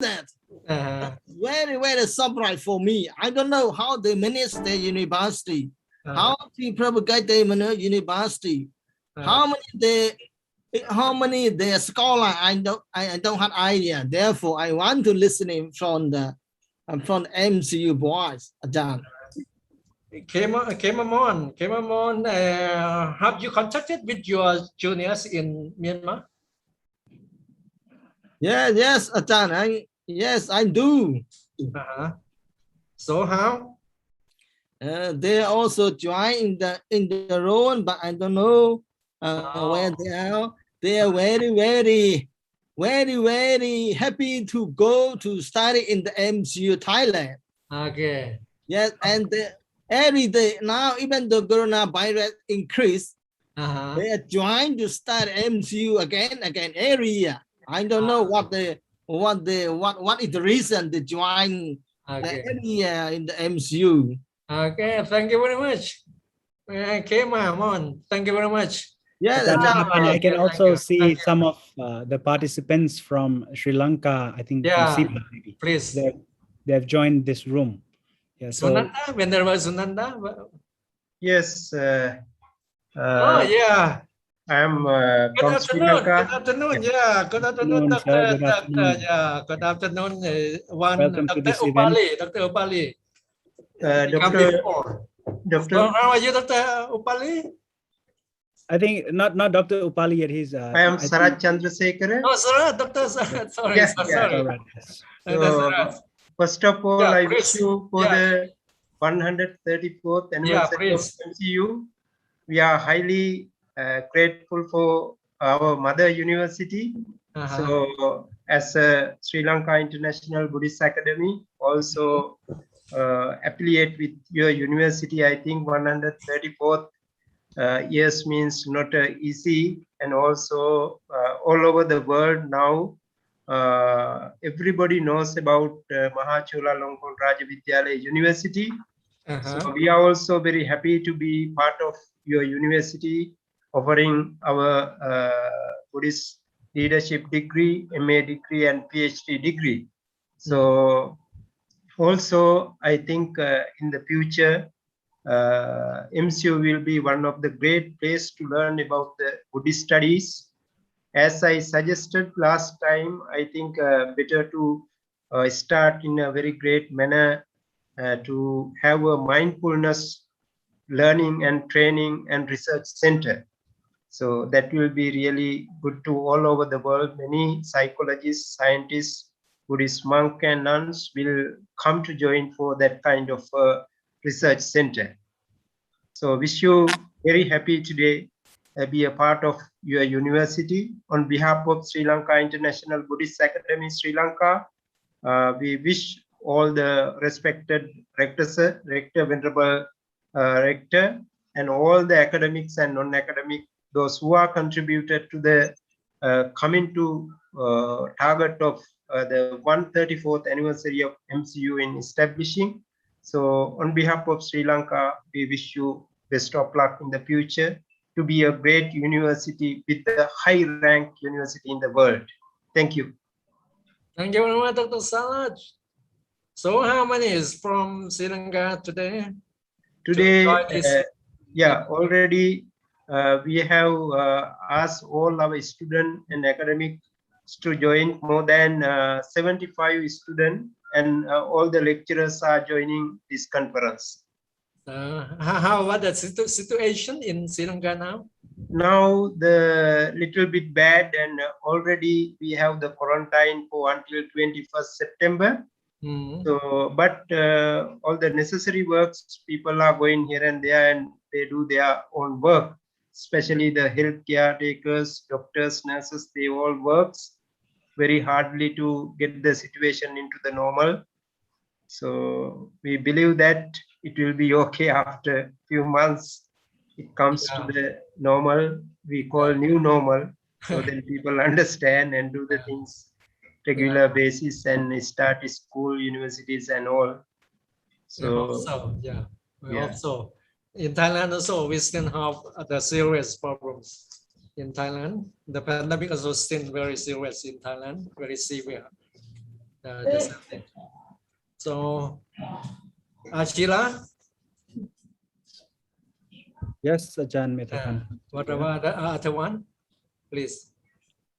that. Very, very surprise for me. I don't know how they manage their university, how they propagate their university, how many their scholar. I don't have idea. Therefore, I want to listen from the MCU boys. Ajahn. Kemamon, have you contacted with your juniors in Myanmar? Yes, Ajahn. Yes, I do. So how? They also join in the role, but I don't know where they are. They are very, very happy to go to study in the MCU Thailand. Okay. Yes, and every day now, even the coronavirus increase, they are trying to start MCU again every year. I don't know what is the reason they join every year in the MCU. Okay, thank you very much. Kemamon, thank you very much. Yes, I can also see some of the participants from Sri Lanka. I think from Sipa, maybe. Please. They have joined this room. Yeah, so Sunanda, Venerable Sunanda. Yes. Yeah. I'm Good from Sri Lanka. Good afternoon. Yeah. Good afternoon, Sir. Good Doctor. afternoon. Yeah. Good afternoon. Welcome to this event. Dr. Upali. Doctor. So how are you, Dr. Upali? I think not Dr. Upali yet. He's. I am Sarat Chandrasekhar. Oh, Sarat, Dr. Sarat. Sorry. Yes, sorry. Right, yes. So, first of all, I wish you for the 134th anniversary of MCU. We are highly grateful for our mother university. So, as a Sri Lanka International Buddhist Academy, also affiliate with your university, I think 134th years means not easy, and also all over the world now everybody knows about Mahachulalongkornrajavidyalaya University. So we are also very happy to be part of your university, offering our Buddhist leadership degree, MA degree, and PhD degree. So also I think in the future MCU will be one of the great places to learn about the Buddhist studies. As I suggested last time, I think better to start in a very great manner to have a mindfulness learning and training and research center. So that will be really good to all over the world. Many psychologists, scientists, Buddhist monks and nuns will come to join for that kind of research center. So wish you very happy today be a part of your university. On behalf of Sri Lanka International Buddhist Academy, Sri Lanka, we wish all the respected rectors, rector, venerable rector, and all the academics and non-academic, those who are contributed to the coming to target of the 134th anniversary of MCU in establishing. So on behalf of Sri Lanka, we wish you best of luck in the future to be a great university with a high rank university in the world. Thank you. Thank you very much, Dr. Sarat. So how many is from Sri Lanka today? Today, already we have asked all our students and academics to join. More than 75 students and all the lecturers are joining this conference. How about the situation in Sri Lanka now? Now the little bit bad, and already we have the quarantine for until 21st September. So, but all the necessary works, people are going here and there, and they do their own work. Especially the health caretakers, doctors, nurses, they all works very hardly to get the situation into the normal. So we believe that it will be okay after a few months. It comes to the normal, we call new normal. So then people understand and do the things regular basis and start school, universities and all. So we hope so. In Thailand also, we still have the serious problems in Thailand. The pandemic also still very serious in Thailand, very severe. the same thing. So, Ashila, Yes, Ajahn Metapan. what about the other one? Please.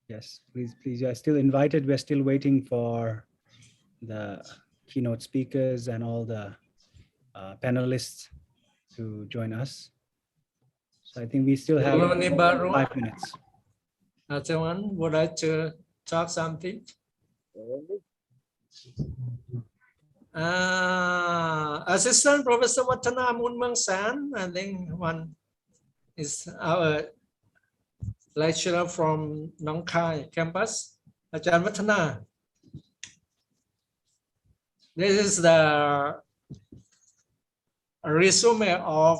Yes, please. You are still invited. We're still waiting for the keynote speakers and all the panelists to join us. So I think we still have 5 minutes. Other one would like to talk something? Assistant Professor Watana Munmangsan, I think one is our lecturer from Nong Khai campus. Ajahn Watana. This is the resume of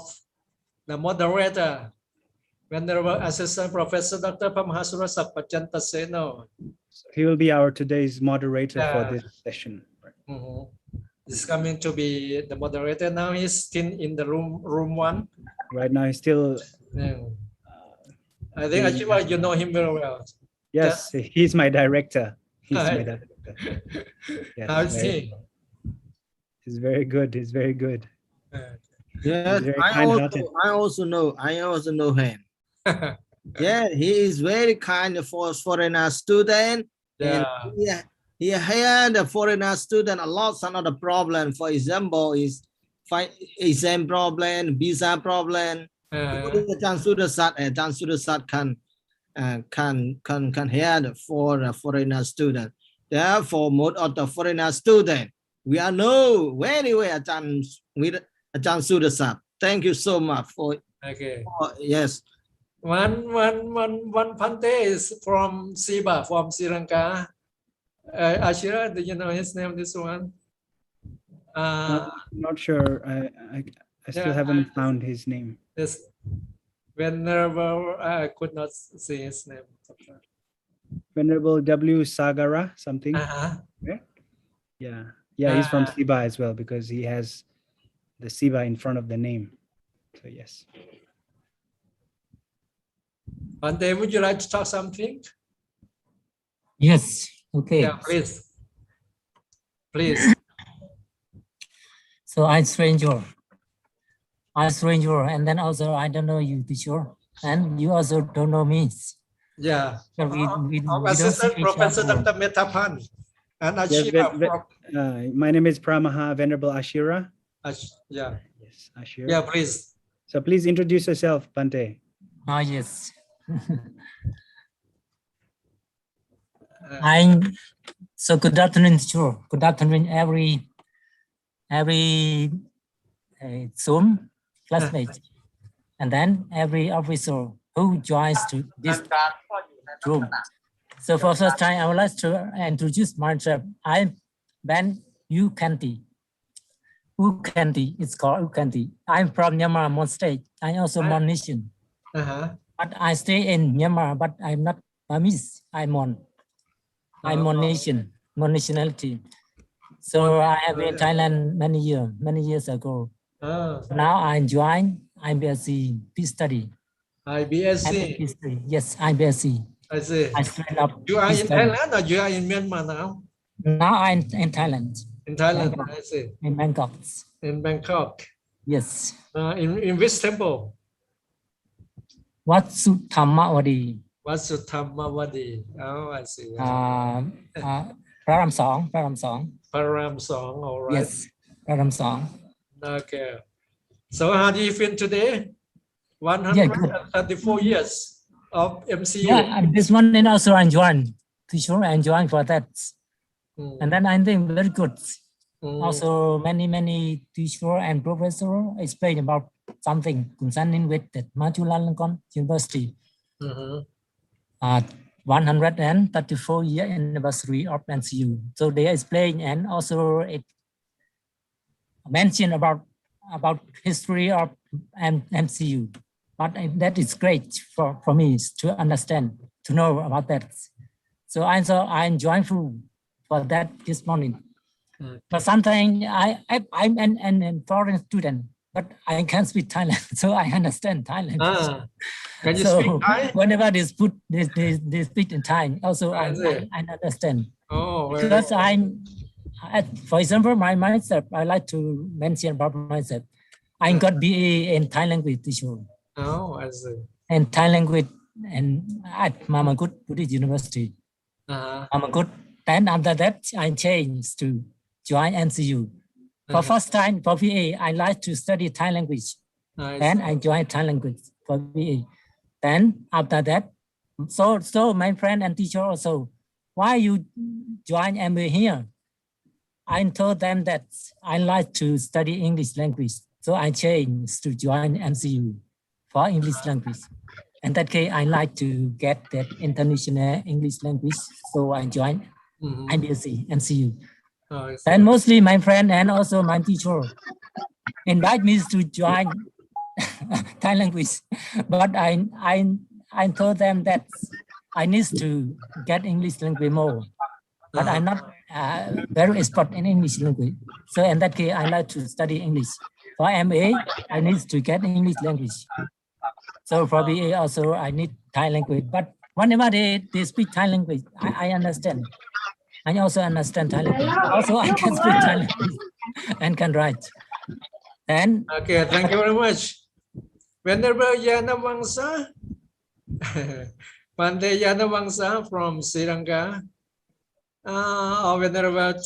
the moderator, Venerable Assistant Professor Dr. Pamahasura Sappajantaseno. He will be our today's moderator for this session. He's coming to be the moderator now. He's still in the room 1. Right now, he's still. I think actually you know him very well. Yes, he's my director. He's my director. Yes, how is he? He's very good. He's very good. Yeah, I also know him. Yeah, he is very kind for foreigner student. Yeah. And he had the foreigner student a lot of the problem. For example, is exam problem, visa problem. Ajahn Sudasat can hear for a foreigner student. Therefore, most of the foreigner student we are know very well Ajahn Sudasat. Thank you so much for. Okay. Yes. One Pante is from Siba, from Sri Lanka. Ashira, do you know his name? This one? Not sure. I still haven't found his name. Yes. Venerable, I could not see his name. Venerable W. Sagara, something. Yeah. He's from Siba as well because he has the Siba in front of the name. So yes. Pante, would you like to talk something? Yes. Okay. Yeah, please. So I'm stranger, and then also I don't know you, teacher, and you also don't know me. Yeah. So we Assistant Professor Dr. Metapan and Ashira. My name is Pramaha Venerable Ashira. Yeah. Yes, Ashira. Yeah, please. So please introduce yourself, Pante. Yes. So good afternoon, teacher. Good afternoon, every Zoom classmate, and then every officer who joins to this room. So for first time, I would like to introduce myself. I'm Ben Ukanti. It's called Ukanti. I'm from Myanmar, Mon State. I'm also Mon Nation. But I stay in Myanmar, but I'm not Burmese. I'm Mon Nation, Mon nationality. So I have been in Thailand many years ago. Now I join IBSC peace study. IBSC? Yes, IBSC. I see. You are in Thailand or you are in Myanmar now? Now I'm in Thailand. In Thailand, Bangkok. I see. In Bangkok. In Bangkok. Yes. In which temple? Watsuthamawadi. Watsuthamawadi. Oh, I see. Praram Song. All right. Yes, Praram Song. Okay. So how do you feel today? 134 years of MCU. Yeah, and this one then also I joined. Teacher, I joined for that. And then I think very good. Also, many teacher and professor explain about something concerning with the Mahachulalongkorn University. 134 year anniversary of MCU. So they explain and also it mention about history of MCU. But that is great for me to understand, to know about that. So I'm joyful for that this morning. But sometimes I'm an foreign student, but I can't speak Thailand, so I understand Thailand. Can you speak Thai? Whenever they speak in Thai, also I understand. Oh, very Because good. for example, my mindset, I like to mention about myself. I got BA in Thai language teacher Oh, I see. and Thai language and at Mamagut Buddhist University. Mamagut. Then after that, I changed to join MCU. For first time for BA, I like to study Thai language. Then I joined Thai language for BA. Then after that, so my friend and teacher also, why you join MA here? I told them that I like to study English language. So I changed to join MCU for English language. And that case, I like to get that international English language. So I joined IBC, MCU. And mostly my friend and also my teacher invite me to join Thai language. But I told them that I need to get English language more. But I'm not very expert in English language. So in that case, I like to study English. For MA, I need to get English language. So for BA also, I need Thai language. But whenever they speak Thai language, I understand. I also understand Thai language. Also, I can speak Thai language and can write. And Okay, thank you very much. Venerable Yana Wangsa, Pante Yana Wangsa from Sri Lanka, or Venerable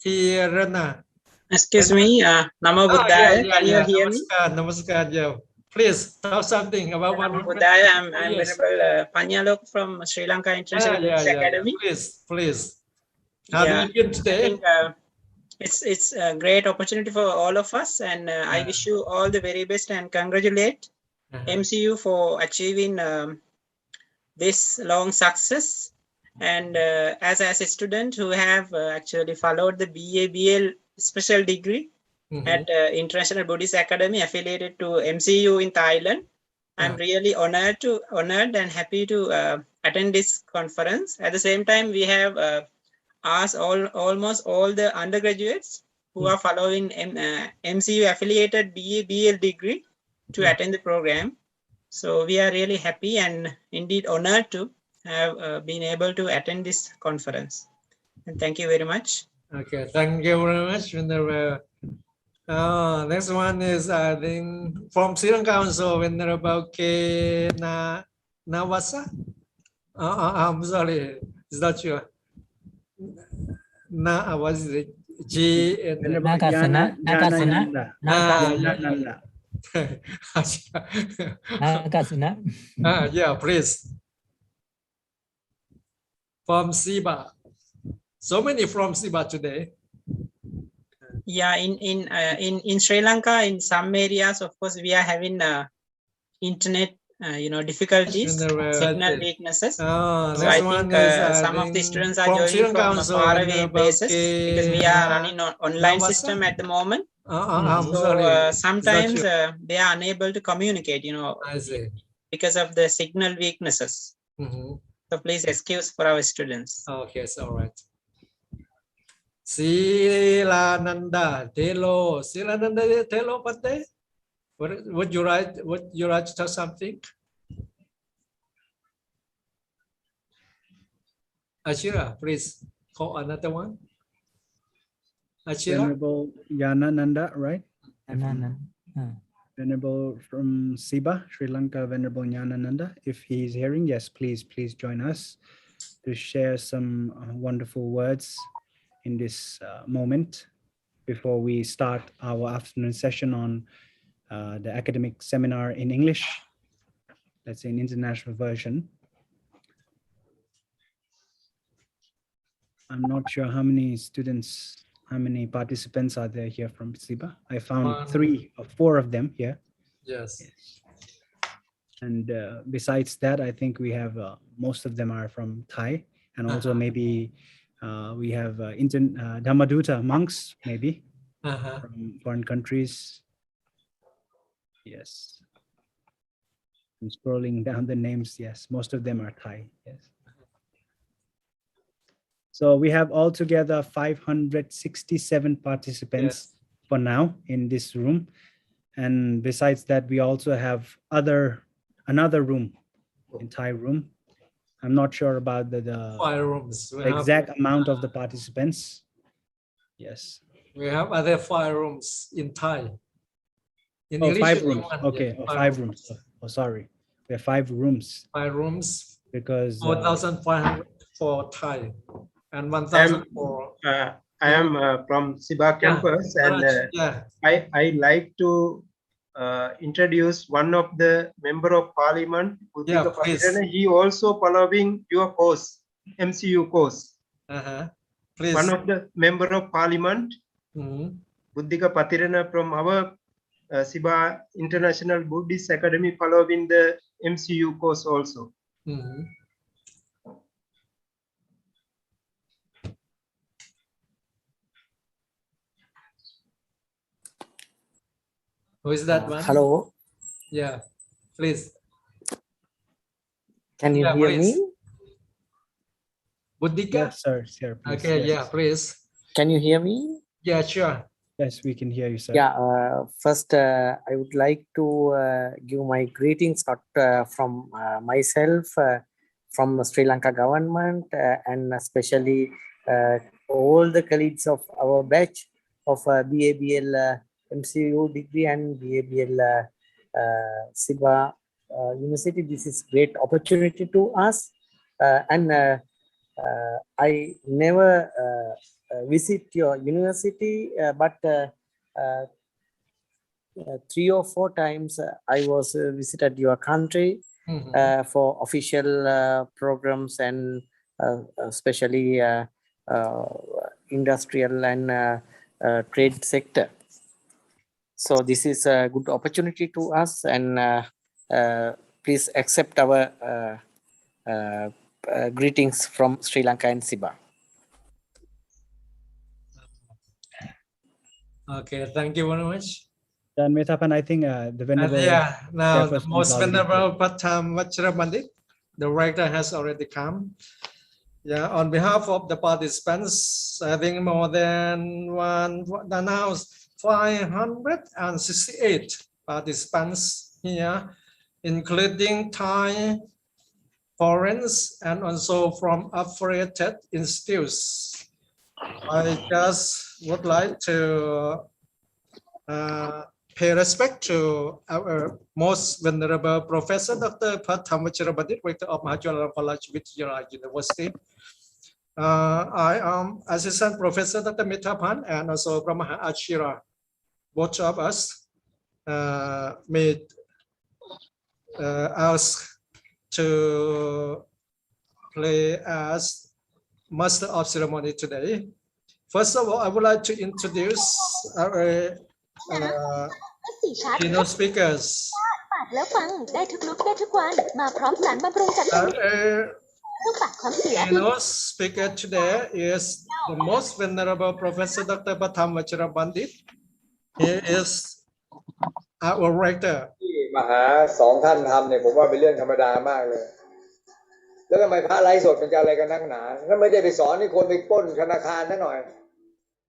Tirana. Excuse me, Namo Buddhaya, can you hear me? Namaskar, yeah. Please tell something about Namo one. Buddhaya, I'm Yes. Venerable Panyalok from Sri Lanka International Buddhist Academy. Please. How do Yeah, you feel I today? think it's a great opportunity for all of us, and I wish you all the very best and congratulate MCU for achieving this long success. And as a student who have actually followed the BABL special degree at International Buddhist Academy affiliated to MCU in Thailand, I'm really honored and happy to attend this conference. At the same time, we have asked almost all the undergraduates who are following MCU affiliated BABL degree to attend the program. So we are really happy and indeed honored to have been able to attend this conference. And thank you very much. Okay, thank you very much, Venerable. Next one is I think from Sri Lanka also, Venerable K. Nawasa. I'm sorry, is that you? What is it? G. Nagasana. Yeah, please. From Siba. So many from Siba today. Yeah, in Sri Lanka, in some areas, of course, we are having internet, difficulties, signal weaknesses. So I think some of the students are joining from faraway places because we are running on online system at the moment. So sometimes they are unable to communicate, I see. because of the signal weaknesses. So please excuse for our students. Okay, it's all right. Silananda Telo. Silananda Telo Pate. Would you write? Would you write to something? Ashira, please call another one. Ashira. Venerable Yanananda, right? Venerable from Siba, Sri Lanka, Venerable Nyanananda. If he's hearing, yes, please join us to share some wonderful words in this moment before we start our afternoon session on the academic seminar in English, let's say an international version. I'm not sure how many students, how many participants are there here from Siba. I found 3 or 4 of them here. Yes. And besides that, I think we have most of them are from Thai, and also maybe we have Dhammaduta monks, maybe from foreign countries. Yes. I'm scrolling down the names. Yes, most of them are Thai. Yes. So we have altogether 567 participants for now in this room. And besides that, we also have another room in Thai room. I'm not sure about the 5 rooms. We have, exact amount of the participants. Yes. we have other 5 rooms in Thai. In Oh, English, 5 only rooms. one, Okay. yeah, Oh, 5 rooms. Oh, sorry. We have 5 rooms 5 rooms, because 4,500 for Thai and I 1,000 am, for I am from SIBA campus, and yeah. I like to introduce one of the member of parliament, Yeah, Buddhika please. Patirana. He also following your course, MCU course. Please. One of the member of parliament, Mhm. Buddhika Patirana from our SIBA International Buddhist Academy, following the MCU course also. Mhm. Who is that one? Hello, Yeah, please. can you Yeah, hear please. me? Buddhika? yes, sir. Sir, please. Okay, Yes. yeah, please. Can you hear me? Yeah, sure. Yes, we can hear you, sir. Yeah, first I would like to give my greetings from myself, from Sri Lanka government, and especially all the colleagues of our batch of BABL MCU degree and BABL SIBA University. This is great opportunity to us, and I never visit your university, but 3 or 4 times I was visited your country Mhm. for official programs, and especially industrial and trade sector. So this is a good opportunity to us, and please accept our greetings from Sri Lanka and SIBA. Okay, thank you very much. And Methapan, I think the And venerable yeah, now the chairperson is most already here. venerable Patham Vajrabandit, the rector has already come. Yeah, on behalf of the participants, I think more than announced 568 participants here, including Thai, foreigners, and also from affiliated institutes. I just would like to pay respect to our most venerable Professor Dr. Patham Vajrabandit, rector of Mahachulalongkornrajavidyalaya University. I am Assistant Professor Dr. Mithapan, and also from Mahachira. Both of us made us to play as Master of Ceremony today. First of all, I would like to introduce our keynote speakers. Keynote speaker today is the most venerable Professor Dr. Patham Vajrabandit. He is our rector. มาหา2 ท่านทำเนี่ยผมว่าเป็นเรื่องธรรมดามากเลยแล้วทำไมพระไร้สดมันจะอะไรกันนักหนาแล้วไม่ได้ไปสอนให้คนไปปล้นธนาคารซะหน่อย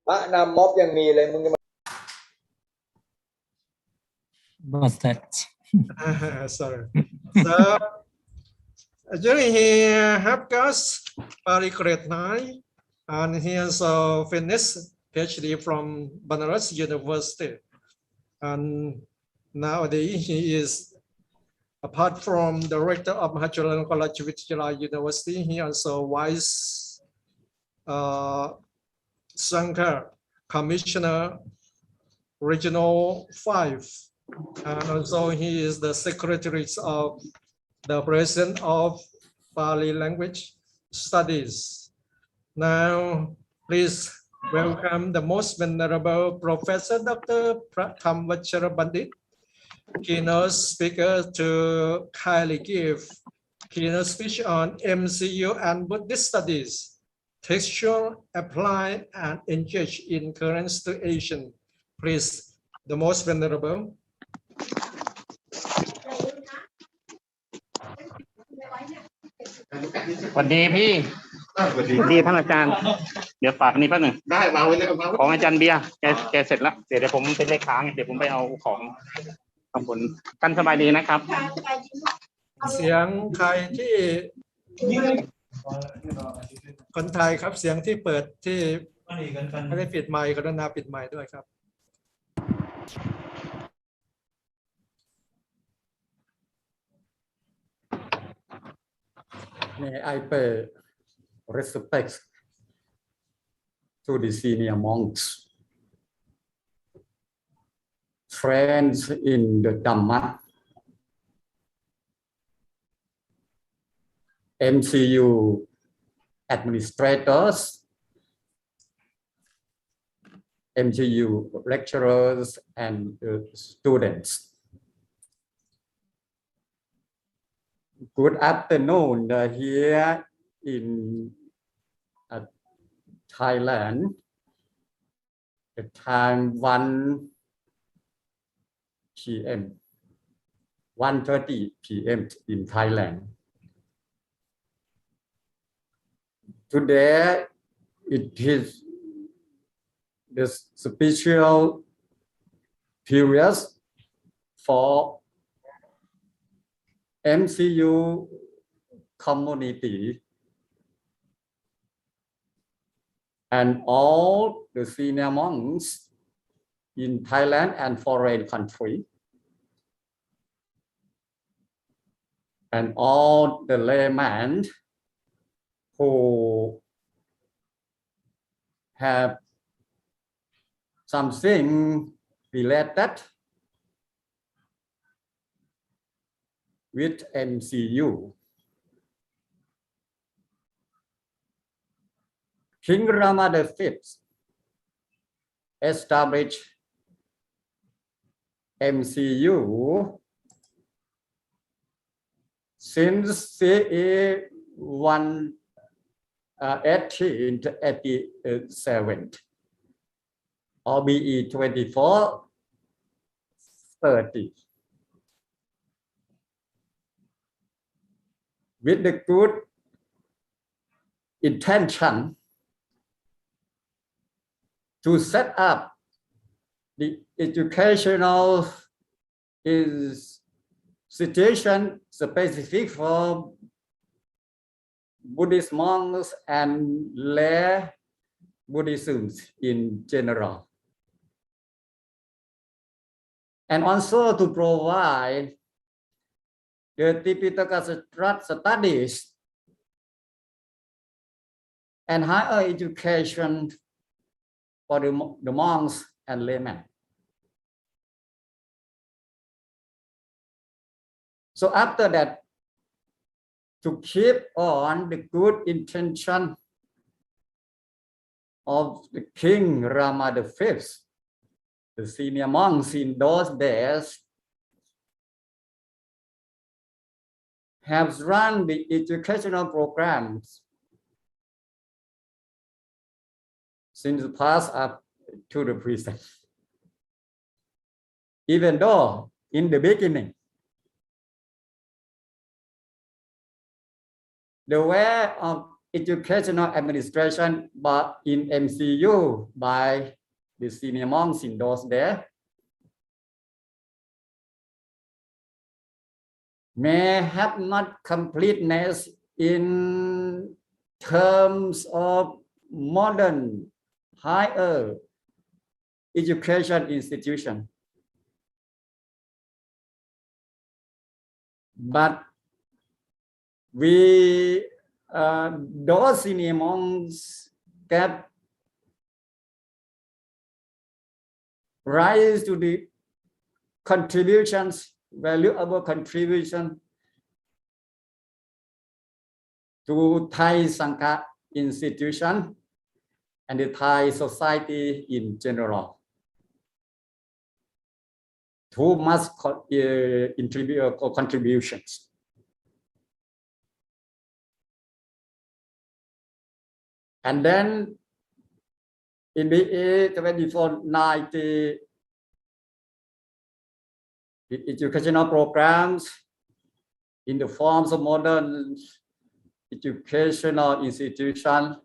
พระนำม็อบยังมีเลยมึง What's that? Sorry. So actually he have got very great night, and he also finished PhD from Banaras University. And nowadays he is, apart from the rector of Mahachulalongkornrajavidyalaya University, he also vice Sankar Commissioner Regional 5. And also he is the secretary of the president of Pali Language Studies. Now, please welcome the most venerable Professor Dr. Patham Vajrabandit, keynote speaker, to kindly give keynote speech on MCU and Buddhist studies, textual, applied, and engage in current situation. Please, the most venerable. สวัสดีพี่สวัสดีท่านอาจารย์เดี๋ยวฝากนี้แป๊บหนึ่งได้วางไว้เลยของอาจารย์เบียร์แกเสร็จแล้วเดี๋ยวผมเป็นเลขาเดี๋ยวผมไปเอาของทำผลกันสบายดีนะครับ เสียงใครที่ คนไทยครับเสียงที่เปิดที่ไม่ได้ปิดไมค์กรุณาปิดไมค์ด้วยครับ May I pay respect to the senior monks, friends in the Dhamma, MCU administrators, MCU lecturers, and students. Good afternoon here in Thailand. The time 1 p.m. 1:30 p.m. in Thailand. Today it is the special period for MCU community and all the senior monks in Thailand and foreign country, and all the laymen who have something related with MCU. King Rama V established MCU since CE 1887 or BE 2430. With the good intention to set up the educational institution specific for Buddhist monks and lay Buddhism in general, and also to provide the Tipitaka studies and higher education for the monks and laymen. So after that, to keep on the good intention of the King Rama V, the senior monks in those days have run the educational programs since the past up to the present. Even though in the beginning, the way of educational administration but in MCU by the senior monks in those days may have not completeness in terms of modern higher education institution. But we, those senior monks get rise to the contributions, valuable contribution to Thai Sangha institution and the Thai society in general. Too much contributions. And then in the year 2490, the educational programs in the forms of modern educational institutions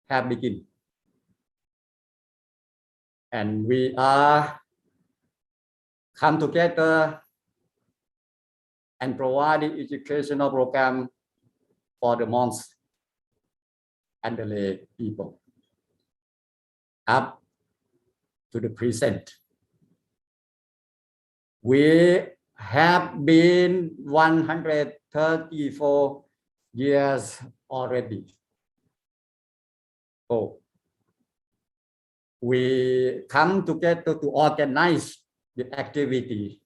have begun. And we are come together and provide the educational program for the monks and the lay people up to the present. We have been 134 years already. So we come together to organize the activity.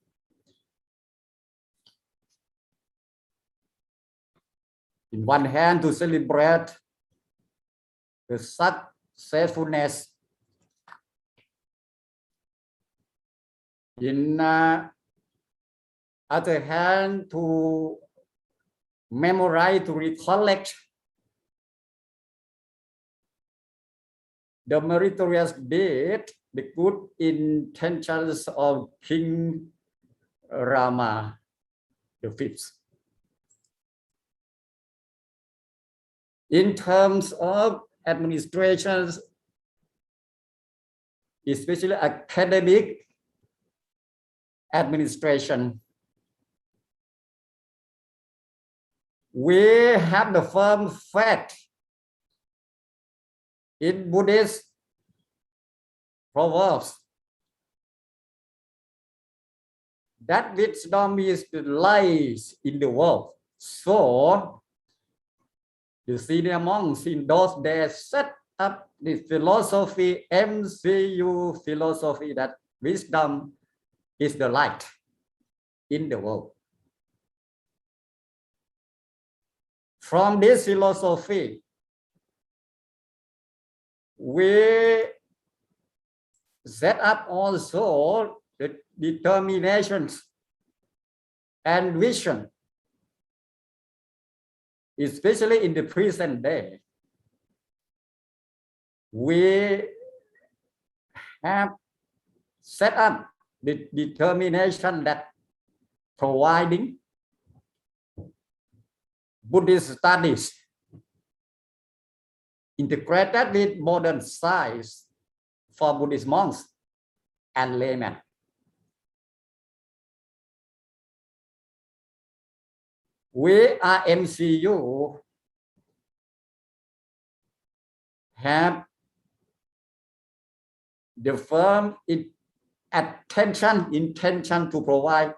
In one hand, to celebrate the successfulness. In other hand, to memorize, to recollect the meritorious deed, the good intentions of King Rama V. In terms of administrations, especially academic administration, we have the firm faith in Buddhist proverbs that wisdom is the light in the world. So the senior monks in those days set up the philosophy, MCU philosophy, that wisdom is the light in the world. From this philosophy, we set up also the determinations and vision, especially in the present day. We have set up the determination that providing Buddhist studies integrated with modern science for Buddhist monks and laymen. We are MCU have the firm intention to provide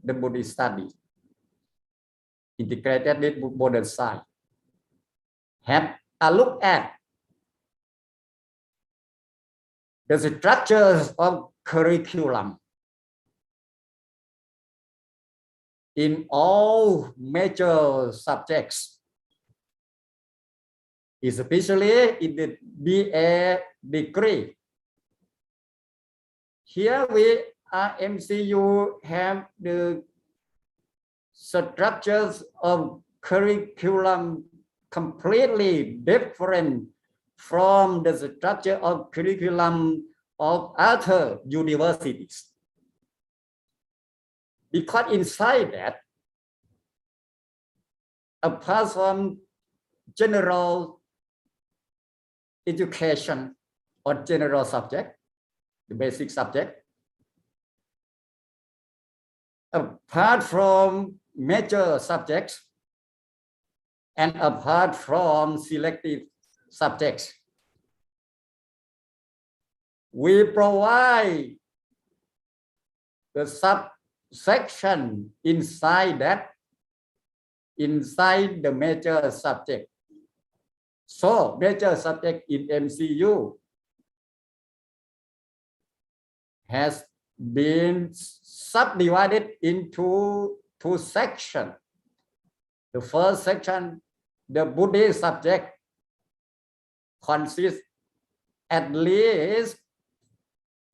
the Buddhist study integrated with modern science. Have a look at the structures of curriculum in all major subjects, especially in the BA degree. Here we are MCU have the structures of curriculum completely different from the structure of curriculum of other universities. Because inside that, apart from general education or general subject, the basic subject, apart from major subjects, and apart from selective subjects, we provide the subsection inside the major subject. So major subject in MCU has been subdivided into two sections. The first section, the Buddhist subject, consists at least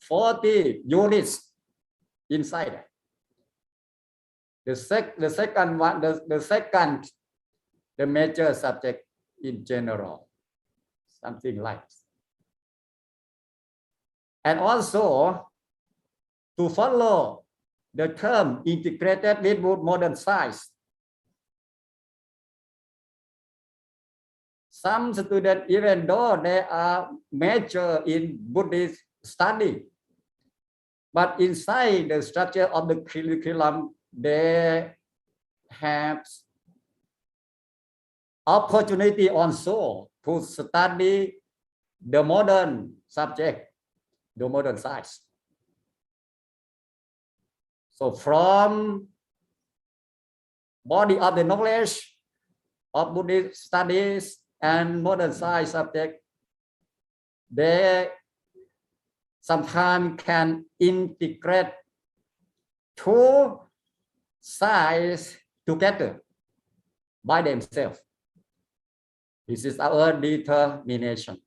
40 units inside. The second one, the major subject in general, something like. And also, to follow the term integrated with modern science, some students, even though they are major in Buddhist study, but inside the structure of the curriculum, they have opportunity also to study the modern subject, the modern science. So from body of the knowledge of Buddhist studies and modern science subject, they sometimes can integrate two sides together by themselves. This is our determination.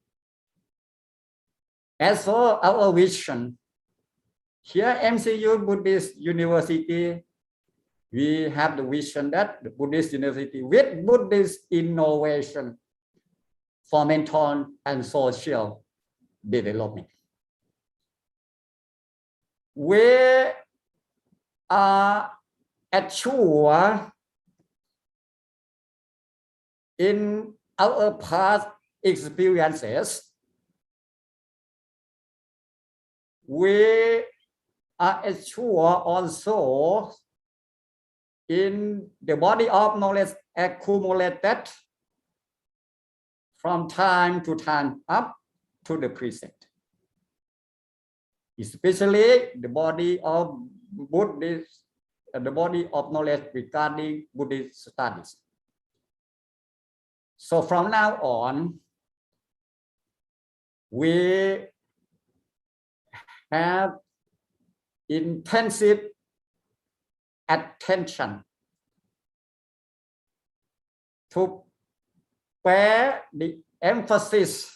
As for our vision, here MCU Buddhist University, we have the vision that the Buddhist University with Buddhist innovation for mental and social development. We are assured in our past experiences, we are assured also in the body of knowledge accumulated from time to time up to the present, especially the body of Buddhist, the body of knowledge regarding Buddhist studies. So from now on, we have intensive attention to pay the emphasis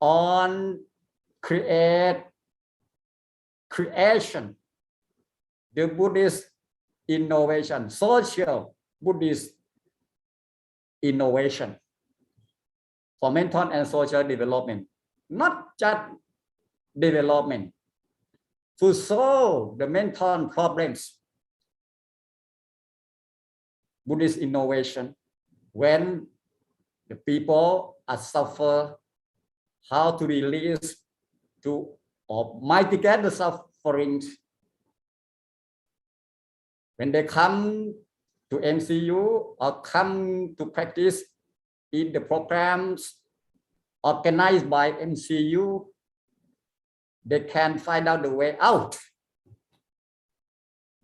on creation, the Buddhist innovation, social Buddhist innovation for mental and social development, not just development, to solve the mental problems. Buddhist innovation, when the people are suffer, how to release to or mitigate the sufferings. When they come to MCU or come to practice in the programs organized by MCU, they can find out the way out,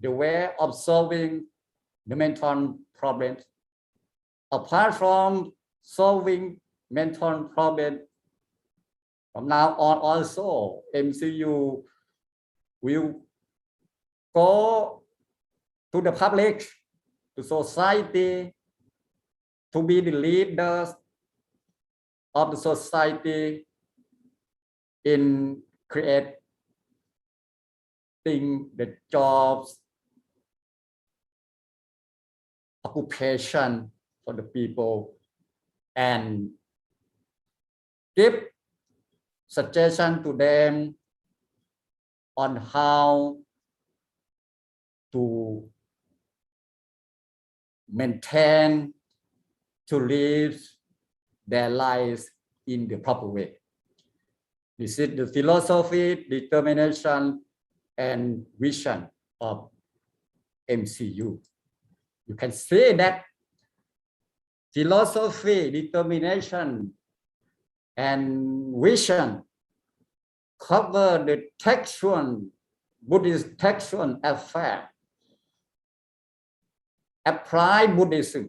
the way of solving the mental problems. Apart from solving mental problems, from now on also MCU will go to the public, to society, to be the leaders of the society in creating the jobs, occupation for the people, and give suggestion to them on how to maintain, to live their lives in the proper way. This is the philosophy, determination, and vision of MCU. You can say that philosophy, determination, and vision cover the textual, Buddhist textual affair, apply Buddhism,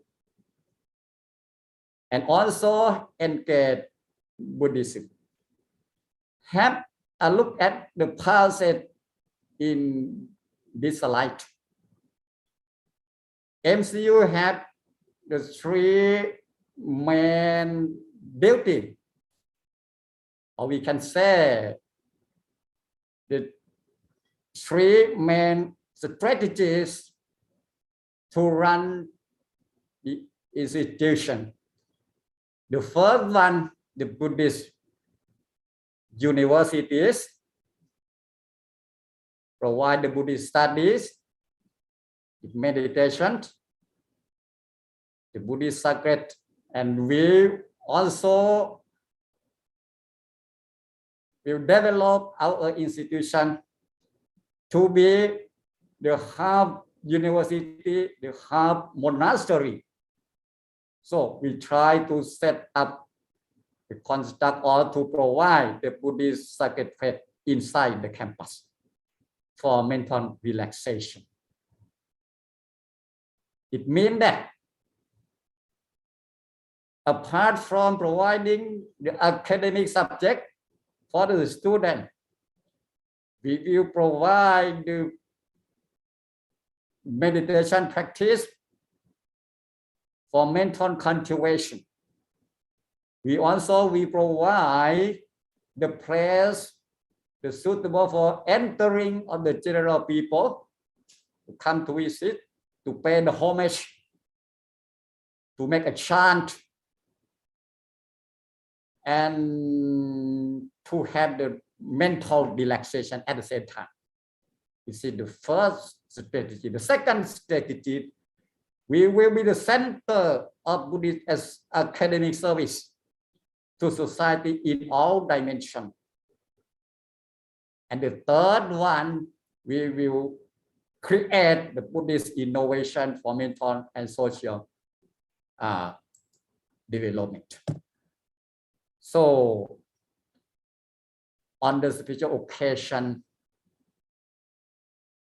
and also engage Buddhism. Have a look at the passage in this light. MCU had the three main duty, or we can say the three main strategies to run the institution. The first one, the Buddhist universities provide the Buddhist studies, meditation, the Buddhist sacred, and we also will develop our institution to be the hub university, the hub monastery So we try to set up the construct or to provide the Buddhist sacred faith inside the campus for mental relaxation. It means that apart from providing the academic subject for the student, we will provide the meditation practice for mental cultivation. We provide the place suitable for entering of the general people to come to visit, to pay the homage, to make a chant, and to have the mental relaxation at the same time. This is the first strategy. The second strategy, we will be the center of Buddhist as academic service to society in all dimensions. And the third one, we will create the Buddhist innovation for mental and social development. So, on the spiritual occasion,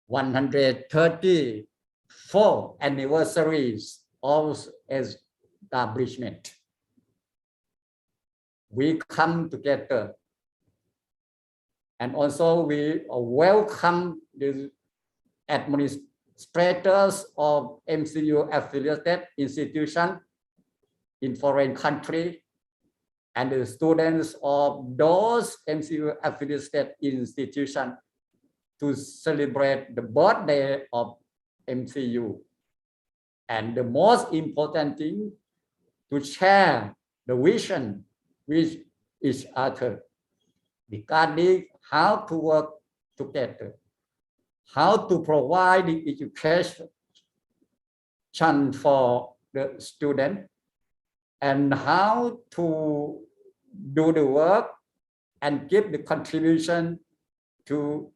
134 anniversaries of establishment, we come together, and also we welcome the administrators of MCU affiliated institutions in foreign countries and the students of those MCU affiliated institutions to celebrate the birthday of MCU. And the most important thing, to share the vision with each other regarding how to work together, how to provide the education for the student, and how to do the work and give the contribution to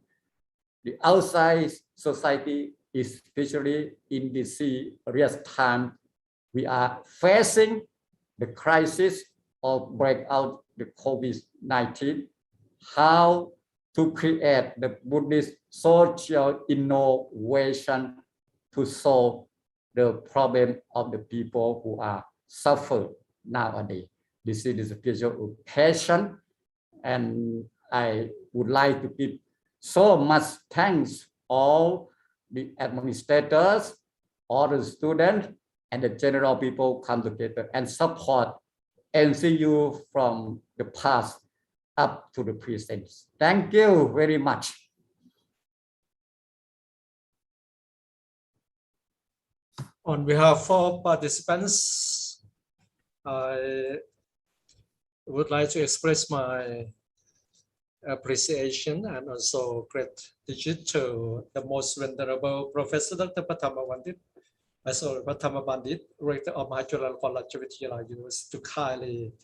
the outside society, especially in this serious time we are facing the crisis of breakout the COVID-19, how to create the Buddhist social innovation to solve the problem of the people who are suffering nowadays. This is the spiritual occasion, and I would like to give so much thanks all the administrators, all the students, and the general people come together and support MCU from the past up to the present. Thank you very much. On behalf of participants, I would like to express my appreciation and also gratitude to the most venerable Professor Dr. Pathama Pandit, Pathama Pandit, Rector of Mahachulalongkornrajavidyalaya University, to kindly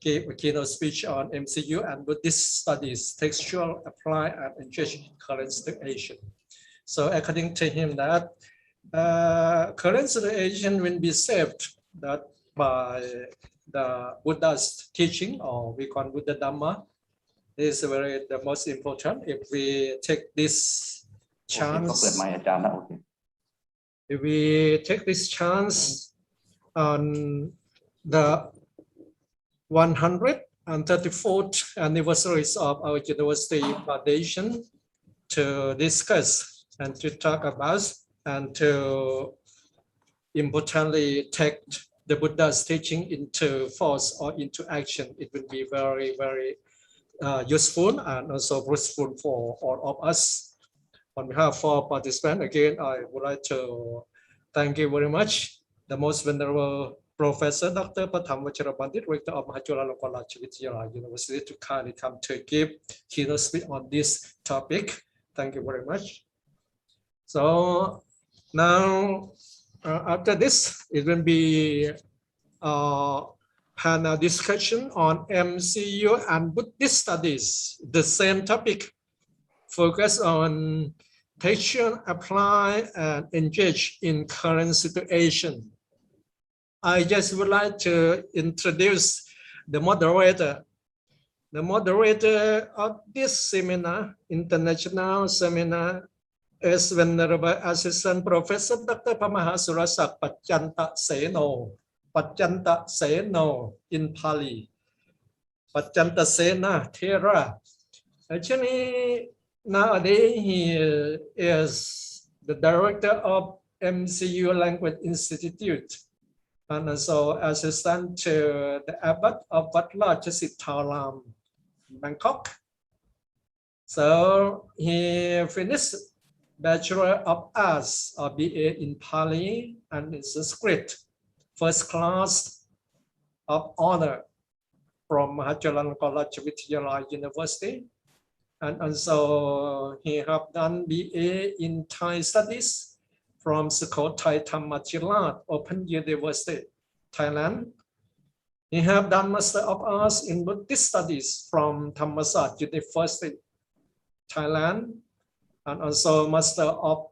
give a keynote speech on MCU and Buddhist studies, textual, apply, and engage in current situation. So according to him, that current situation will be saved that by the Buddha's teaching, or we call Buddha Dhamma. This is the most important. If we take this chance, if we take this chance on the 134th anniversaries of our university foundation to discuss and to talk about and to importantly take the Buddha's teaching into force or into action, it will be very, very useful and also fruitful for all of us. On behalf of participants, again, I would like to thank you very much, the most venerable Professor Dr. Pathama Pandit, Rector of Mahachulalongkornrajavidyalaya University, to kindly come to give keynote speech on this topic. Thank you very much. So now, after this, it will be panel discussion on MCU and Buddhist studies. The same topic, focus on textual, apply, and engage in current situation. I just would like to introduce the moderator. The moderator of this seminar, international seminar, is Venerable Assistant Professor Dr. Mahachulalongkornrajavidyalaya Pachanta Seno in Pali. Pachanta Sena Thera. Actually, nowadays he is the director of MCU Language Institute and also assistant to the abbot of Wat Lodge Sitharam, Bangkok. So he finished Bachelor of Arts or BA in Pali and in Sanskrit, first class of honor from Mahachulalongkornrajavidyalaya University. And also he have done BA in Thai studies from Sukhothai Thammachirat Open University, Thailand. He have done Master of Arts in Buddhist Studies from Thammasat University, Thailand, and also Master of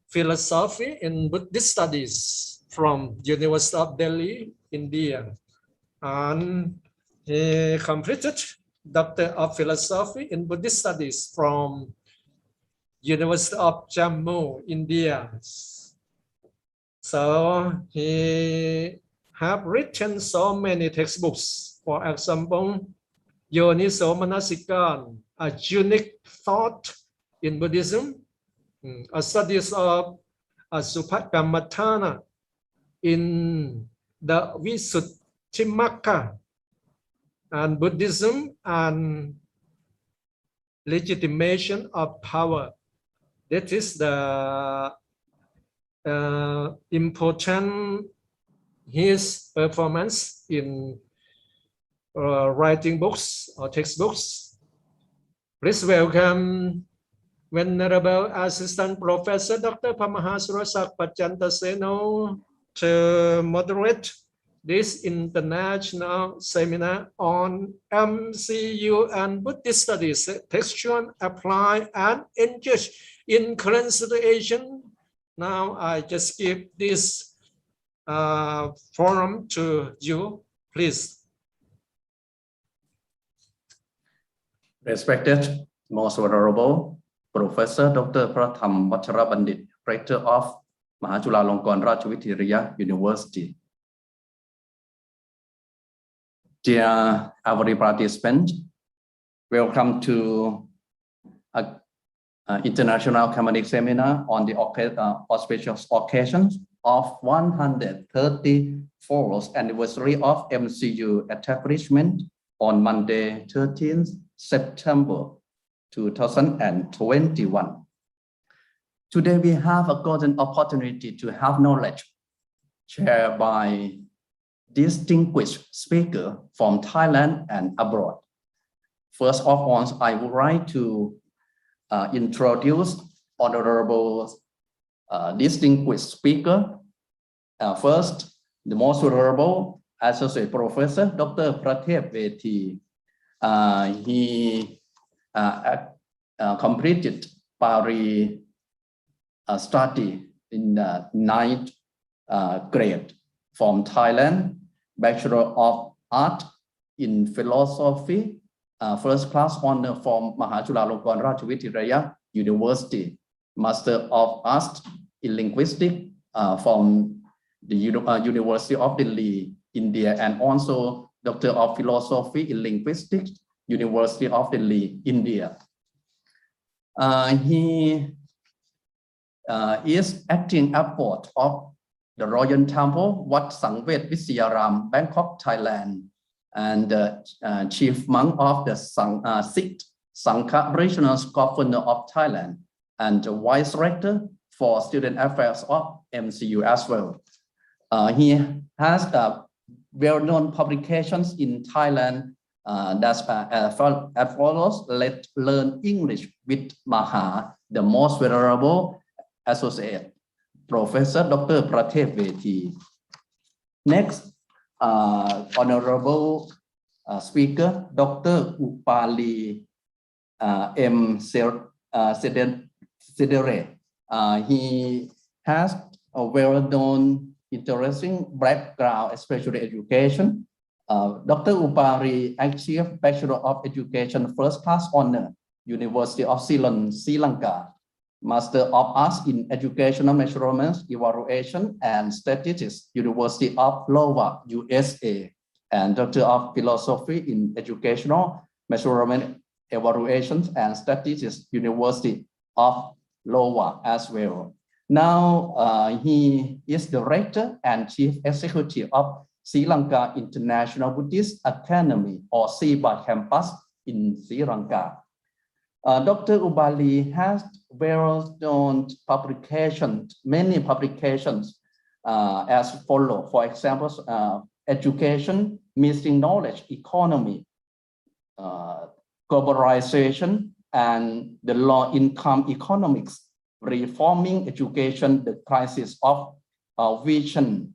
Philosophy in Buddhist Studies from University of Delhi, India. And he completed Doctor of Philosophy in Buddhist Studies from University of Jammu, India. So he have written so many textbooks. For example, Yoniso Manasikan, a unique thought in Buddhism, a studies of Supakamathana in the Visuddhimagga, and Buddhism and legitimation of power. That is the important his performance in writing books or textbooks. Please welcome Venerable Assistant Professor Dr. Mahachulalongkornrajavidyalaya to moderate this international seminar on MCU and Buddhist studies, textual, apply, and engage in current situation. Now I just give this forum to you, please. Respected, most venerable Professor Dr. Pratham Vacharabandit, Rector of Mahachulalongkornrajavidyalaya University. Dear every participant, welcome to an international academic seminar on the auspicious occasion of 134th anniversary of MCU establishment on Monday, 13th September 2021. Today we have a golden opportunity to have knowledge shared by distinguished speaker from Thailand and abroad. First of all, I would like to introduce honorable distinguished speaker. First, the most honorable Associate Professor Dr. Prathep Vethi. He completed Pari study in the 9th grade from Thailand, Bachelor of Art in Philosophy, first class honor from Mahachulalongkornrajavidyalaya University, Master of Arts in Linguistics from the University of Delhi, India, and also Doctor of Philosophy in Linguistics, University of Delhi, India. He is acting abbot of the Royal Temple, Wat Sangvet Visyaram, Bangkok, Thailand, and chief monk of the Sixth Sangha Regional Governor of Thailand, and vice rector for student affairs of MCU as well. He has well-known publications in Thailand that as follows: Let's Learn English with Maha, the most venerable associate Professor Dr. Prathep Vethi. Next, honorable speaker Dr. Upali M. Sidere. He has a well-known interesting background, especially education. Dr. Upari achieved Bachelor of Education First Class Honor, University of Ceylon, Sri Lanka. Master of Arts in Educational Measurements, Evaluation and Statistics, University of Iowa, USA. And Doctor of Philosophy in Educational Measurement, Evaluations and Statistics, University of Iowa as well. Now he is Director and Chief Executive of Sri Lanka International Buddhist Academy, or SIBA campus in Sri Lanka. Dr. Ubali has well-known publications, many publications as follow. For example, education, missing knowledge, economy, globalization, and the low income economics, reforming education, the crisis of vision,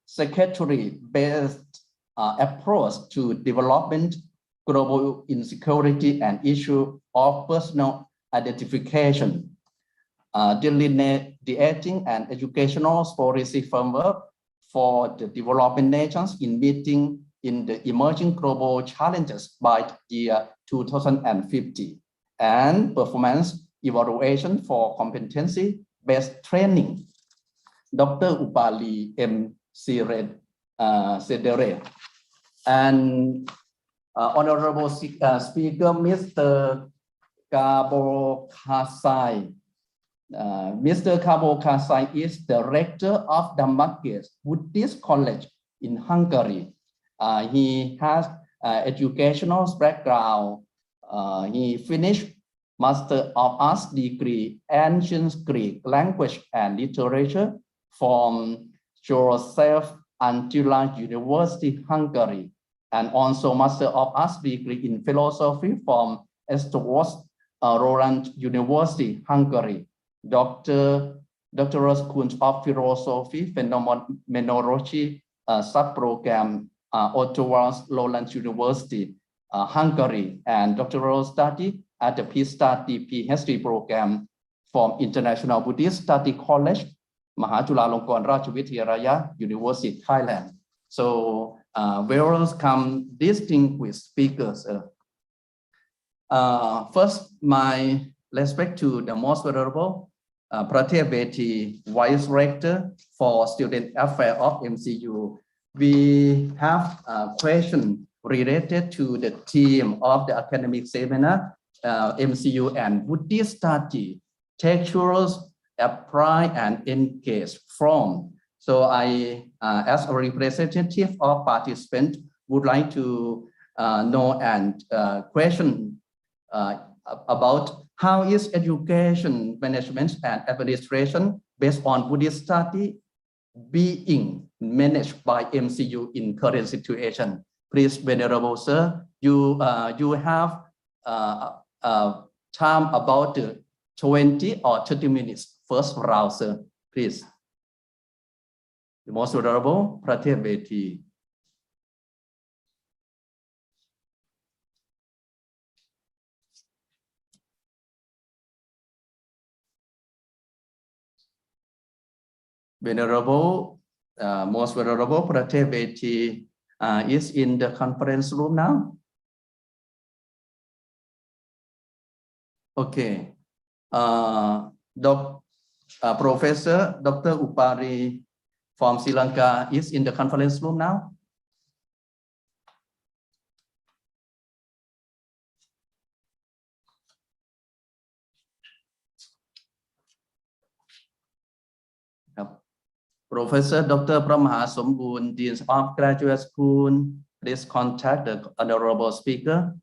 secretary-based approach to development, global insecurity, and issue of personal identification, delineating an educational policy framework for the developing nations in meeting in the emerging global challenges by year 2050, and performance evaluation for competency-based training. Dr. Upali M. Sedere. And Honorable Speaker, Mr. Kabo Kasai. Mr. Kabo Kasai is Director of Damascus Buddhist College in Hungary. He has educational background. He finished Master of Arts degree, Ancient Greek Language and Literature from Joseph Attila University, Hungary, and also Master of Arts degree in Philosophy from Eötvös Roland University, Hungary. Doctoral School of Philosophy, Phenomenology, subprogram, Eötvös Roland University, Hungary, and doctoral study at the PhD program from International Buddhist Study College, Mahachulalongkornrajavidyalaya, University, Thailand. So welcome distinguished speakers. First, my respect to the most venerable Prathep Beti, Vice Rector for Student Affairs of MCU. We have a question related to the theme of the academic seminar, MCU and Buddhist study, textuals, apply and engage from. So I, as a representative of participants, would like to know and question about how is education management and administration based on Buddhist study being managed by MCU in current situation. Please, Venerable Sir, you have time about 20 or 30 minutes. First round, sir, please. The most venerable Prathep Beti. Venerable, most venerable Prathep Beti is in the conference room now. Okay. Professor Dr. Upari from Sri Lanka is in the conference room now. Professor Dr. Pramha Sombun, Dean of Graduate School, please contact the honorable speaker.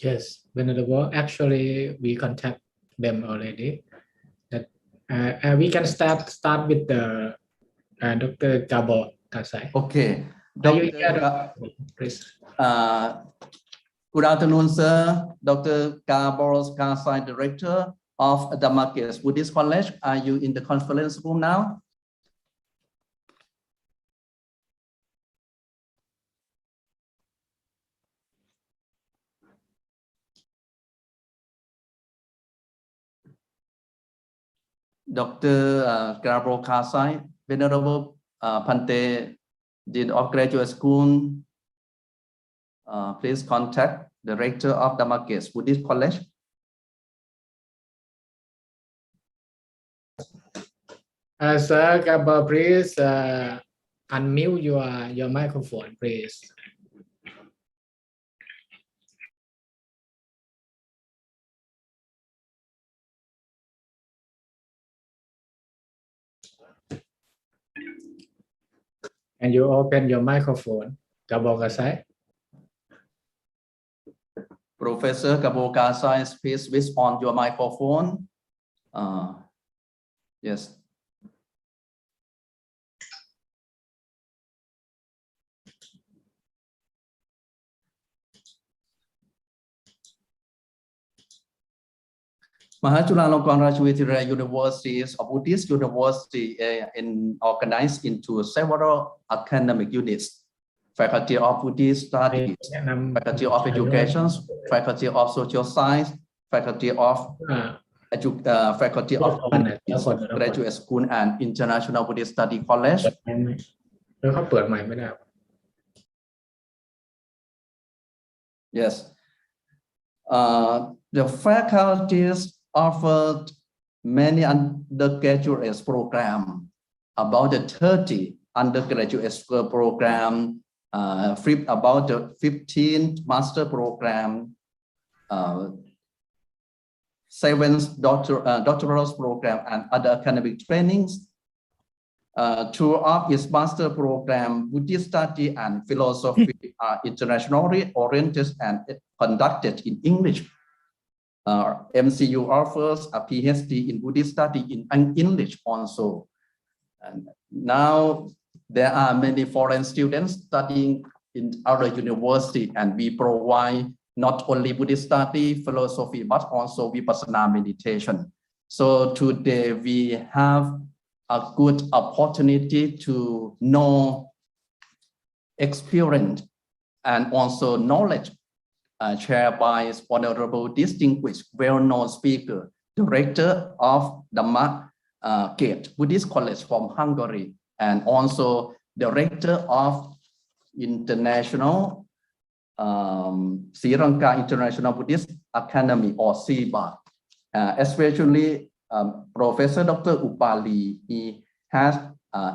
Yes, Venerable. Actually, we contact them already. That we can start with the Dr. Gabo Kasai. Okay. Please. Good afternoon, sir. Dr. Gabo Kasai, Director of Damascus Buddhist College. Are you in the conference room now? Dr. Gabor Kasai, Venerable Pante, Dean of Graduate School, please contact the Rector of Damascus Buddhist College. Sir Gabor, please unmute your microphone, please. And you open your microphone, Gabor Kasai. Professor Gabor Kasai, please switch on your microphone. Yes. Mahachulalongkornrajavidyalaya universities of Buddhist university organized into several academic units: Faculty of Buddhist Studies, Faculty of Education, Faculty of Social Science, Faculty of Faculty of Graduate School and International Buddhist Study College. Yes. The faculties offered many undergraduate programs, about the 30 undergraduate school program, about the 15 master program, 7 doctoral program, and other academic trainings. 2 of its master program, Buddhist study and philosophy, are internationally oriented and conducted in English. MCU offers a PhD in Buddhist study in English also. And now there are many foreign students studying in our university, and we provide not only Buddhist study, philosophy, but also Vipassana meditation. So today we have a good opportunity to know, experience, and also knowledge shared by Honorable Distinguished well-known speaker, Director of Dhamma Gate Buddhist College from Hungary, and also Director of International Sri Lanka International Buddhist Academy, or SIBA, especially Professor Dr. Upali. He has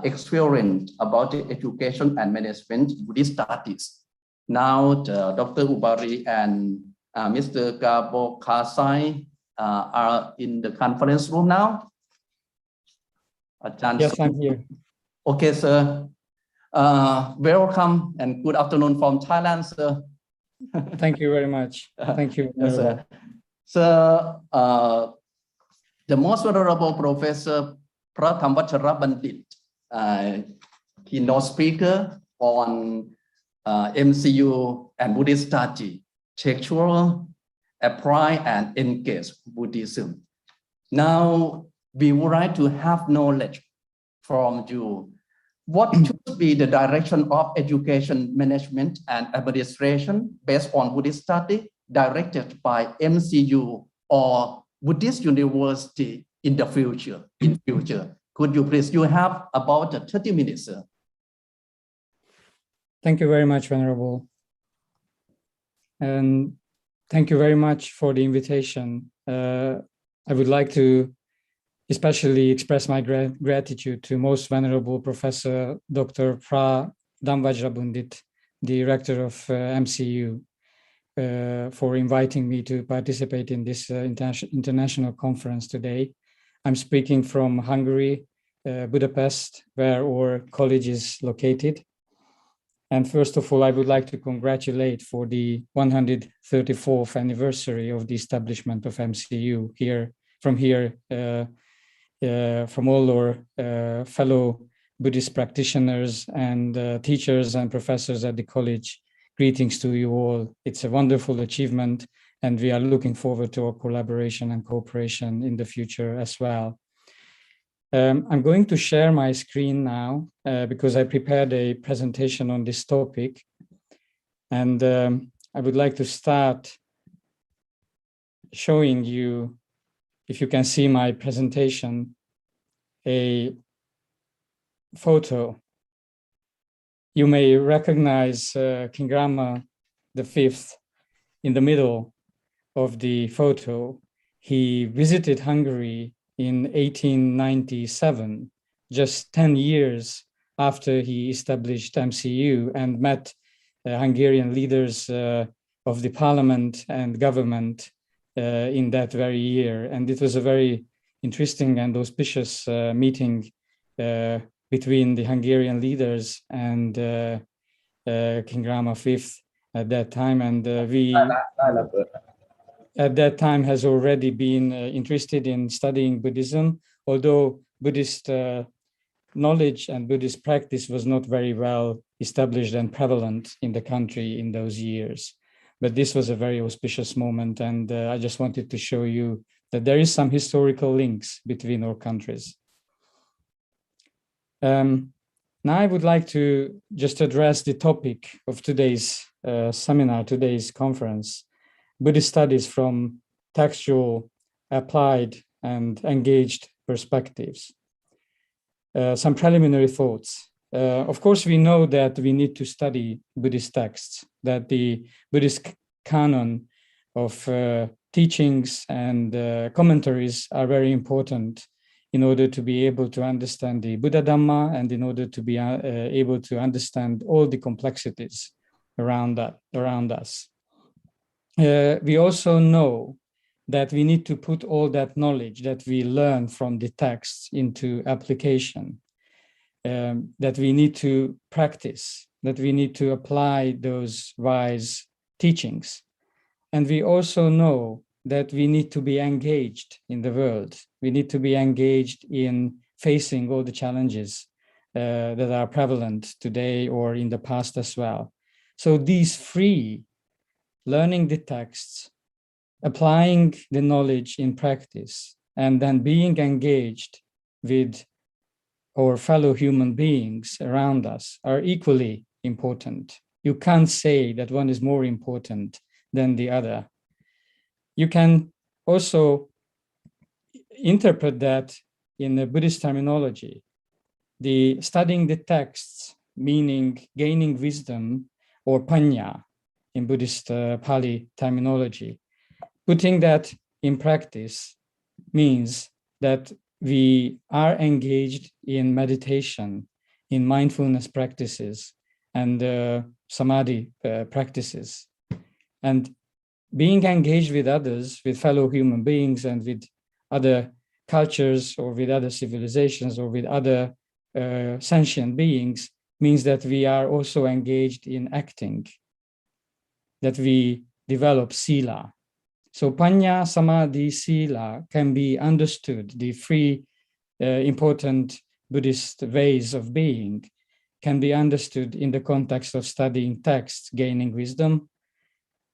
experience about the education and management Buddhist studies. Now, Dr. Ubari and Mr. Gabor Kasai are in the conference room now. Yes, I'm here. Okay, sir. Welcome and good afternoon from Thailand, sir. Thank you very much. Thank you. Yes, sir. So, the most venerable Professor Prathamvachara Bandit, keynote speaker on MCU and Buddhist study, textual, apply, and engage Buddhism. Now, we would like to have knowledge from you. What should be the direction of education management and administration based on Buddhist study directed by MCU or Buddhist university in the future? Could you please, you have about 30 minutes, sir. Thank you very much, Venerable. And thank you very much for the invitation. I would like to especially express my gratitude to Most Venerable Professor Dr. Prathamvachara Bandit, Director of MCU, for inviting me to participate in this international conference today. I'm speaking from Hungary, Budapest, where our college is located. And first of all, I would like to congratulate for the 134th anniversary of the establishment of MCU from all our fellow Buddhist practitioners and teachers and professors at the college. Greetings to you all. It's a wonderful achievement, and we are looking forward to our collaboration and cooperation in the future as well. I'm going to share my screen now because I prepared a presentation on this topic. And I would like to start showing you, if you can see my presentation, a photo. You may recognize King Rama V in the middle of the photo. He visited Hungary in 1897, just 10 years after he established MCU, and met Hungarian leaders of the parliament and government in that very year. And it was a very interesting and auspicious meeting between the Hungarian leaders and King Rama V at that time. And we at that time has already been interested in studying Buddhism, although Buddhist knowledge and Buddhist practice was not very well established and prevalent in the country in those years. But this was a very auspicious moment, and I just wanted to show you that there is some historical links between our countries. Now I would like to just address the topic of today's seminar, today's conference, Buddhist studies from textual, applied, and engaged perspectives. Some preliminary thoughts. Of course, we know that we need to study Buddhist texts, that the Buddhist canon of teachings and commentaries are very important in order to be able to understand the Buddha Dhamma and in order to be able to understand all the complexities around us. We also know that we need to put all that knowledge that we learn from the texts into application, that we need to practice, that we need to apply those wise teachings. And we also know that we need to be engaged in the world. We need to be engaged in facing all the challenges that are prevalent today or in the past as well. So these three, learning the texts, applying the knowledge in practice, and then being engaged with our fellow human beings around us are equally important. You can't say that one is more important than the other. You can also interpret that in the Buddhist terminology. The studying the texts, meaning gaining wisdom, or panya in Buddhist Pali terminology. Putting that in practice means that we are engaged in meditation, in mindfulness practices, and samadhi practices. And being engaged with others, with fellow human beings and with other cultures or with other civilizations or with other sentient beings means that we are also engaged in acting, that we develop sila. So panya, samadhi, sila can be understood. The three important Buddhist ways of being can be understood in the context of studying texts, gaining wisdom,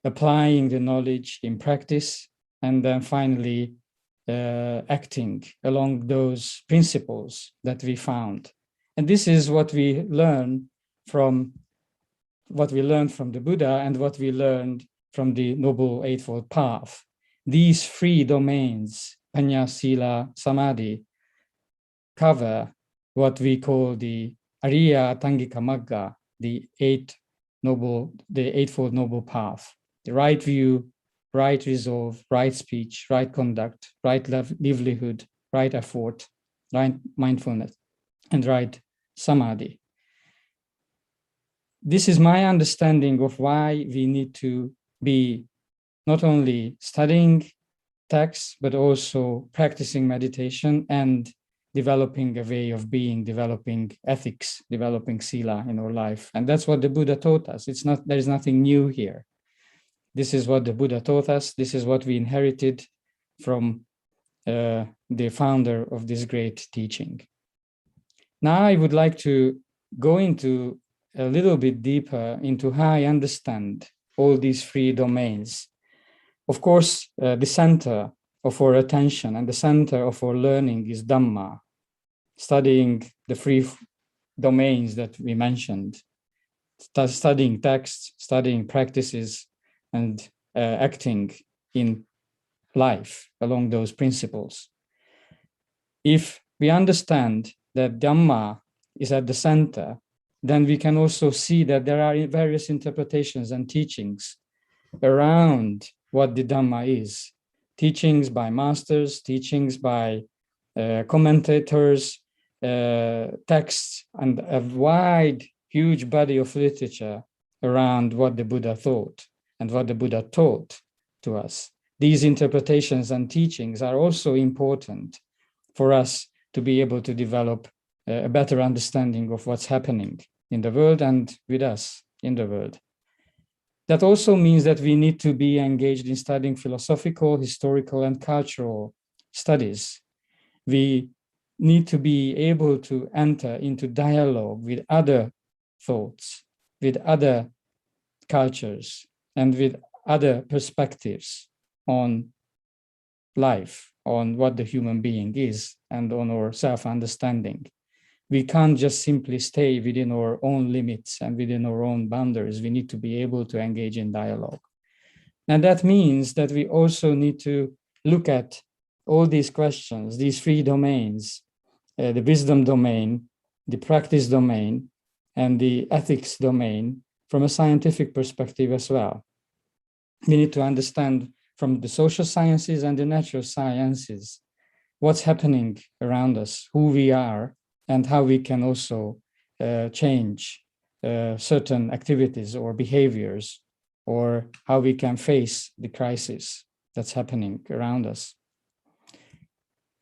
applying the knowledge in practice, and then finally acting along those principles that we found. And this is what we learn from the Buddha and what we learned from the Noble Eightfold Path. These three domains, panya, sila, samadhi, cover what we call the Ariya Tangika Magga, the Eightfold Noble Path. The right view, right resolve, right speech, right conduct, right livelihood, right effort, right mindfulness, and right samadhi. This is my understanding of why we need to be not only studying texts, but also practicing meditation and developing a way of being, developing ethics, developing sila in our life. And that's what the Buddha taught us. There is nothing new here. This is what the Buddha taught us. This is what we inherited from the founder of this great teaching. Now I would like to go into a little bit deeper into how I understand all these three domains. Of course, the center of our attention and the center of our learning is Dhamma, studying the three domains that we mentioned, studying texts, studying practices, and acting in life along those principles. If we understand that Dhamma is at the center, then we can also see that there are various interpretations and teachings around what the Dhamma is. Teachings by masters, teachings by commentators, texts, and a wide, huge body of literature around what the Buddha thought and what the Buddha taught to us. These interpretations and teachings are also important for us to be able to develop a better understanding of what's happening in the world and with us in the world. That also means that we need to be engaged in studying philosophical, historical, and cultural studies. We need to be able to enter into dialogue with other thoughts, with other cultures, and with other perspectives on life, on what the human being is, and on our self-understanding. We can't just simply stay within our own limits and within our own boundaries. We need to be able to engage in dialogue. And that means that we also need to look at all these questions, these three domains, the wisdom domain, the practice domain, and the ethics domain from a scientific perspective as well. We need to understand from the social sciences and the natural sciences what's happening around us, who we are, and how we can also change certain activities or behaviors, or how we can face the crisis that's happening around us.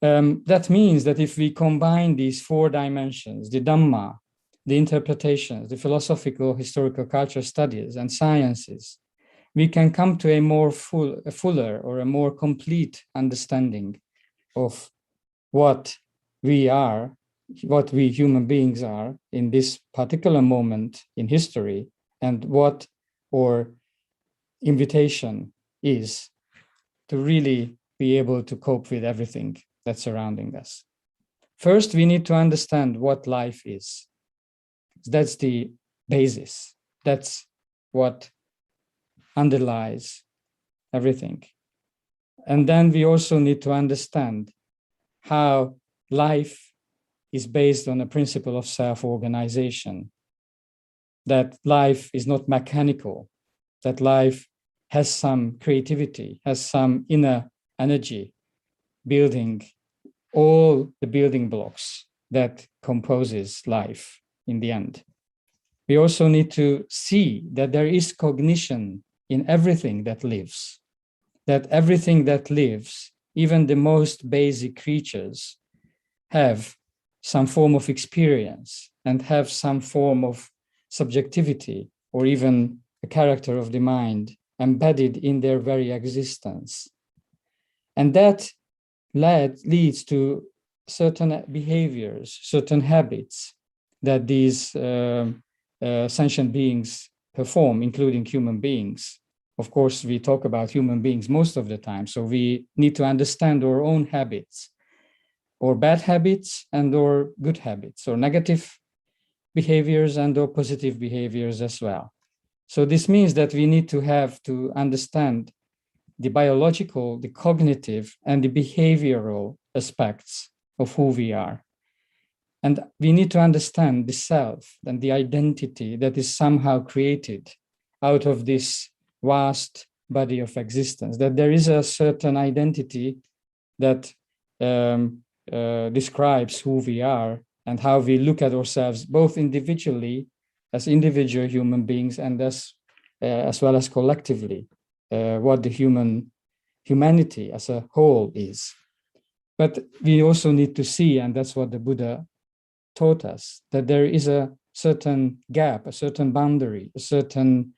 That means that if we combine these four dimensions, the Dhamma, the interpretations, the philosophical, historical, cultural studies, and sciences, we can come to a fuller or a more complete understanding of what we are, what we human beings are in this particular moment in history, and what our invitation is to really be able to cope with everything that's surrounding us. First, we need to understand what life is. That's the basis. That's what underlies everything. And then we also need to understand how life is based on a principle of self-organization, that life is not mechanical, that life has some creativity, has some inner energy, building all the building blocks that composes life in the end. We also need to see that there is cognition in everything that lives, that everything that lives, even the most basic creatures, have some form of experience and have some form of subjectivity or even a character of the mind embedded in their very existence. And that leads to certain behaviors, certain habits that these sentient beings perform, including human beings. Of course, we talk about human beings most of the time, so we need to understand our own habits, or bad habits and or good habits, or negative behaviors and or positive behaviors as well. So this means that we need to understand the biological, the cognitive, and the behavioral aspects of who we are. And we need to understand the self and the identity that is somehow created out of this vast body of existence, that there is a certain identity that describes who we are and how we look at ourselves, both individually as individual human beings and as well as collectively, what the humanity as a whole is. But we also need to see, and that's what the Buddha taught us, that there is a certain gap, a certain boundary, a certain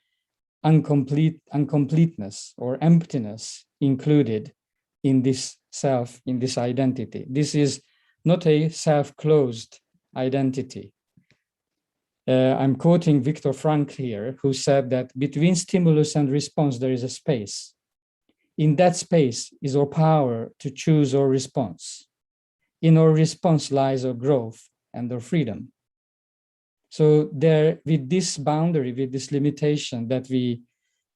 incompleteness or emptiness included in this self, in this identity. This is not a self-closed identity. I'm quoting Viktor Frankl here, who said that between stimulus and response, there is a space. In that space is our power to choose our response. In our response lies our growth and our freedom. So there, with this boundary, with this limitation that we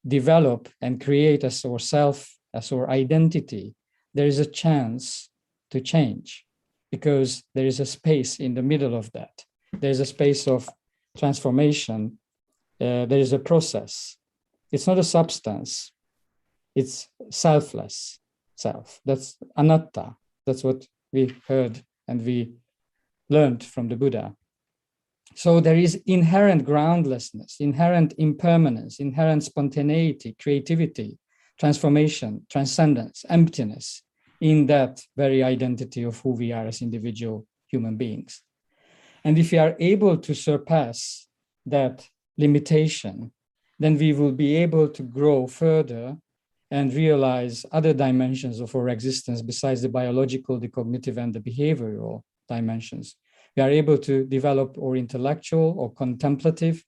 develop and create as ourself, as our identity, there is a chance to change. because there is a space in the middle of that. There is a space of transformation. There is a process. It's not a substance. It's selfless self. That's anatta. That's what we heard and we learned from the Buddha. So there is inherent groundlessness, inherent impermanence, inherent spontaneity, creativity, transformation, transcendence, emptiness in that very identity of who we are as individual human beings. And if we are able to surpass that limitation, then we will be able to grow further and realize other dimensions of our existence besides the biological, the cognitive, and the behavioral dimensions. We are able to develop our intellectual or contemplative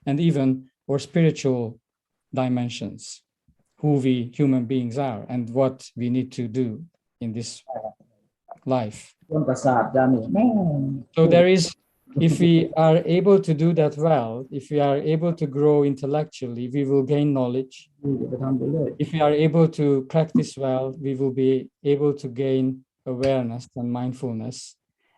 and even our spiritual dimensions, who we human beings are and what we need to do in this life. So there is, if we are able to do that well, if we are able to grow intellectually, we will gain knowledge. If we are able to practice well, we will be able to gain awareness and mindfulness.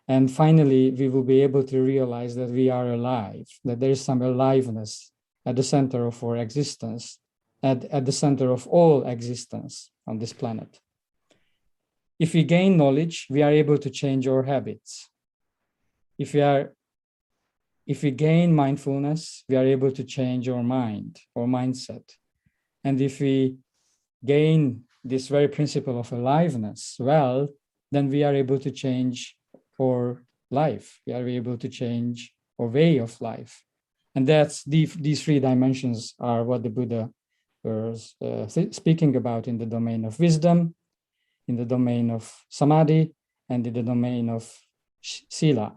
And finally, we will be able to realize that we are alive, that there is some aliveness at the center of our existence, at the center of all existence on this planet. If we gain knowledge, we are able to change our habits. If we gain mindfulness, we are able to change our mind, our mindset. And if we gain this very principle of aliveness, well, then we are able to change our life. We are able to change our way of life. And that's these three dimensions are what the Buddha was speaking about in the domain of wisdom, in the domain of samadhi, and in the domain of sila,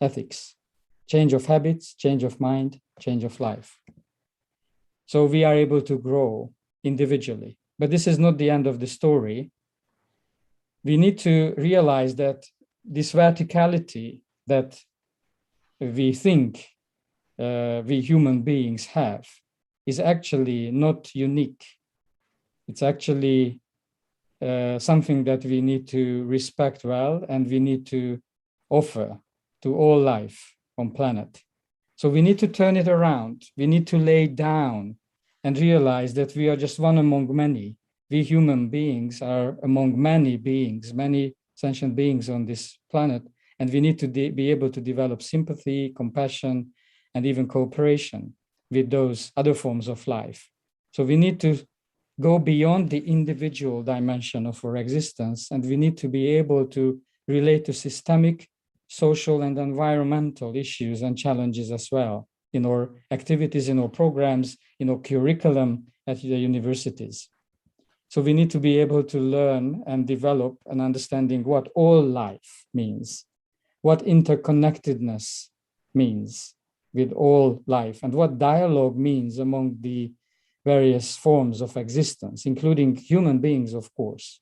ethics. Change of habits, change of mind, change of life. So we are able to grow individually. But this is not the end of the story. We need to realize that this verticality that we think we human beings have is actually not unique. It's actually something that we need to respect well, and we need to offer to all life on planet. So we need to turn it around. We need to lay down and realize that we are just one among many. We human beings are among many beings, many sentient beings on this planet, and we need to be able to develop sympathy, compassion, and even cooperation with those other forms of life. So we need to go beyond the individual dimension of our existence, and we need to be able to relate to systemic, social, and environmental issues and challenges as well in our activities, in our programs, in our curriculum at the universities. So we need to be able to learn and develop an understanding what all life means, what interconnectedness means with all life, and what dialogue means among the various forms of existence, including human beings, of course.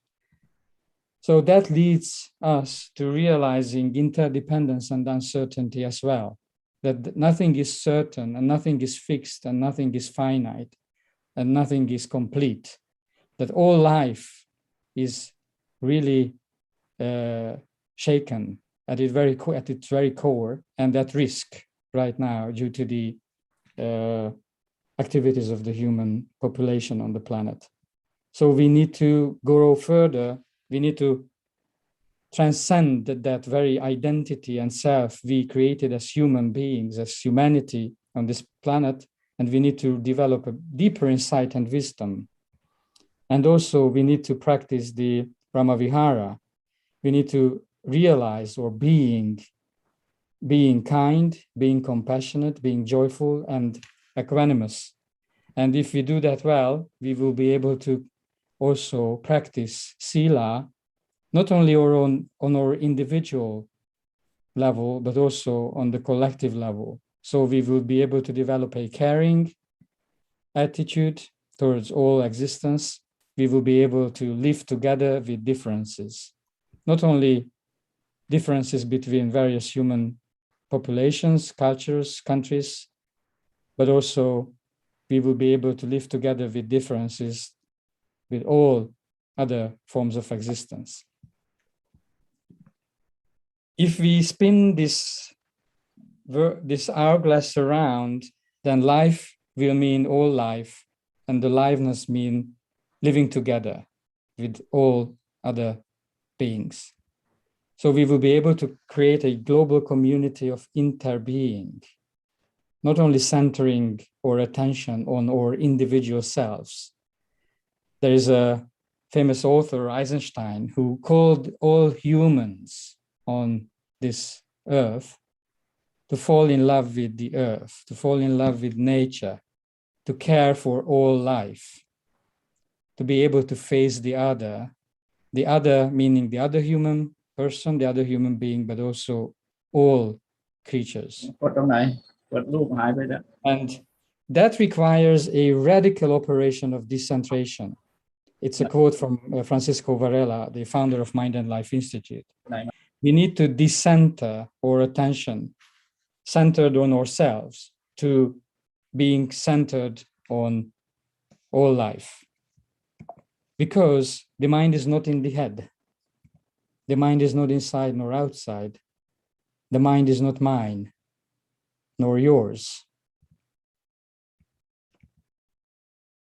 So that leads us to realizing interdependence and uncertainty as well, that nothing is certain and nothing is fixed and nothing is finite and nothing is complete, that all life is really shaken at its very core and at risk right now due to the activities of the human population on the planet. So we need to grow further. We need to transcend that very identity and self we created as human beings, as humanity on this planet, and we need to develop a deeper insight and wisdom. And also we need to practice the Brahmavihara. We need to realize or being kind, being compassionate, being joyful and equanimous. And if we do that well, we will be able to also practice sila, not only on our individual level, but also on the collective level. So we will be able to develop a caring attitude towards all existence. We will be able to live together with differences, not only differences between various human populations, cultures, countries, but also we will be able to live together with differences with all other forms of existence. if we spin this hourglass around, then life will mean all life, and the liveness mean living together with all other beings. So we will be able to create a global community of interbeing, not only centering our attention on our individual selves. There is a famous author, Eisenstein, who called all humans on this earth to fall in love with the earth, to fall in love with nature, to care for all life, to be able to face the other meaning the other human person, the other human being, but also all creatures. And that requires a radical operation of decentration. It's a quote from Francisco Varela, the founder of Mind and Life Institute. We need to decenter our attention, centered on ourselves, to being centered on all life. Because the mind is not in the head. The mind is not inside nor outside. The mind is not mine, nor yours.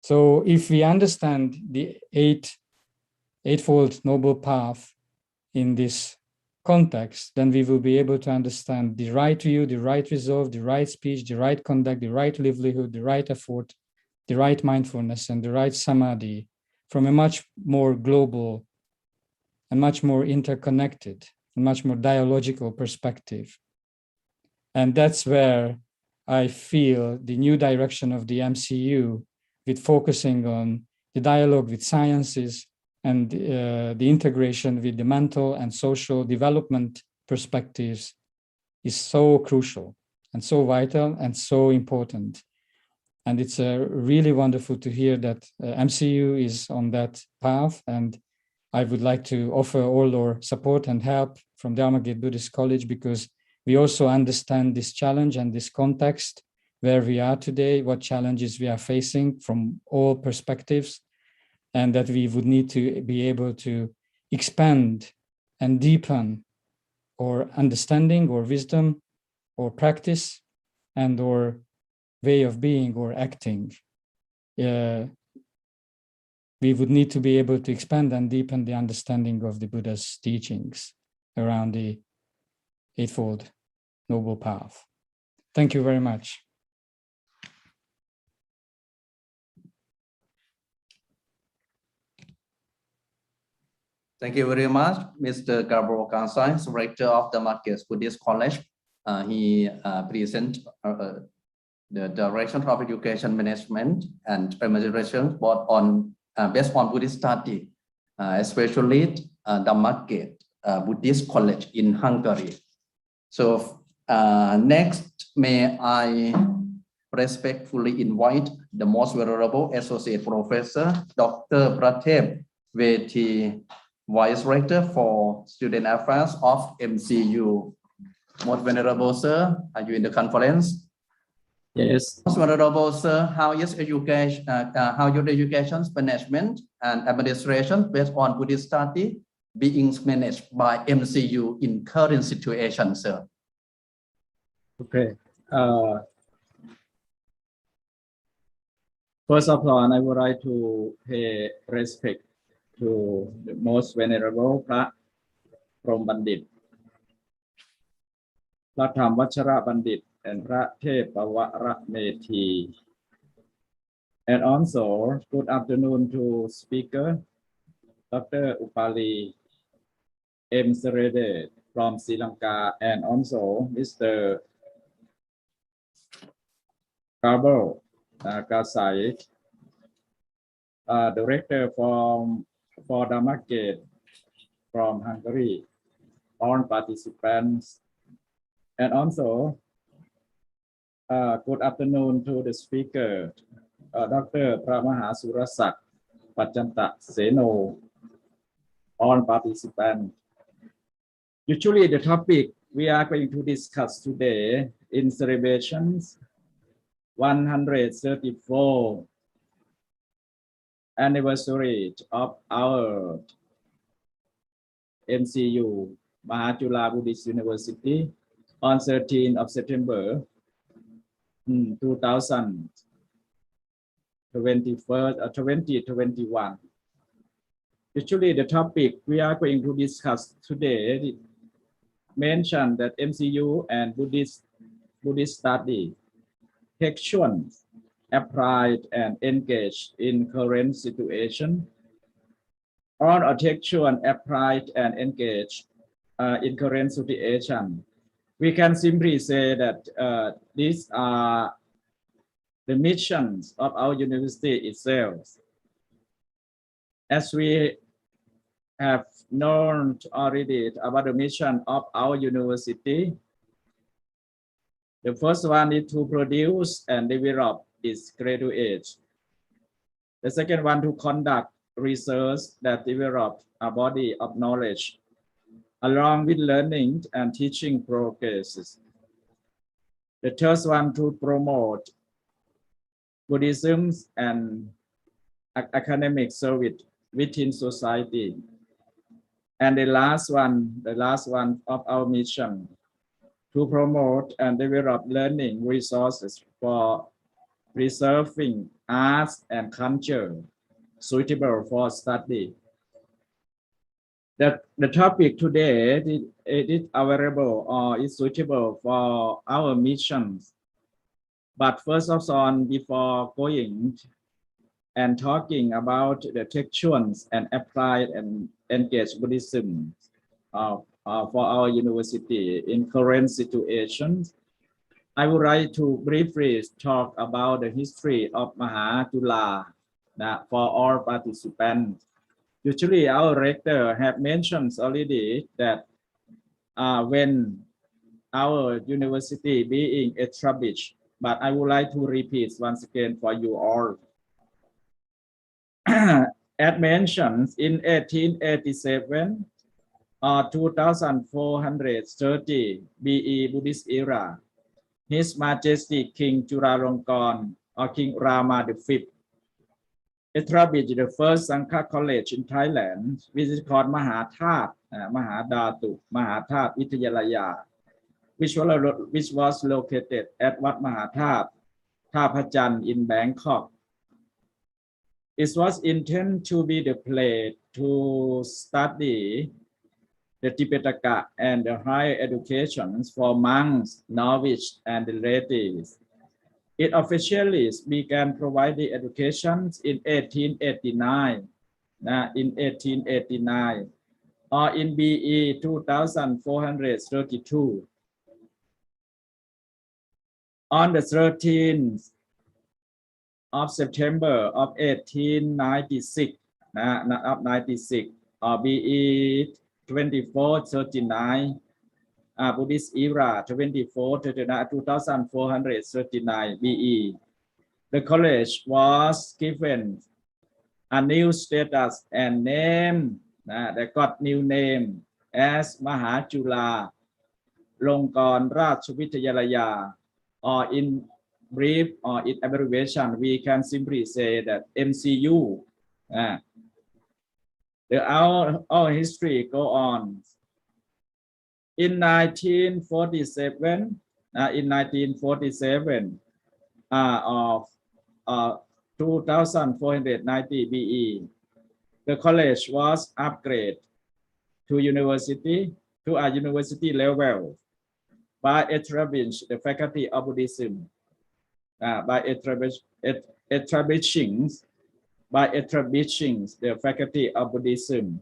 So if we understand the Eightfold Noble Path in this context, then we will be able to understand the right view, the right resolve, the right speech, the right conduct, the right livelihood, the right effort, the right mindfulness, and the right samadhi from a much more global and much more interconnected and much more dialogical perspective. And that's where I feel the new direction of the MCU, with focusing on the dialogue with sciences and the integration with the mental and social development perspectives, is so crucial and so vital and so important. And it's really wonderful to hear that MCU is on that path. And I would like to offer all our support and help from Dharma Gate Buddhist College, because we also understand this challenge and this context where we are today, what challenges we are facing from all perspectives, and that we would need to be able to expand and deepen our understanding or wisdom or practice and our way of being or acting. We would need to be able to expand and deepen the understanding of the Buddha's teachings around the Eightfold Noble Path. Thank you very much. Thank you very much, Mr. Gabriel Kansai, Director of the Marquez Buddhist College. He presents the Direction of Education Management and Administration Board on based on Buddhist study, especially the Marquez Buddhist College in Hungary. So next, may I respectfully invite the most venerable Associate Professor, Dr. Pratep Veti, Vice Rector for Student Affairs of MCU. Most venerable sir, are you in the conference? Yes. Most venerable sir, how is education, how your education management and administration based on Buddhist study being managed by MCU in current situation, sir? Okay. First of all, I would like to pay respect to the most venerable Phra Prom Bandit, Phra Tham Vachara Bandit, and Phra Thepawara Methi. And also, good afternoon to speaker, Dr. Upali M. Serede from Sri Lanka, and also Mr. Gabor Kasai, Director for the market from Hungary, all participants, and also good afternoon to the speaker, Dr. Pramahasurasak Pachanta Seno, all participants. Usually the topic we are going to discuss today in celebrations 134 anniversary of our MCU Mahachula Buddhist University on 13th of September 2021. Actually, the topic we are going to discuss today mentioned that MCU and Buddhist study textuals applied and engaged in current situation, or a textual applied and engaged in current situation. We can simply say that these are the missions of our university itself. As we have known already about the mission of our university, the first one is to produce and develop its graduates. The second one to conduct research that develop a body of knowledge along with learning and teaching progresses. The third one to promote Buddhism and academic service within society. And the last one of our mission, to promote and develop learning resources for preserving arts and culture suitable for study. The topic today it is available or is suitable for our missions. But first of all, before going and talking about the textuals and applied and engaged Buddhism for our university in current situations, I would like to briefly talk about the history of Mahachula for all participants. Usually our rector have mentioned already that when our university being established, but I would like to repeat once again for you all. As mentioned in 1887 or 2430 BE Buddhist era, His Majesty King Chulalongkorn or King Rama V established the first Sangha college in Thailand, which is called Mahachulalongkornrajavidyalaya, which was located at Wat Mahathat, Thapachan in Bangkok. It was intended to be the place to study the Tipitaka and the higher education for monks, novices, and the ladies. It officially began providing education in 1889, or in BE 2432. On the 13th of September of 1896, or BE 2439, Buddhist era 2439 BE. The college was given a new status and name. They got new name as Mahachulalongkornrajavidyalaya, or in brief or in abbreviation, we can simply say that MCU. Our history go on. In 1947, of 2490 BE, the college was upgraded to a university level by establishing the faculty of Buddhism, by establishing the faculty of Buddhism.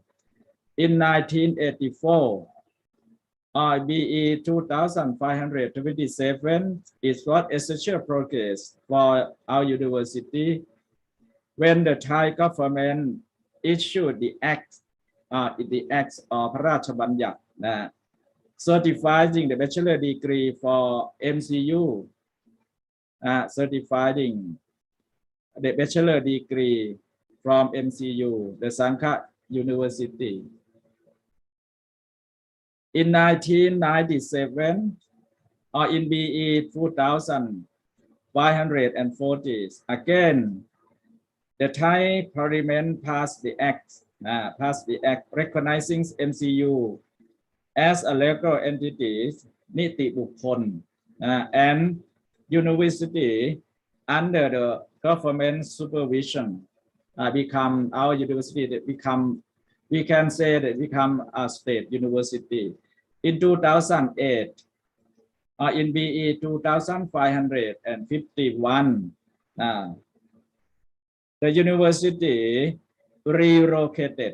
In 1984, BE 2527 is what essential progress for our university when the Thai government issued the act of Pharachabanyat, certifying the bachelor degree for MCU, certifying the bachelor degree from MCU, the Sangha University. In 1997, or in BE 2540, again, the Thai Parliament passed the act recognizing MCU as a legal entity นิติบุคคล and university under the government supervision become our university that become we can say that become a state university in 2008 in BE 2551 the university relocated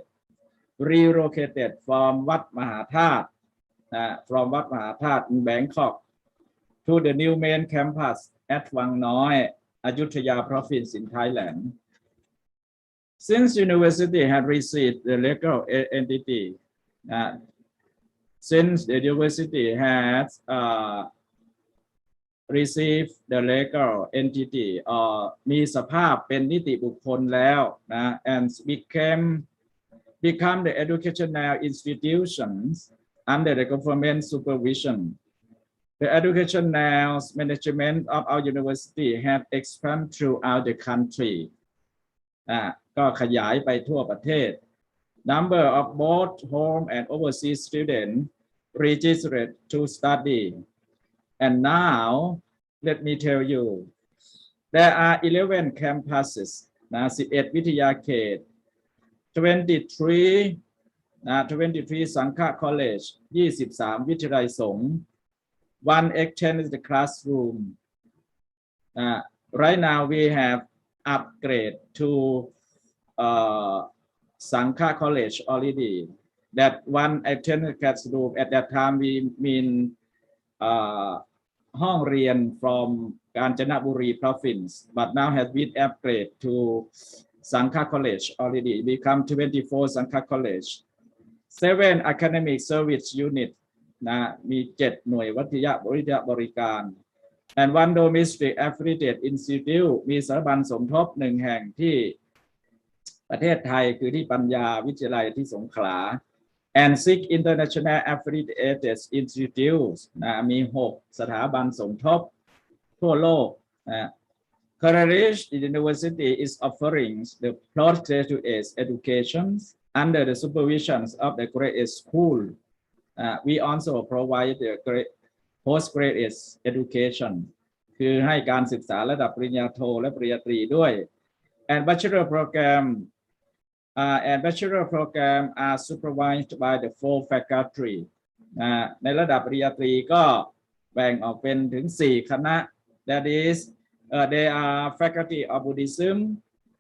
from Wat Mahathat from Wat Mahathat in Bangkok to the new main campus at Wang, Ayutthaya province in Thailand. Since university had received the legal entity, since the university has received the legal entity มีสภาพเป็นนิติบุคคลแล้วนะ and become the educational institutions under the government supervision. The educational management of our university had expanded throughout the country. ก็ขยายไปทั่วประเทศ Number of both home and overseas students registered to study. And now, let me tell you, there are 11 campuses, 11 วิทยาเขต 23 สังฆะ college 23 วิทยาลัยสงฆ์ one extended the classroom. Right now we have upgrade to Sangha college already. That one extended classroom at that time we mean ห้องเรียน from Kanchanaburi province, but now has been upgraded to Sangha college already. Become 24 Sangha college. 7 academic service unit นะมี 7 หน่วยวิทยาบริการ and one domestic affiliated institute มีสถาบันสมทบ1แห่งที่ประเทศไทยคือที่ปัญญาวิทยาลัยที่สงขลา and 6 international affiliated institutes นะมี 6 สถาบันสมทบทั่วโลกนะ Currently, the university is offering the postgraduate education under the supervision of the graduate school. We also provide the postgraduate education คือให้การศึกษาระดับปริญญาโทและปริญญาตรีด้วย and bachelor program are supervised by the 4 faculty ในระดับปริญญาตรีก็แบ่งออกเป็นถึง 4 คณะ that is they are faculty of Buddhism,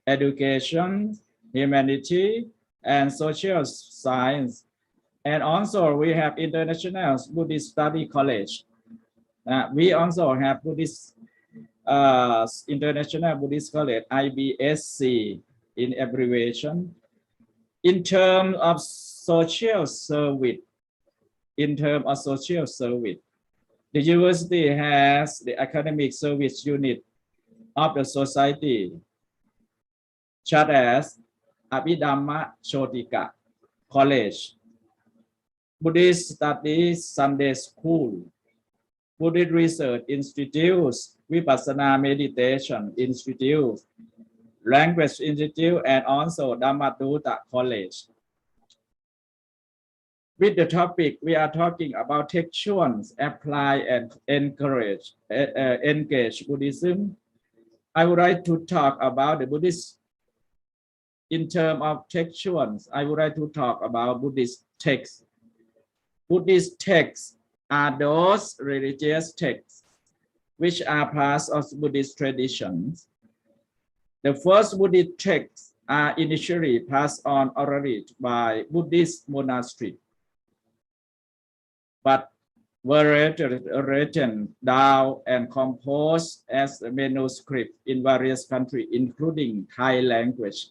education, humanity, and social science. And also we have International Buddhist Study College. We also have Buddhist International Buddhist College, IBSC in abbreviation. In terms of social service, the university has the academic service unit of the society, such as Abhidhamma Chotika College, Buddhist Studies Sunday School, Buddhist Research Institutes, Vipassana Meditation Institute, Language Institute, and also Dhammadutta College. With the topic, we are talking about textuals, apply and engage Buddhism. I would like to talk about the Buddhist in terms of textuals. I would like to talk about Buddhist texts. Buddhist texts are those religious texts which are part of Buddhist traditions. The first Buddhist texts are initially passed on orally by Buddhist monasteries, but were written down and composed as a manuscript in various countries, including Thai language.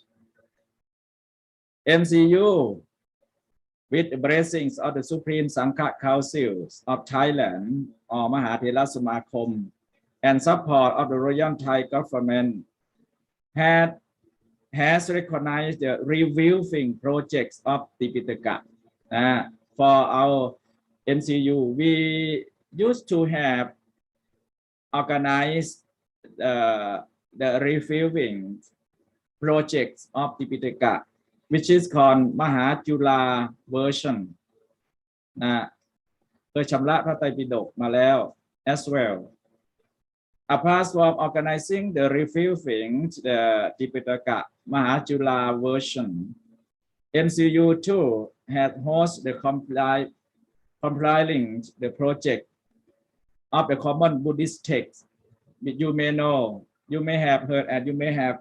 MCU, with the blessings of the Supreme Sangha Council of Thailand or Mahathela Samakom and support of the Royal Thai government, has recognized the reviewing projects of Tipitaka. For our MCU, we used to have organized the reviewing projects of Tipitaka, which is called Mahachula version. โดยชำระพระไตรปิฎกมาแล้ว as well. Apart from organizing the reviewing the Tipitaka Mahachula version, MCU too had hosted the compiling the project of the common Buddhist text. You may know, you may have heard, and you may have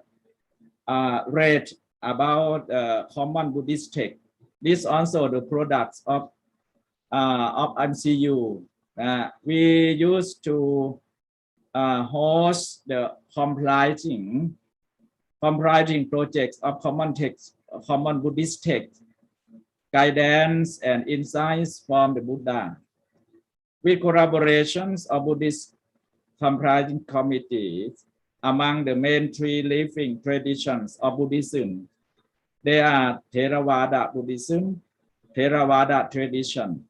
read about common Buddhist text. This also the products of MCU. We used to host the compiling projects of common text, common Buddhist text, guidance and insights from the Buddha. With collaborations of Buddhist compiling committees among the main three living traditions of Buddhism, they are Theravada Buddhism, Theravada tradition,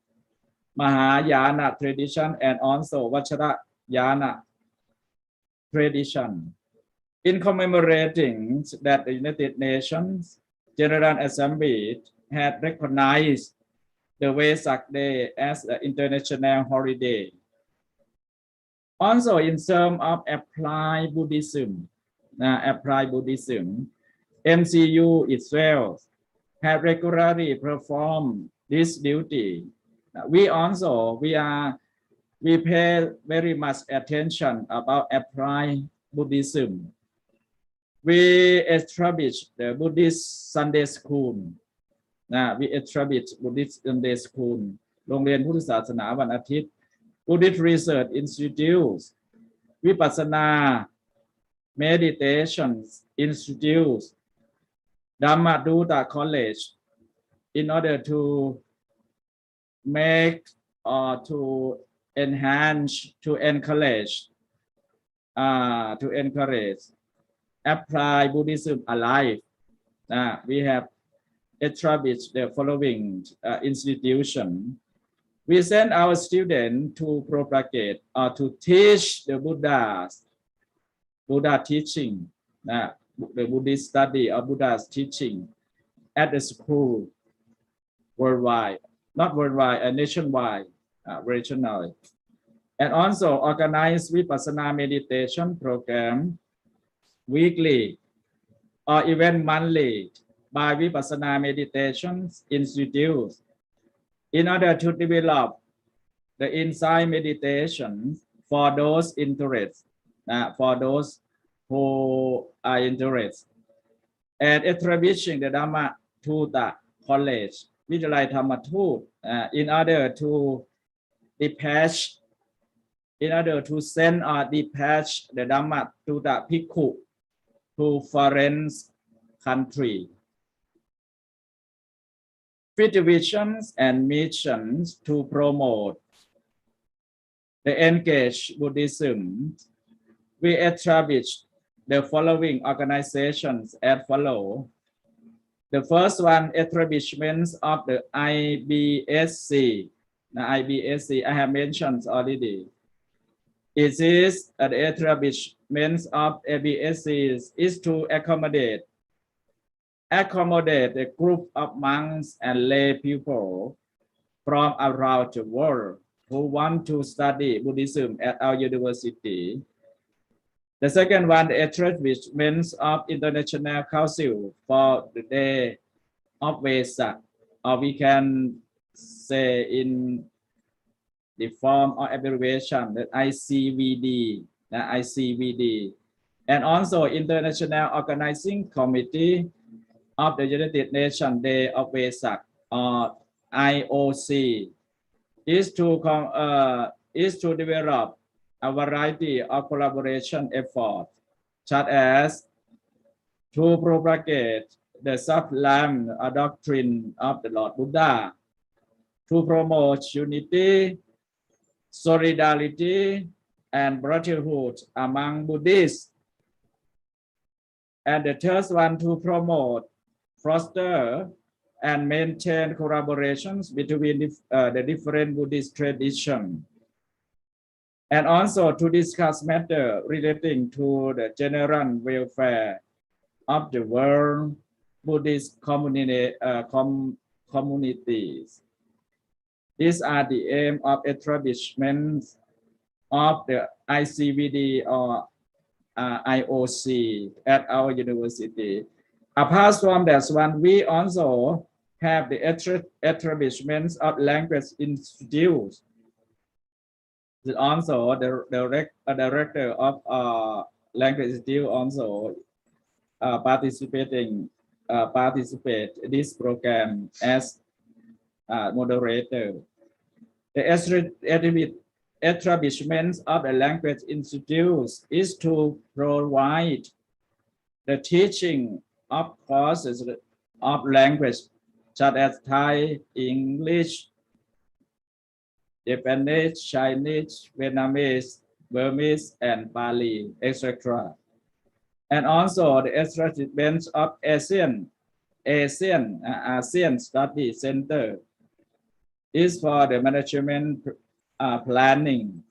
Mahayana tradition, and also Vajrayana tradition. In commemorating that the United Nations General Assembly had recognized the Vesak Day as an international holiday. Also, in terms of applied Buddhism, MCU itself had regularly performed this duty. We pay very much attention about applied Buddhism. We established the Buddhist Sunday School. We established Buddhist Sunday School. โรงเรียนพุทธศาสนาวันอาทิตย์ Buddhist Research Institute, Vipassana Meditation Institute, Dhammadutta College, in order to make or to enhance, to encourage apply Buddhism alive. We have established the following institution. We send our students to propagate or to teach the Buddha teaching, the Buddhist study of Buddha's teaching at the school worldwide, not worldwide, nationwide, regionally. And also organize Vipassana meditation program weekly or even monthly by Vipassana Meditation Institute in order to develop the insight meditation for those interested, for those who are interested, and establishing the Dhammatutta College, Vidyalaya Dhammatut, in order to send or dispatch the Dhammatutta Bhikkhu to foreign country. With visions and missions to promote the engaged Buddhism, we established the following organizations as follow. The first one, establishment of the IBSC. The IBSC, I have mentioned already. It is the establishment of IBSC is to accommodate a group of monks and lay people from around the world who want to study Buddhism at our university. The second one, the establishment of International Council for the Day of Vesak, or we can say in the form of abbreviation, that ICVD, and also International Organizing Committee of the United Nations Day of Vesak, or IOC, is to develop a variety of collaboration efforts, such as to propagate the sublime doctrine of the Lord Buddha, to promote unity, solidarity, and brotherhood among Buddhists. And the third one, to promote, foster, and maintain collaborations between the different Buddhist traditions. And also to discuss matters relating to the general welfare of the world Buddhist communities. These are the aim of establishment of the ICVD or IOC at our university. Apart from that one, we also have the establishments of language institutes. Also, the director of language institute also participate this program as moderator. The establishment of the language institutes is to provide the teaching of courses of language such as Thai, English, Japanese, Chinese, Vietnamese, Burmese, and Pali, etc. And also the establishment of ASEAN Study Center is for the management planning,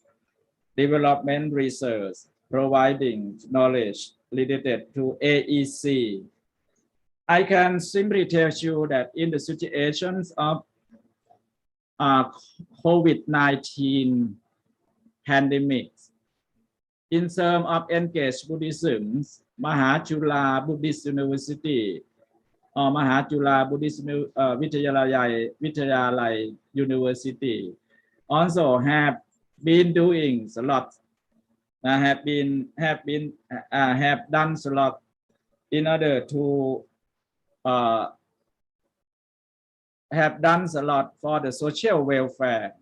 development research, providing knowledge related to AEC. I can simply tell you that in the situations of COVID-19 pandemic, in terms of engaged Buddhism, Mahachula Buddhist University or Mahachula Buddhist Vidyalaya University also have been doing a lot, have done a lot in order to have done a lot for the social welfare.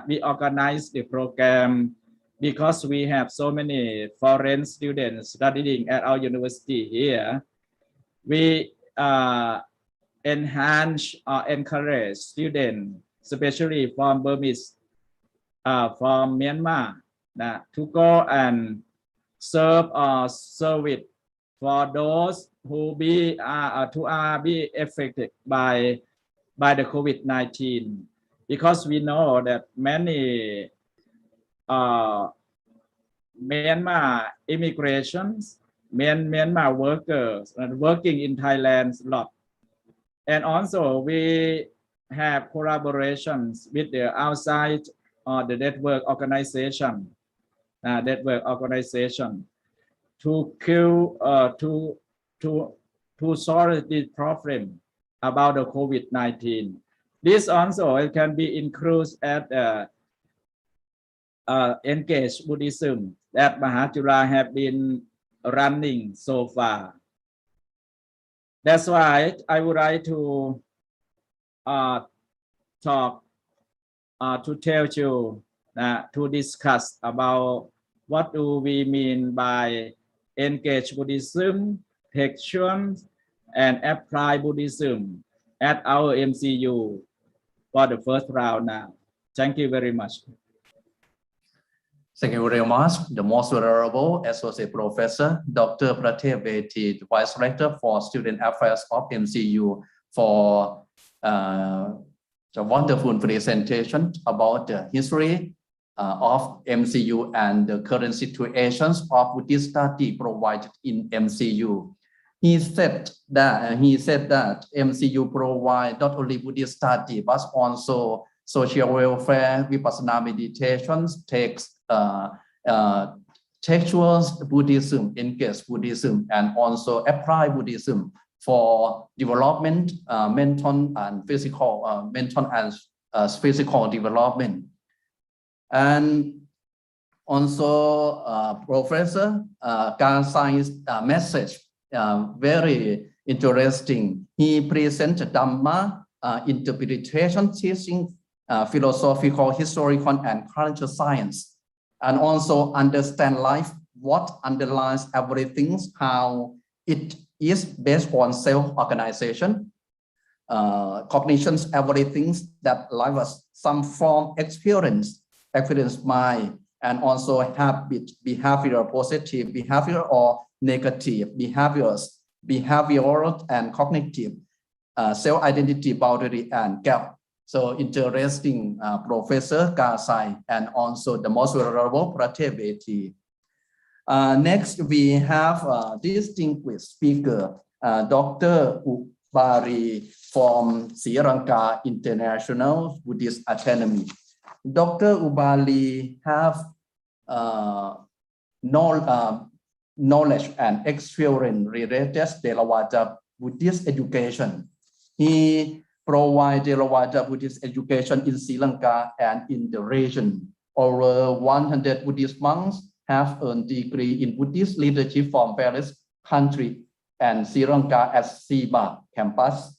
We organize the program because we have so many foreign students studying at our university here. We enhance or encourage students, especially from Burmese, from Myanmar, to go and serve or service for those who be affected by the COVID-19, because we know that many Myanmar immigrations, Myanmar workers are working in Thailand a lot. And also we have collaborations with the outside the network organization, to solve this problem about the COVID-19. This also it can be included at engaged Buddhism that Mahachula have been running so far. That's why I would like to talk to tell you to discuss about what do we mean by engaged Buddhism, textual and applied Buddhism at our MCU for the first round now. Thank you very much. Thank you very much. The most venerable Associate Professor, Dr. Prateep Veti, Vice Rector for Student Affairs of MCU, for the wonderful presentation about the history of MCU and the current situations of Buddhist study provided in MCU. He said that MCU provide not only Buddhist study but also social welfare, vipassana meditations, textual Buddhism, engaged Buddhism, and also applied Buddhism for development, mental and physical development. And also Professor Lamsai's message very interesting. He presented Dhamma interpretation, teaching, philosophical, historical, and cultural science, and also understand life, what underlies everything, how it is based on self-organization, cognitions, everything that life was some form experience mind, and also habit, behavior, positive behavior or negative behaviors, behavioral and cognitive, self-identity, boundary, and gap. So interesting, Professor Lamsai, and also the most venerable Prateep Veti. Next, we have a distinguished speaker, Dr. Bari from Sri Lanka International Buddhist Academy. Dr. Ubali have knowledge and experience related to Theravada Buddhist education. He provides Theravada Buddhist education in Sri Lanka and in the region. Over 100 Buddhist monks have earned degree in Buddhist leadership from various countries and Sri Lanka at SIBA campus.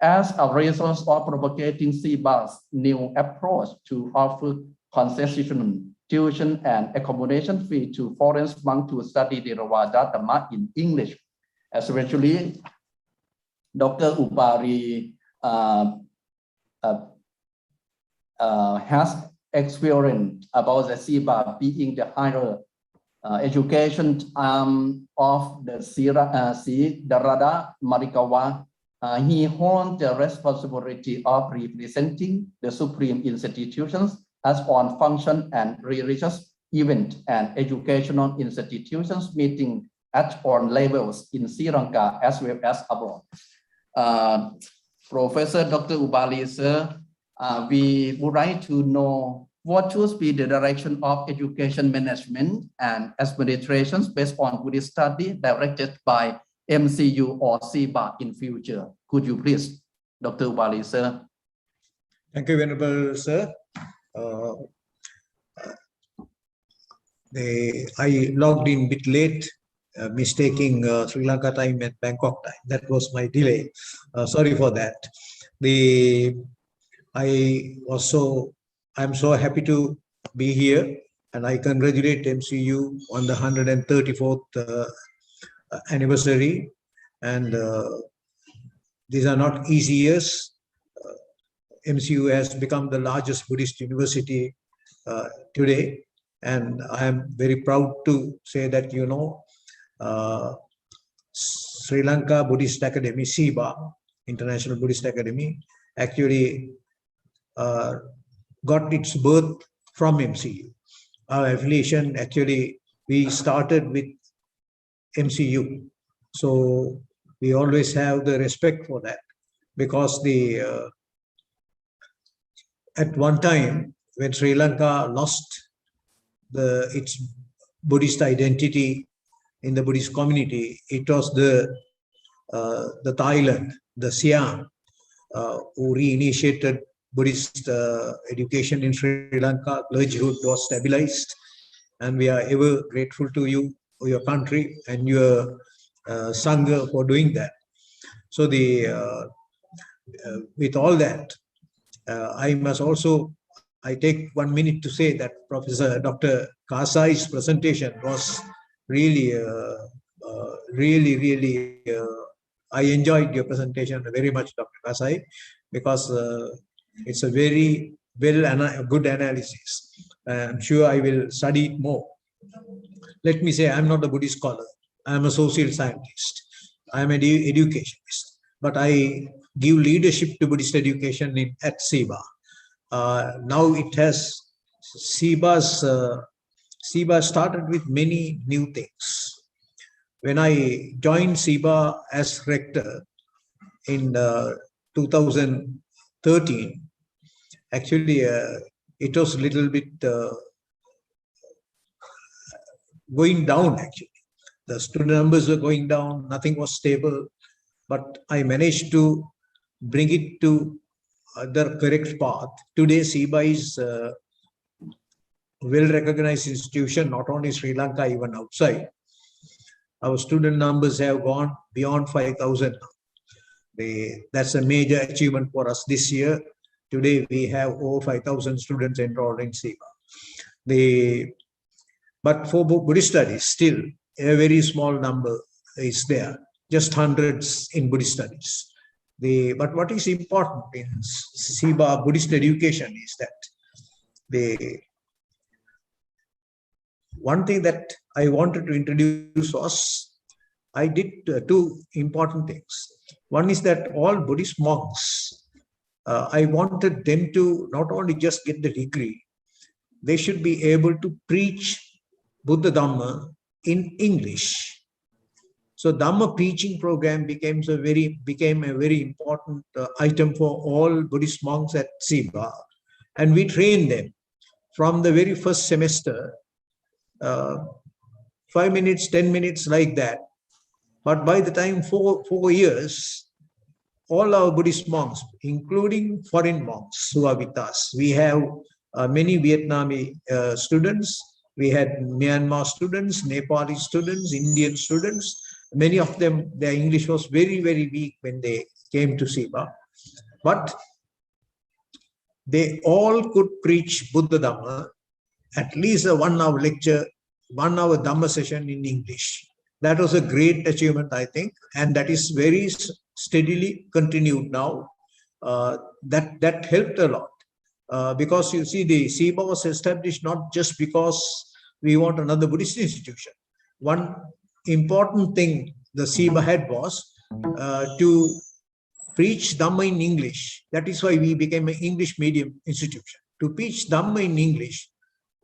As a result of propagating SIBA's new approach to offer concession, tuition, and accommodation fee to foreign monks to study Theravada Dhamma in English, especially Dr. Upari has experience about the SIBA being the higher education of the Darada Marikawa. He holds the responsibility of representing the supreme institutions as on function and religious event and educational institutions meeting at all levels in Sri Lanka as well as abroad. Professor Dr. Ubali, sir, we would like to know what should be the direction of education management and administrations based on Buddhist study directed by MCU or SIBA in future. Could you please, Dr. Ubali, sir? Thank you, Venerable sir. I logged in a bit late, mistaking Sri Lanka time and Bangkok time. That was my delay. Sorry for that. I'm so happy to be here, and I congratulate MCU on the 134th anniversary. And these are not easy years. MCU has become the largest Buddhist university today, and I am very proud to say that, you know, Sri Lanka Buddhist Academy, SIBA, International Buddhist Academy, actually got its birth from MCU. Our affiliation, actually, we started with MCU. So we always have the respect for that, because at one time when Sri Lanka lost its Buddhist identity in the Buddhist community, it was the Thailand, the Siam, who reinitiated Buddhist education in Sri Lanka. Clergyhood was stabilized, and we are ever grateful to you, your country, and your Sangha for doing that. So with all that, I take 1 minute to say that Professor Dr. Kasai's presentation was really, I enjoyed your presentation very much, Dr. Kasai, because it's a very good analysis. I'm sure I will study it more. Let me say, I'm not a Buddhist scholar. I'm a social scientist. I'm an educationist, but I give leadership to Buddhist education at SIBA. Now it has, SIBA started with many new things. When I joined SIBA as rector in 2013, actually it was a little bit going down, actually. The student numbers were going down, nothing was stable, but I managed to bring it to the correct path. Today, SIBA is a well-recognized institution, not only Sri Lanka, even outside. Our student numbers have gone beyond 5,000. That's a major achievement for us this year. Today, we have over 5,000 students enrolled in SIBA. But for Buddhist studies, still a very small number is there, just hundreds in Buddhist studies. But what is important in SIBA Buddhist education is that one thing that I wanted to introduce was, I did two important things. One is that all Buddhist monks, I wanted them to not only just get the degree, they should be able to preach Buddha Dhamma in English. So Dhamma preaching program became a very important item for all Buddhist monks at Siba, and we trained them from the very first semester, 5 minutes, 10 minutes, like that. But by the time 4 years, all our Buddhist monks, including foreign monks who are with us, we have many Vietnamese students, we had Myanmar students, Nepali students, Indian students. Many of them, their English was very, very weak when they came to Siba. But they all could preach Buddha Dhamma, at least a 1 hour lecture, 1 hour Dhamma session in English. That was a great achievement, I think, and that is very steadily continued now. That helped a lot, because you see, the Siba was established not just because we want another Buddhist institution. One important thing the Siba had was to preach Dhamma in English. That is why we became an English medium institution, to preach Dhamma in English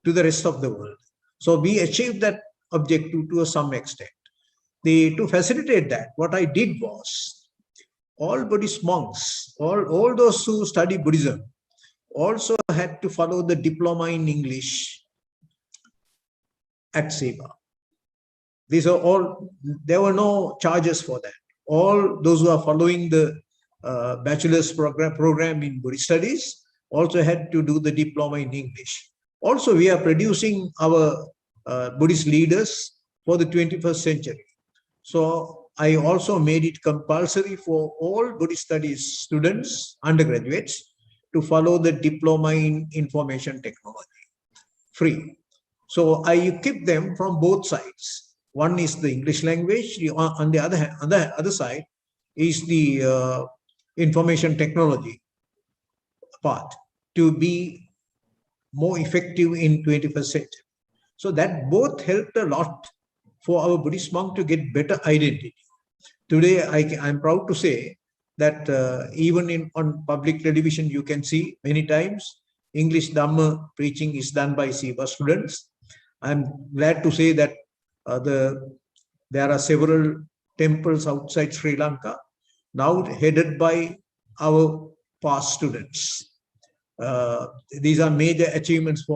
to the rest of the world. So we achieved that objective to some extent. To facilitate that, what I did was, all Buddhist monks, all those who study Buddhism, also had to follow the diploma in English at Siba. These are all, there were no charges for that. All those who are following the bachelor's program in Buddhist studies also had to do the diploma in English. Also, we are producing our Buddhist leaders for the 21st century. So I also made it compulsory for all Buddhist studies students, undergraduates, to follow the diploma in information technology, free. So I equip them from both sides. One is the English language, on the other hand, on the other side is the information technology part, to be more effective in 21st century. So that both helped a lot for our Buddhist monk to get better identity. Today, I'm proud to say that even on public television, you can see many times English Dhamma preaching is done by Siva students. I'm glad to say that there are several temples outside Sri Lanka now headed by our past students. These are major achievements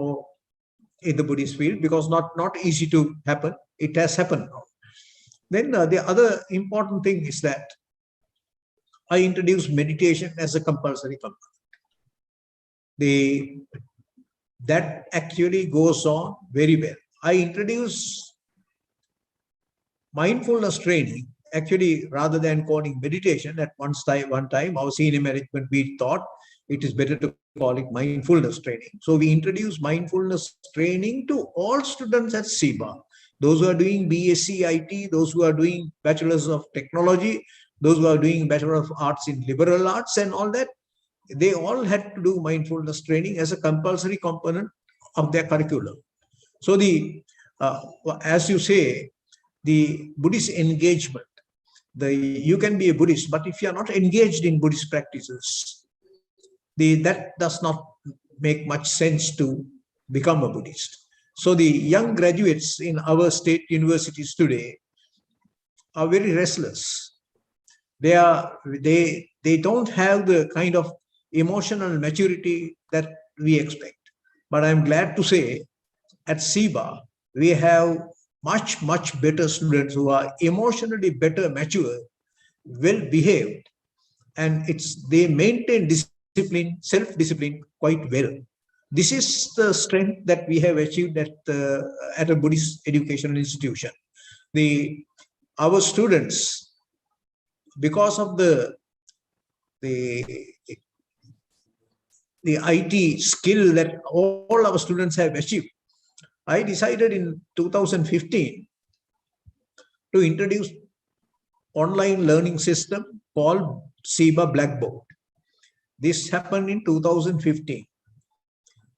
in the Buddhist field, because not easy to happen. It has happened now. Then the other important thing is that I introduced meditation as a compulsory component. That actually goes on very well. I introduced mindfulness training, actually, rather than calling meditation. At one time, our senior management, we thought it is better to call it mindfulness training. So we introduced mindfulness training to all students at Siba. Those who are doing BSc IT, those who are doing Bachelors of Technology, those who are doing Bachelor of Arts in Liberal Arts and all that, they all had to do mindfulness training as a compulsory component of their curriculum. So as you say, the Buddhist engagement, you can be a Buddhist, but if you are not engaged in Buddhist practices, that does not make much sense to become a Buddhist. So the young graduates in our state universities today are very restless. They don't have the kind of emotional maturity that we expect. But I'm glad to say at Siba, we have much better students who are emotionally better, mature, well behaved, and they maintain discipline, self-discipline quite well. This is the strength that we have achieved at a Buddhist educational institution. Our students, because of the IT skill that all our students have achieved, I decided in 2015 to introduce online learning system called Siba Blackboard. This happened in 2015.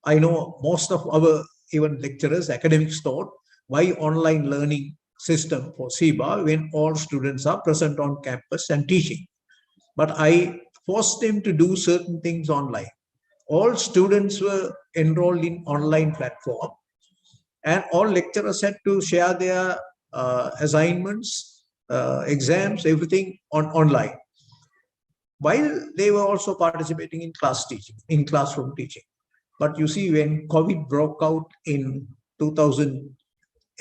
I know most of our even lecturers, academics thought, why online learning system for Siba when all students are present on campus and teaching? But I forced them to do certain things online. All students were enrolled in online platform, and all lecturers had to share their assignments exams, everything online. While they were also participating in class teaching, in classroom teaching. But you see, when COVID broke out in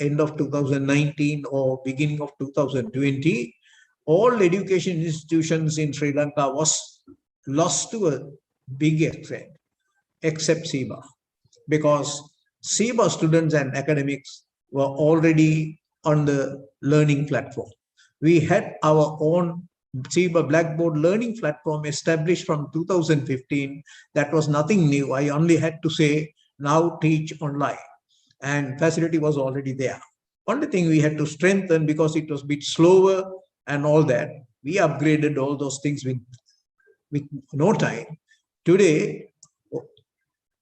end of 2019 or beginning of 2020, all education institutions in Sri Lanka was lost to a big extent, except SIBA, because SIBA students and academics were already on the learning platform. We had our own SIBA Blackboard learning platform established from 2015. That was nothing new. I only had to say, now teach online. And facility was already there. Only thing we had to strengthen, because it was a bit slower and all that, we upgraded all those things with no time. Today,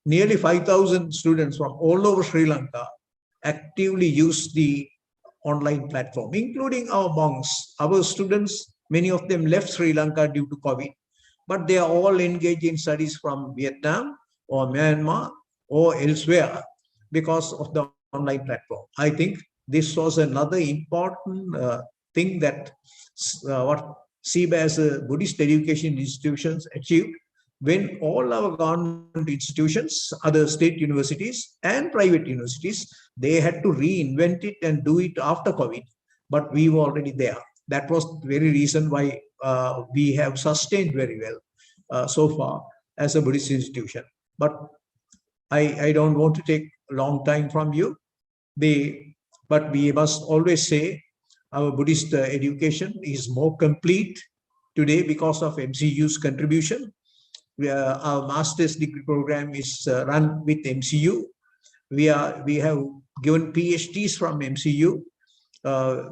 nearly 5,000 students from all over Sri Lanka actively use the online platform, including our monks. Our students, many of them left Sri Lanka due to COVID, but they are all engaged in studies from Vietnam or Myanmar or elsewhere because of the online platform. I think this was another important thing that what SIBA as a Buddhist education institutions achieved, when all our government institutions, other state universities and private universities, they had to reinvent it and do it after COVID, but we were already there. That was the very reason why we have sustained very well so far as a Buddhist institution. But I don't want to take a long time from you. But we must always say our Buddhist education is more complete today because of MCU's contribution. Our master's degree program is run with MCU. We have given PhDs from MCU.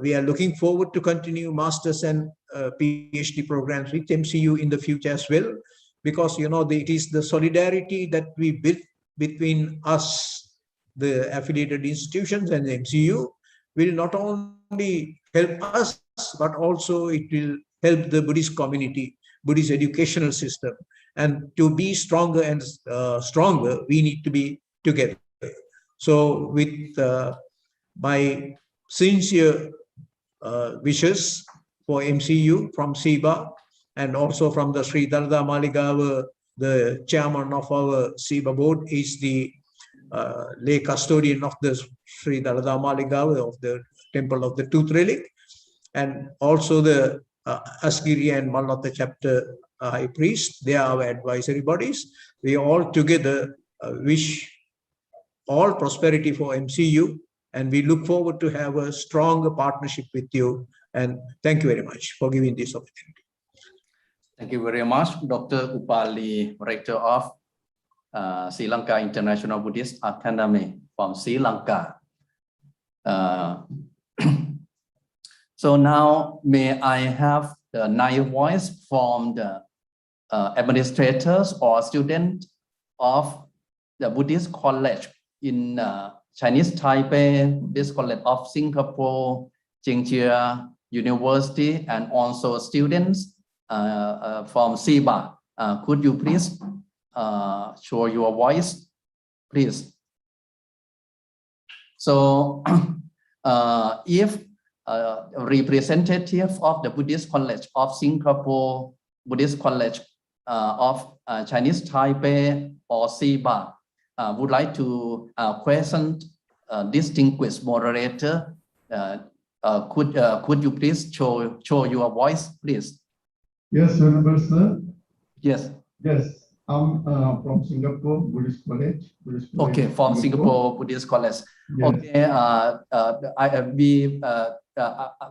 We are looking forward to continue masters and PhD programs with MCU in the future as well, because it is the solidarity that we built between us, the affiliated institutions, and the MCU will not only help us, but also it will help the Buddhist community, Buddhist educational system. And to be stronger and stronger, we need to be together. So with my sincere wishes for MCU from SIBA, and also from the Sri Dharada Maligawa, the chairman of our SIBA board is the lay custodian of the Sri Dharada Maligawa of the Temple of the Tooth Relic, and also the Asgiri and Malnata chapter high priest. They are our advisory bodies. We all together wish all prosperity for MCU, and we look forward to have a stronger partnership with you. And thank you very much for giving this opportunity. Thank you very much, Dr. Upali, Rector of Sri Lanka International Buddhist Academy from Sri Lanka. So now may I have the nice voice from the administrators or students of the Buddhist College in Chinese Taipei, Buddhist College of Singapore, Jingjia University, and also students from SIBA. Could you please show your voice, please? So if a representative of the Buddhist College of Singapore, Buddhist College of Chinese Taipei or SIBA would like to question distinguished moderator, could you please show your voice, please? Yes, Honorable Sir. Yes. Yes, I'm from Singapore Buddhist College. Okay, from Singapore Buddhist College. Yes. Okay,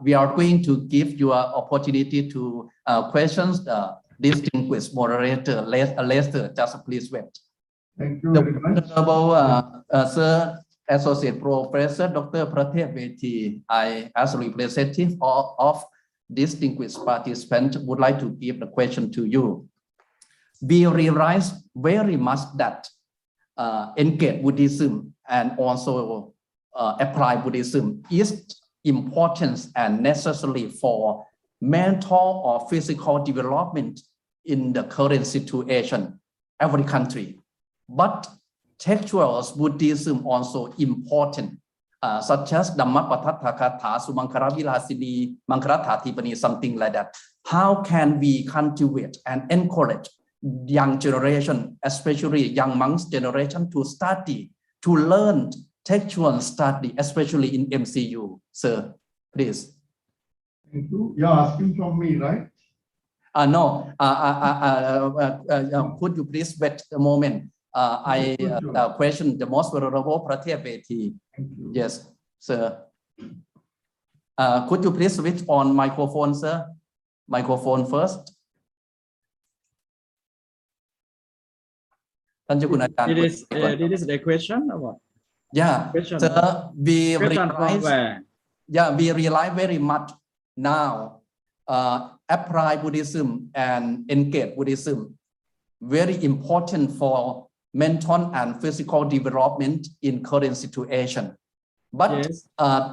we are going to give you an opportunity to questions the distinguished moderator. Lester, just please wait. Thank you very much. Honorable Sir, Associate Professor Dr. Pratep Veti, I, as representative of distinguished participants, would like to give the question to you. We realize very much that engage Buddhism and also apply Buddhism is important and necessary for mental or physical development in the current situation, every country. But textual Buddhism also important such as Dhammapatathakatha, Sumankaravilasini, Mankarathatipani, something like that. How can we cultivate and encourage young generation, especially young monks generation, to study, to learn textual study, especially in MCU? Sir, please. Thank you. You're asking from me, right? No. Could you please wait a moment? I question the most venerable Pratyaveti. Yes, sir. Could you please switch on microphone, sir? Microphone first. This is the question or what? Yeah, question sir, we question from realize, where? yeah, we rely very much now, apply Buddhism and engage Buddhism, very important for mental and physical development in current situation. But Yes.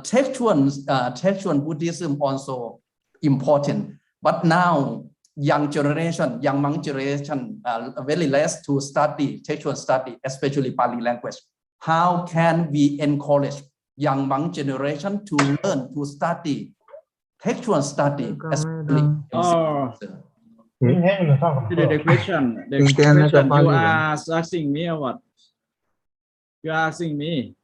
textual Buddhism also important. But now, young generation, young monk generation, very less to study textual study, especially Pali language. How can we encourage young monk generation to learn to study textual study, especially? Oh, the question you are asking me or what? You are asking me.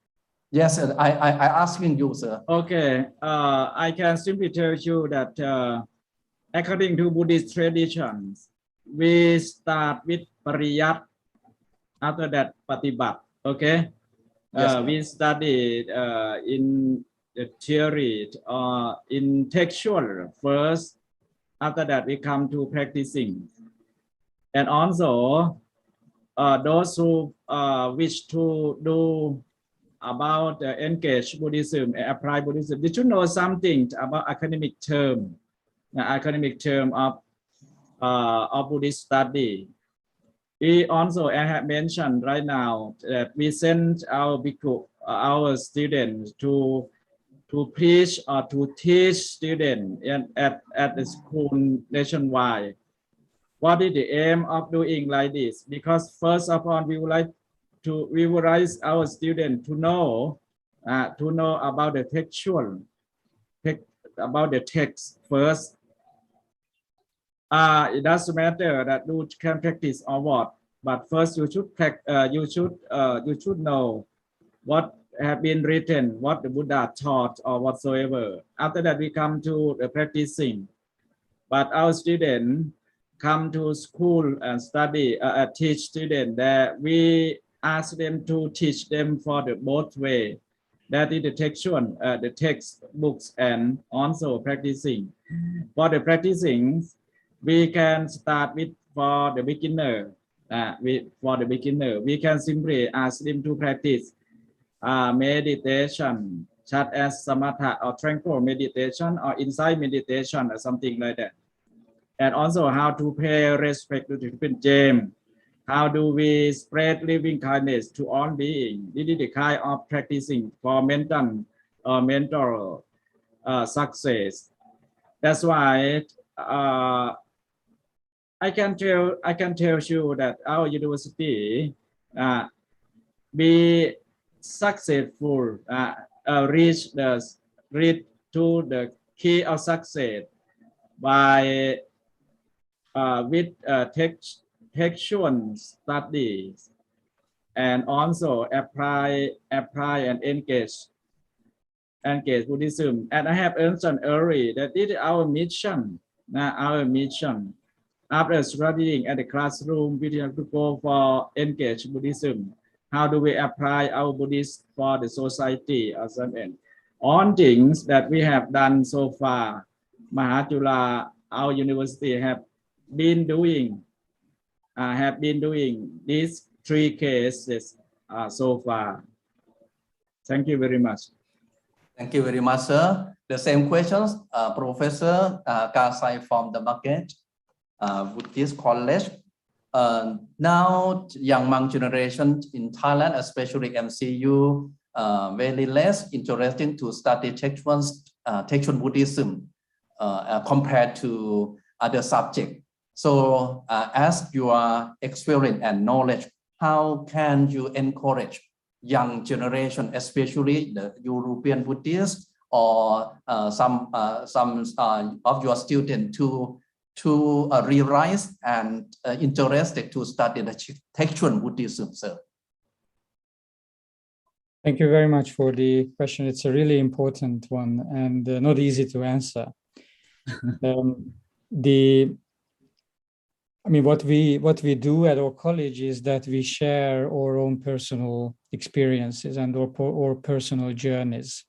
Yes, sir. I asking you, sir. Okay. I can simply tell you that according to Buddhist traditions, we start with Pariyat. After that, Patibat. Okay. Yes, we study in the theory or in textual first. After that, we come to practicing. And also, those who wish to do about engage Buddhism, apply Buddhism, did you know something about academic term of Buddhist study? We also, I have mentioned right now that we send our bhikkhu, our students to preach or to teach students at the school nationwide. What is the aim of doing like this? Because first of all, we would like to revise our students to know about the textual, about the text first. It doesn't matter that you can practice or what, but first you should know what have been written, what the Buddha taught or whatsoever. After that, we come to the practicing. But our students come to school and study, teach students that we ask them to teach them for the both way. That is the textual, the text books, and also practicing. For the practicing, we can start with for the beginner. We can simply ask them to practice meditation, such as samatha or tranquil meditation or insight meditation or something like that. And also how to pay respect to different James. How do we spread living kindness to all beings? This is the kind of practicing for mental success. That's why I can tell you that our university be successful, reach to the key of success by with textual studies, and also apply and engage Buddhism. And I have mentioned earlier that this is our mission. After studying at the classroom, we have to go for engage Buddhism. How do we apply our Buddhist for the society or something? All things that we have done so far, Mahachula, our university have been doing these 3 cases so far. Thank you very much. Thank you very much, sir. The same questions, Professor Kasai from the market, Buddhist College. Now, young monk generation in Thailand, especially MCU, very less interested to study textual Buddhism compared to other subjects. So, as your experience and knowledge, how can you encourage young generation, especially the European Buddhists or some of your students to realize and interested to study the textual Buddhism, sir? Thank you very much for the question. It's a really important one and not easy to answer. What we do at our college is that we share our own personal experiences and our personal journeys.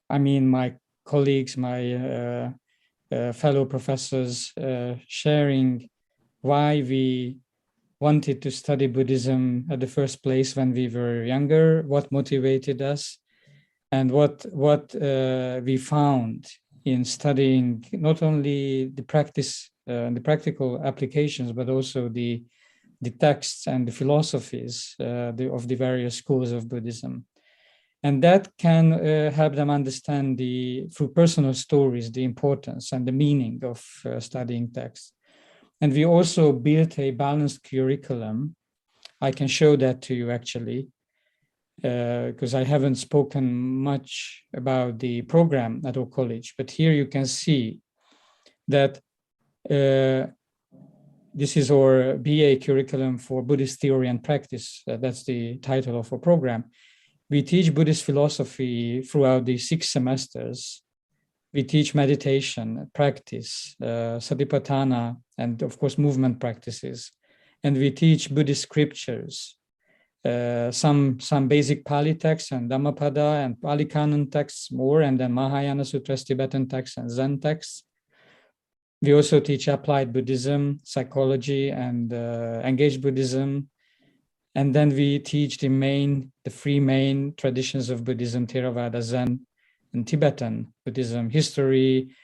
My colleagues, my fellow professors, sharing why we wanted to study Buddhism at the first place when we were younger, what motivated us, and what we found in studying not only the practice, the practical applications, but also the texts and the philosophies of the various schools of Buddhism. And that can help them understand through personal stories, the importance and the meaning of studying texts. And we also built a balanced curriculum. I can show that to you actually, because I haven't spoken much about the program at our college, but here you can see that this is our BA curriculum for Buddhist theory and practice. That's the title of our program. We teach Buddhist philosophy throughout the 6 semesters. We teach meditation, practice, satipatthana, and of course, movement practices. And we teach Buddhist scriptures, some basic Pali texts and Dhammapada and Pali Canon texts more, and then Mahayana Sutras, Tibetan texts, and Zen texts. We also teach applied Buddhism, psychology, and engaged Buddhism. And then we teach the 3 main traditions of Buddhism, Theravada, Zen, and Tibetan Buddhism, history,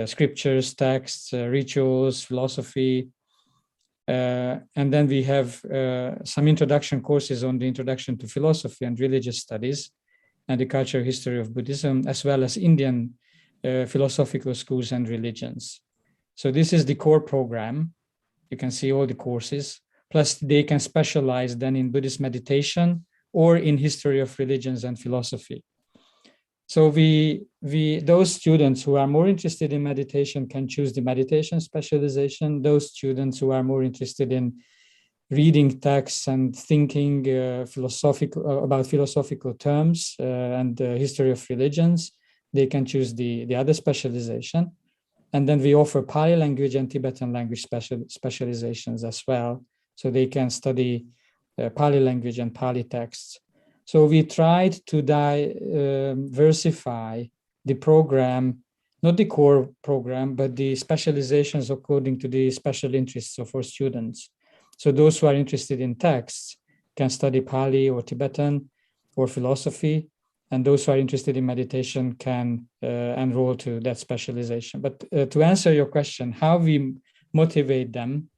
scriptures, texts, rituals, philosophy. And then we have some introduction courses on the introduction to philosophy and religious studies and the cultural history of Buddhism, as well as Indian philosophical schools and religions. So this is the core program. You can see all the courses. Plus they can specialize then in Buddhist meditation or in history of religions and philosophy. So those students who are more interested in meditation can choose the meditation specialization. Those students who are more interested in reading texts and thinking about philosophical terms and the history of religions, they can choose the other specialization. And then we offer Pali language and Tibetan language specializations as well. So they can study Pali language and Pali texts. So we tried to diversify the program, not the core program, but the specializations according to the special interests of our students. So those who are interested in texts can study Pali or Tibetan or philosophy, and those who are interested in meditation can enroll to that specialization. But to answer your question, how we motivate them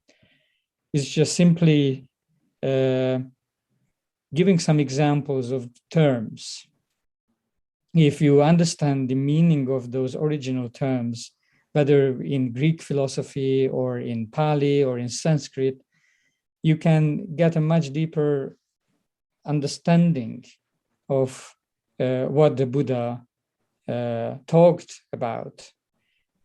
is just simply giving some examples of terms. If you understand the meaning of those original terms, whether in Greek philosophy or in Pali or in Sanskrit, you can get a much deeper understanding of what the Buddha talked about.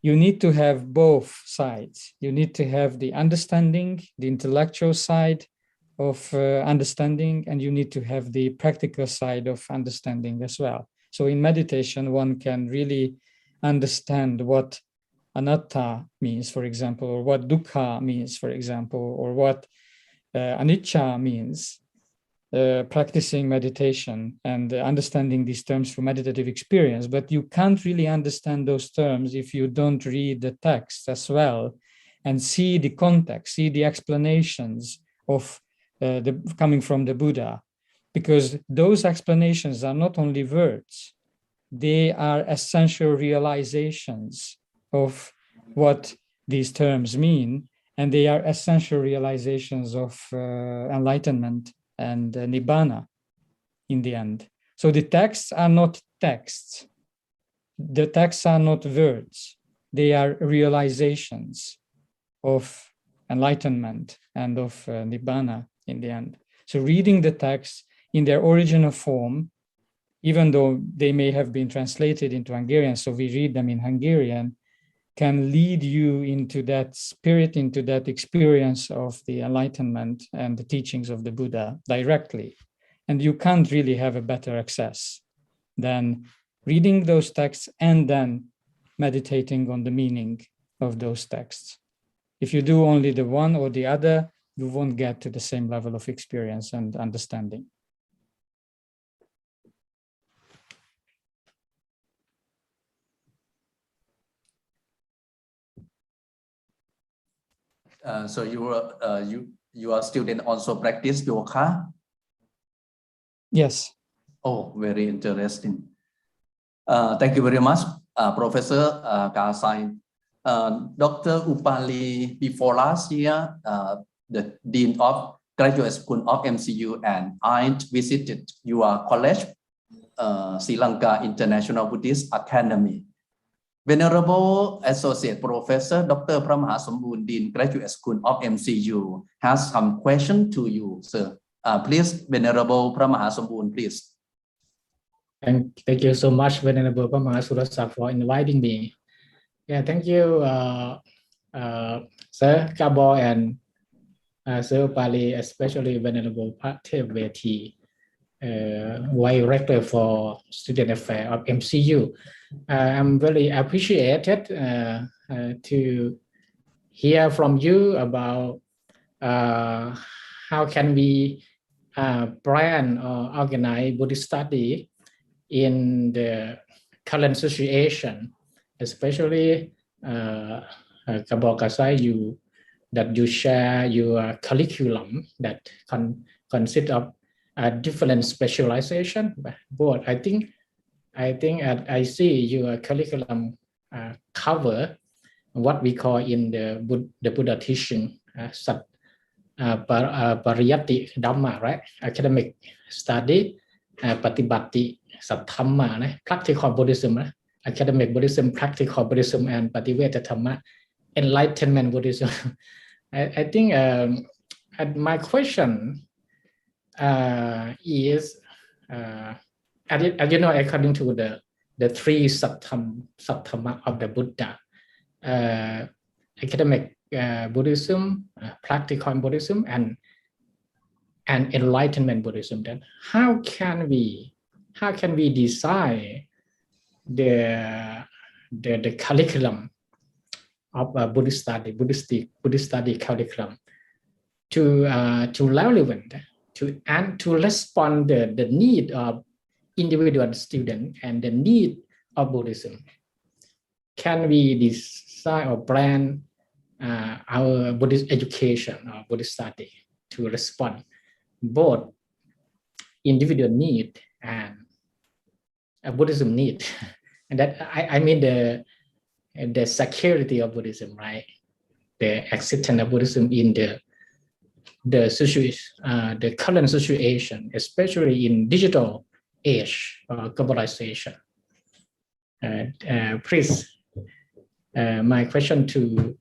You need to have both sides. You need to have the understanding, the intellectual side of understanding, and you need to have the practical side of understanding as well. So in meditation, one can really understand what anatta means, for example, or what dukkha means, for example, or what anicca means, practicing meditation and understanding these terms through meditative experience. But you can't really understand those terms if you don't read the text as well and see the context, see the explanations of coming from the Buddha, because those explanations are not only words, they are essential realizations of what these terms mean, and they are essential realizations of enlightenment and nibbana in the end. So the texts are not texts. The texts are not words. They are realizations of enlightenment and of nibbana in the end. So reading the text in their original form, even though they may have been translated into Hungarian, so we read them in Hungarian, can lead you into that spirit, into that experience of the enlightenment and the teachings of the Buddha directly. And you can't really have a better access than reading those texts and then meditating on the meaning of those texts. If you do only the one or the other, you won't get to the same level of experience and understanding. So you are student also practice yoga? Yes. Oh, very interesting. Thank you very much, Professor Kasai. Dr. Upali, before last year, the Dean of Graduate School of MCU and I visited your college, Sri Lanka International Buddhist Academy. Venerable Associate Professor Dr. Pramahasambun, Dean Graduate School of MCU, has some question to you, sir. Please, Venerable Pramahasambun, please. Thank you so much, Venerable Pramahasurasak, for inviting me. Yeah, thank you, Sir Gabo and Sir Upali, especially Venerable Pratyeveti, Vice Rector for Student Affairs of MCU. I'm very appreciated to hear from you about how can we plan or organize Buddhist study in the current situation, especially Gabo Kasai, that you share your curriculum that consists of different specialization. But I think I see your curriculum cover what we call in the Buddha teaching pariyati dhamma, right? Academic study, patibati satthamma, practical Buddhism, academic Buddhism, practical Buddhism, and pativeta dhamma, enlightenment Buddhism. I think my question is, as you know, according to the three satthamma of the Buddha, academic Buddhism, practical Buddhism, and enlightenment Buddhism, then how can we design the curriculum of Buddhist study curriculum to relevant to respond the need of individual student and the need of Buddhism? Can we design or plan our Buddhist education or Buddhist study to respond both individual need and Buddhism need? And that I mean the security of Buddhism, right? The existence of Buddhism in the situation, the current situation, especially in digital age or globalization. Please, my question to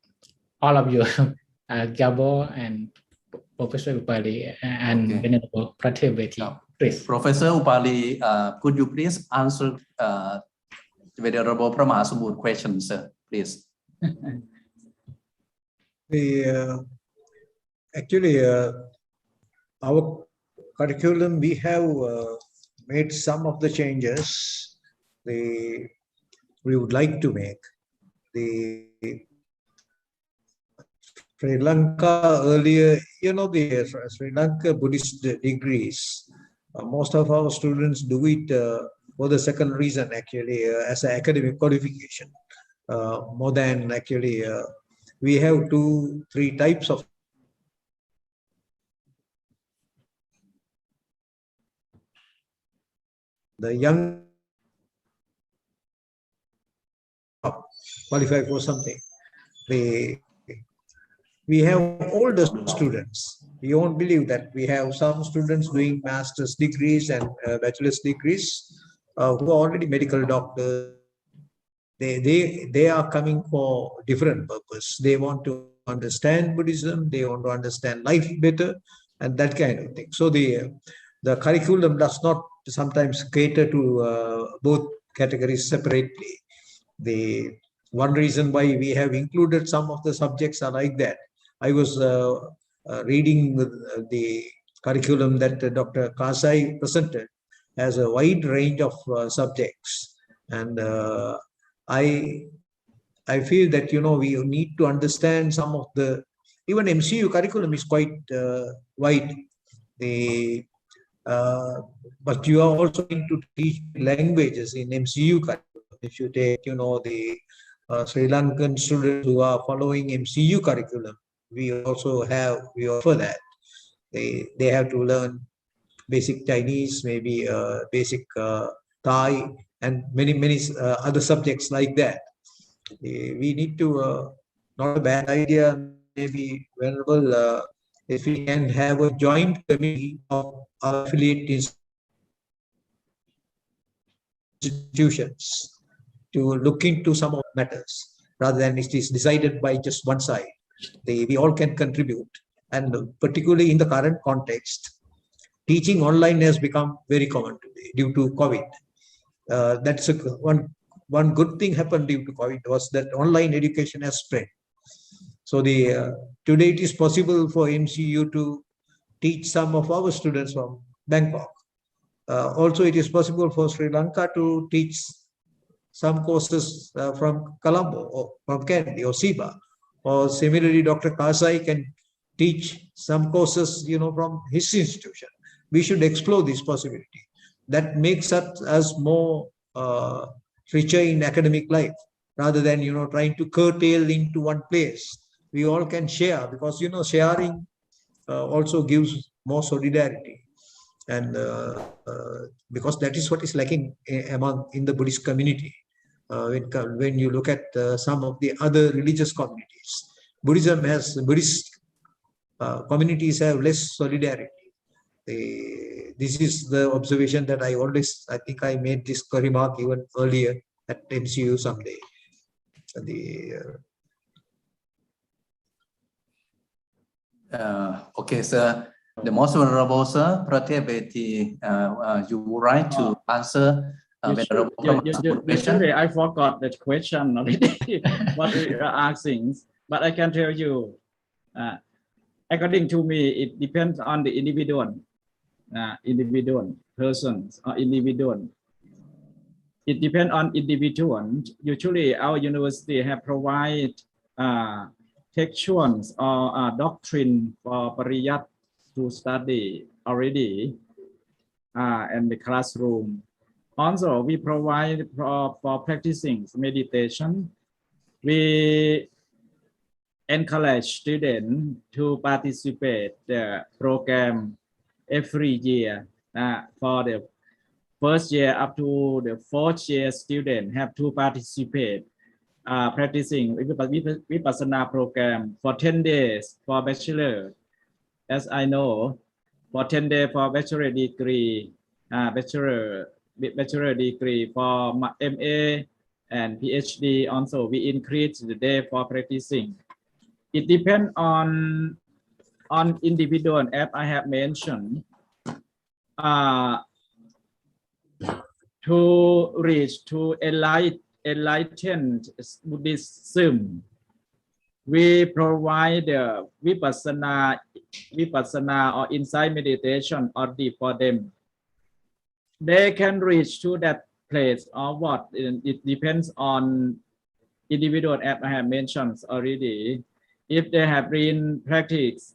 all of you, Gabo and Professor Upali and Venerable Pratyeveti, please. Professor Upali, could you please answer Venerable Pramahasambun question, sir, please? Actually, our curriculum, we have made some of the changes we would like to make. The Sri Lanka earlier, you know, the Sri Lanka Buddhist degrees, most of our students do it for the second reason, actually, as an academic qualification. More than actually, we have 2-3 types of the young qualify for something. We have older students. You won't believe that we have some students doing master's degrees and bachelor's degrees who are already medical doctors. They are coming for different purpose. They want to understand Buddhism. They want to understand life better and that kind of thing. So the curriculum does not sometimes cater to both categories separately. The one reason why we have included some of the subjects are like that. I was reading the curriculum that Dr. Kasai presented has a wide range of subjects, and I feel that we need to understand some of the even MCU curriculum is quite wide. But you are also going to teach languages in MCU curriculum. If you take, the Sri Lankan students who are following MCU curriculum, we offer that. They have to learn basic Chinese, maybe basic Thai, and many other subjects like that. We need to, not a bad idea, maybe venerable, if we can have a joint committee of affiliate institutions to look into some of the matters rather than it is decided by just one side. We all can contribute, and particularly in the current context, teaching online has become very common today due to COVID. That's one good thing happened due to COVID was that online education has spread. So today it is possible for MCU to teach some of our students from Bangkok. Also, it is possible for Sri Lanka to teach some courses from Colombo or from Kandy or Siba. Or similarly, Dr. Kasai can teach some courses, from his institution. We should explore this possibility. That makes us more richer in academic life rather than, trying to curtail into one place. We all can share because, sharing also gives more solidarity. And because that is what is lacking in the Buddhist community. When you look at some of the other religious communities, Buddhist communities have less solidarity. This is the observation that I think I made this remark even earlier at MCU someday. Okay, sir. The most venerable sir, Pratibeti, you would like to answer venerable question? Usually I forgot the question already, what we are asking, but I can tell you, according to me, it depends on the individual persons or individual. It depends on individual. Usually our university have provided textuals or doctrine for Pariyat to study already in the classroom. Also, we provide for practicing meditation. We encourage students to participate the program every year. For the first year up to the fourth year, students have to participate practicing Vipassana program for 10 days for bachelor. As I know, for 10 days for bachelor degree, bachelor degree for MA and PhD. Also, we increase the day for practicing. It depends on individual, as I have mentioned. To reach to enlightened Buddhism, we provide vipassana or insight meditation already for them. They can reach to that place or what? It depends on individual, as I have mentioned already. If they have been practice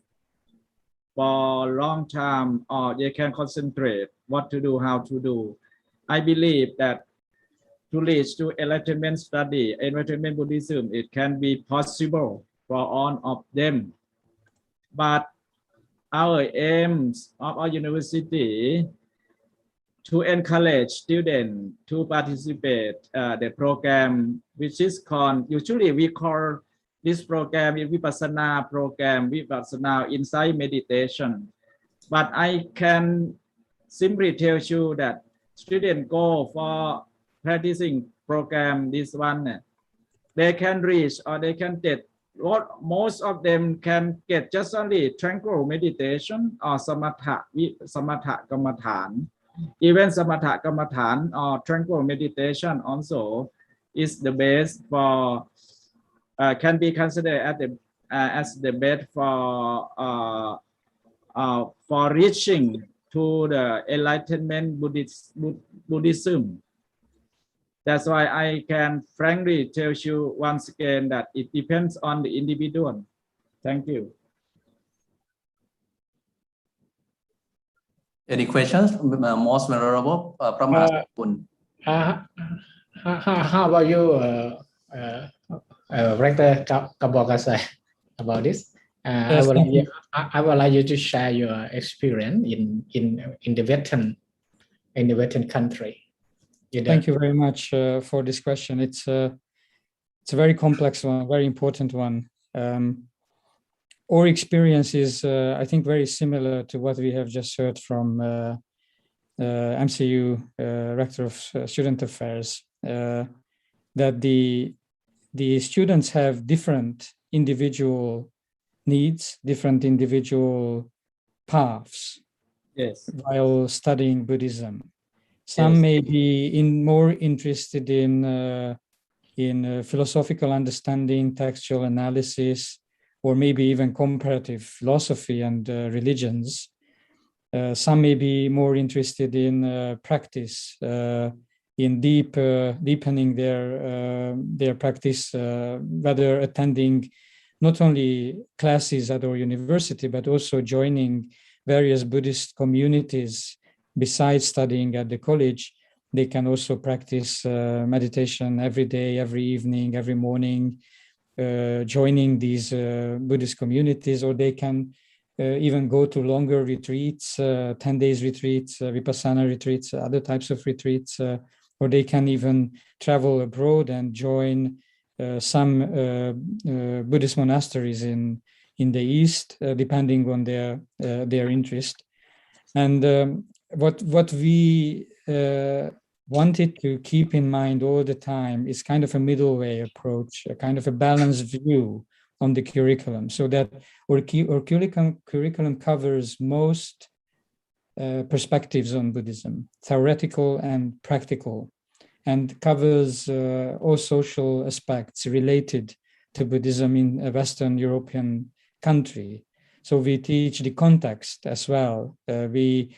for a long time, or they can concentrate what to do, how to do. I believe that to reach to enlightenment study, enlightenment Buddhism, it can be possible for all of them. But our aims of our university to encourage students to participate the program, which is called, usually we call this program is Vipassana program, Vipassana Insight Meditation. But I can simply tell you that students go for practicing program, this one, they can reach or they can get most of them can get just only tranquil meditation or samatha kamathan. Even samatha kamathan or tranquil meditation also is the best for can be considered as the best for reaching to the enlightenment Buddhism. That's why I can frankly tell you once again that it depends on the individual. Thank you. Any questions, most venerable Pramahasapun? How about you, Rector Kabokasai, about this? I would like you to share your experience in the Western country. Thank you very much for this question. It's a very complex one, very important one. Our experience is, I think, very similar to what we have just heard from MCU, Rector of Student Affairs, that the students have different individual needs, different individual paths. Yes. While studying Buddhism. Some may be more interested in philosophical understanding, textual analysis, or maybe even comparative philosophy and religions. Some may be more interested in practice, in deepening their practice, whether attending not only classes at our university, but also joining various Buddhist communities. Besides studying at the college, they can also practice meditation every day, every evening, every morning, joining these Buddhist communities, or they can even go to longer retreats, 10 days retreats, Vipassana retreats, other types of retreats, or they can even travel abroad and join some Buddhist monasteries in the East, depending on their interest. And what we wanted to keep in mind all the time is kind of a middle way approach, a kind of a balanced view on the curriculum, so that our curriculum covers most perspectives on Buddhism, theoretical and practical, and covers all social aspects related to Buddhism in a Western European country. So we teach the context as well. We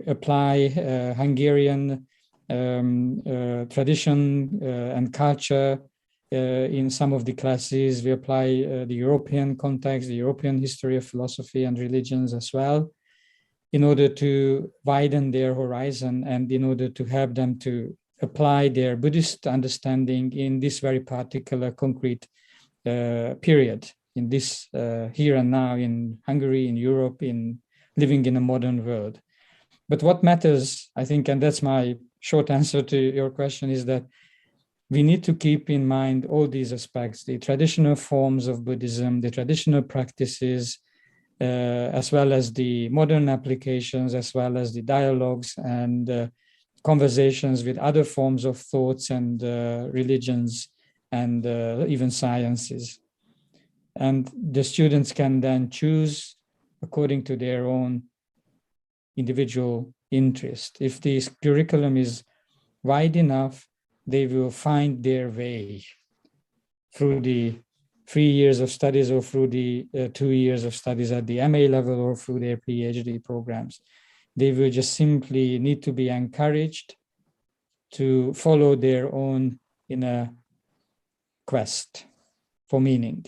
apply Hungarian tradition and culture in some of the classes. We apply the European context, the European history of philosophy and religions as well, in order to widen their horizon and in order to help them to apply their Buddhist understanding in this very particular concrete period, in this here and now in Hungary, in Europe, in living in a modern world. But what matters, I think, and that's my short answer to your question, is that we need to keep in mind all these aspects, the traditional forms of Buddhism, the traditional practices, as well as the modern applications, as well as the dialogues and conversations with other forms of thoughts and religions and even sciences. And the students can then choose according to their own individual interest. If this curriculum is wide enough, they will find their way through the 3 years of studies or through the 2 years of studies at the MA level or through their PhD programs. They will just simply need to be encouraged to follow their own inner quest for meaning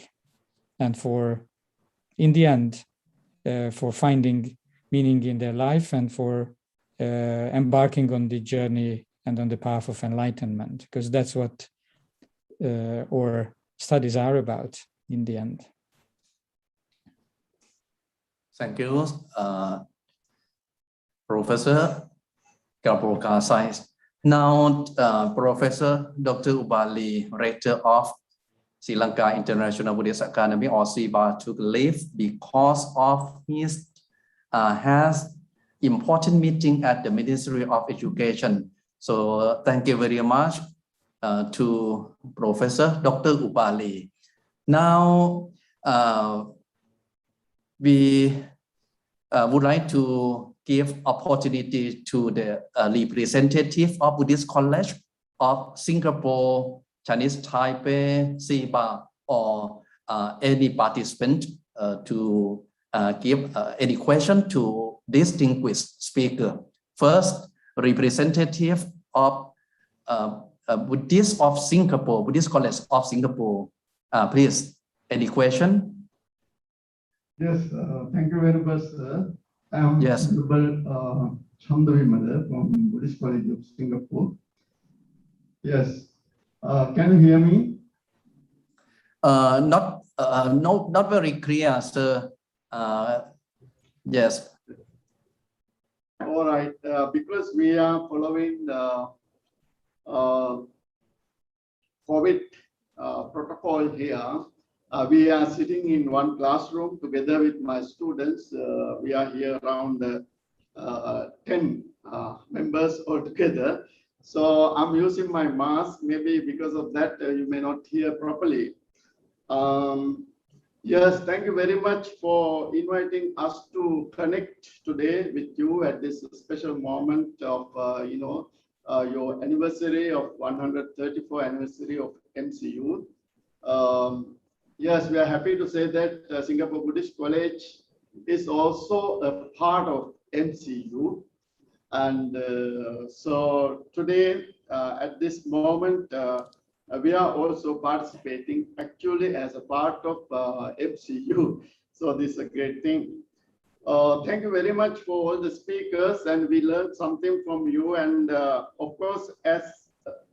and for, in the end, for finding meaning in their life and for embarking on the journey and on the path of enlightenment, because that's what our studies are about in the end. Thank you, Professor Kabokasai. Now, Professor Dr. Ubali, Rector of Sri Lanka International Buddhist Academy, or SIBA, took leave because of his has important meeting at the Ministry of Education. So thank you very much to Professor Dr. Ubali. Now, we would like to give opportunity to the representative of Buddhist College of Singapore, Chinese Taipei, SIBA, or any participant to give any question to distinguished speaker. First, representative of Buddhist of Singapore, Buddhist College of Singapore. Please, any question? Yes, thank you very much, sir. I am Honorable Chamdavi Mother from Buddhist College of Singapore. Yes, can you hear me? Not very clear, sir. Yes. All right, because we are following the COVID protocol here. We are sitting in one classroom together with my students. We are here around 10 members altogether. So I'm using my mask. Maybe because of that, you may not hear properly. Yes, thank you very much for inviting us to connect today with you at this special moment of, your anniversary of 134th anniversary of MCU. Yes, we are happy to say that Singapore Buddhist College is also a part of MCU. And so today, at this moment, we are also participating actually as a part of MCU. So this is a great thing. Thank you very much for all the speakers, and we learned something from you. And of course, as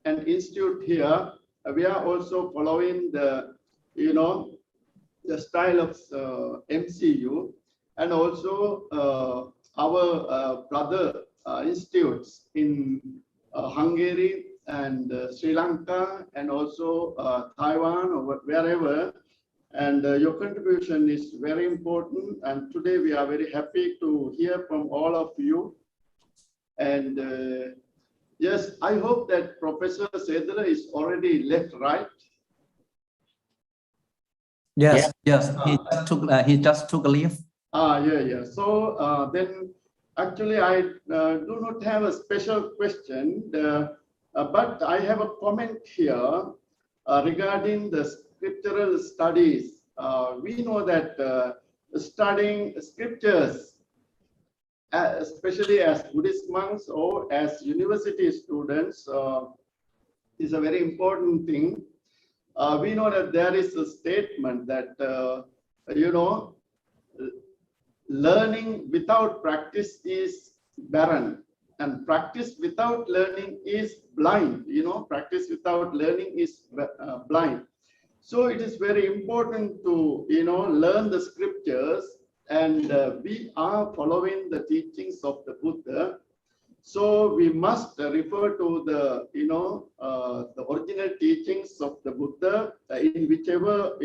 an institute here, we are also following the, the style of MCU, and also our brother institutes in Hungary and Sri Lanka, and also Taiwan, or wherever. And your contribution is very important. And today we are very happy to hear from all of you. And yes, I hope that Professor Sedra is already left, right? Yes, yes. He just took a leave. Yeah. So then, actually, I do not have a special question, but I have a comment here regarding the scriptural studies. We know that studying scriptures, especially as Buddhist monks or as university students, is a very important thing. We know that there is a statement that, learning without practice is barren, and practice without learning is blind. Practice without learning is blind. So it is very important to, learn the scriptures, and we are following the teachings of the Buddha. So we must refer to the, the original teachings of the Buddha in whichever,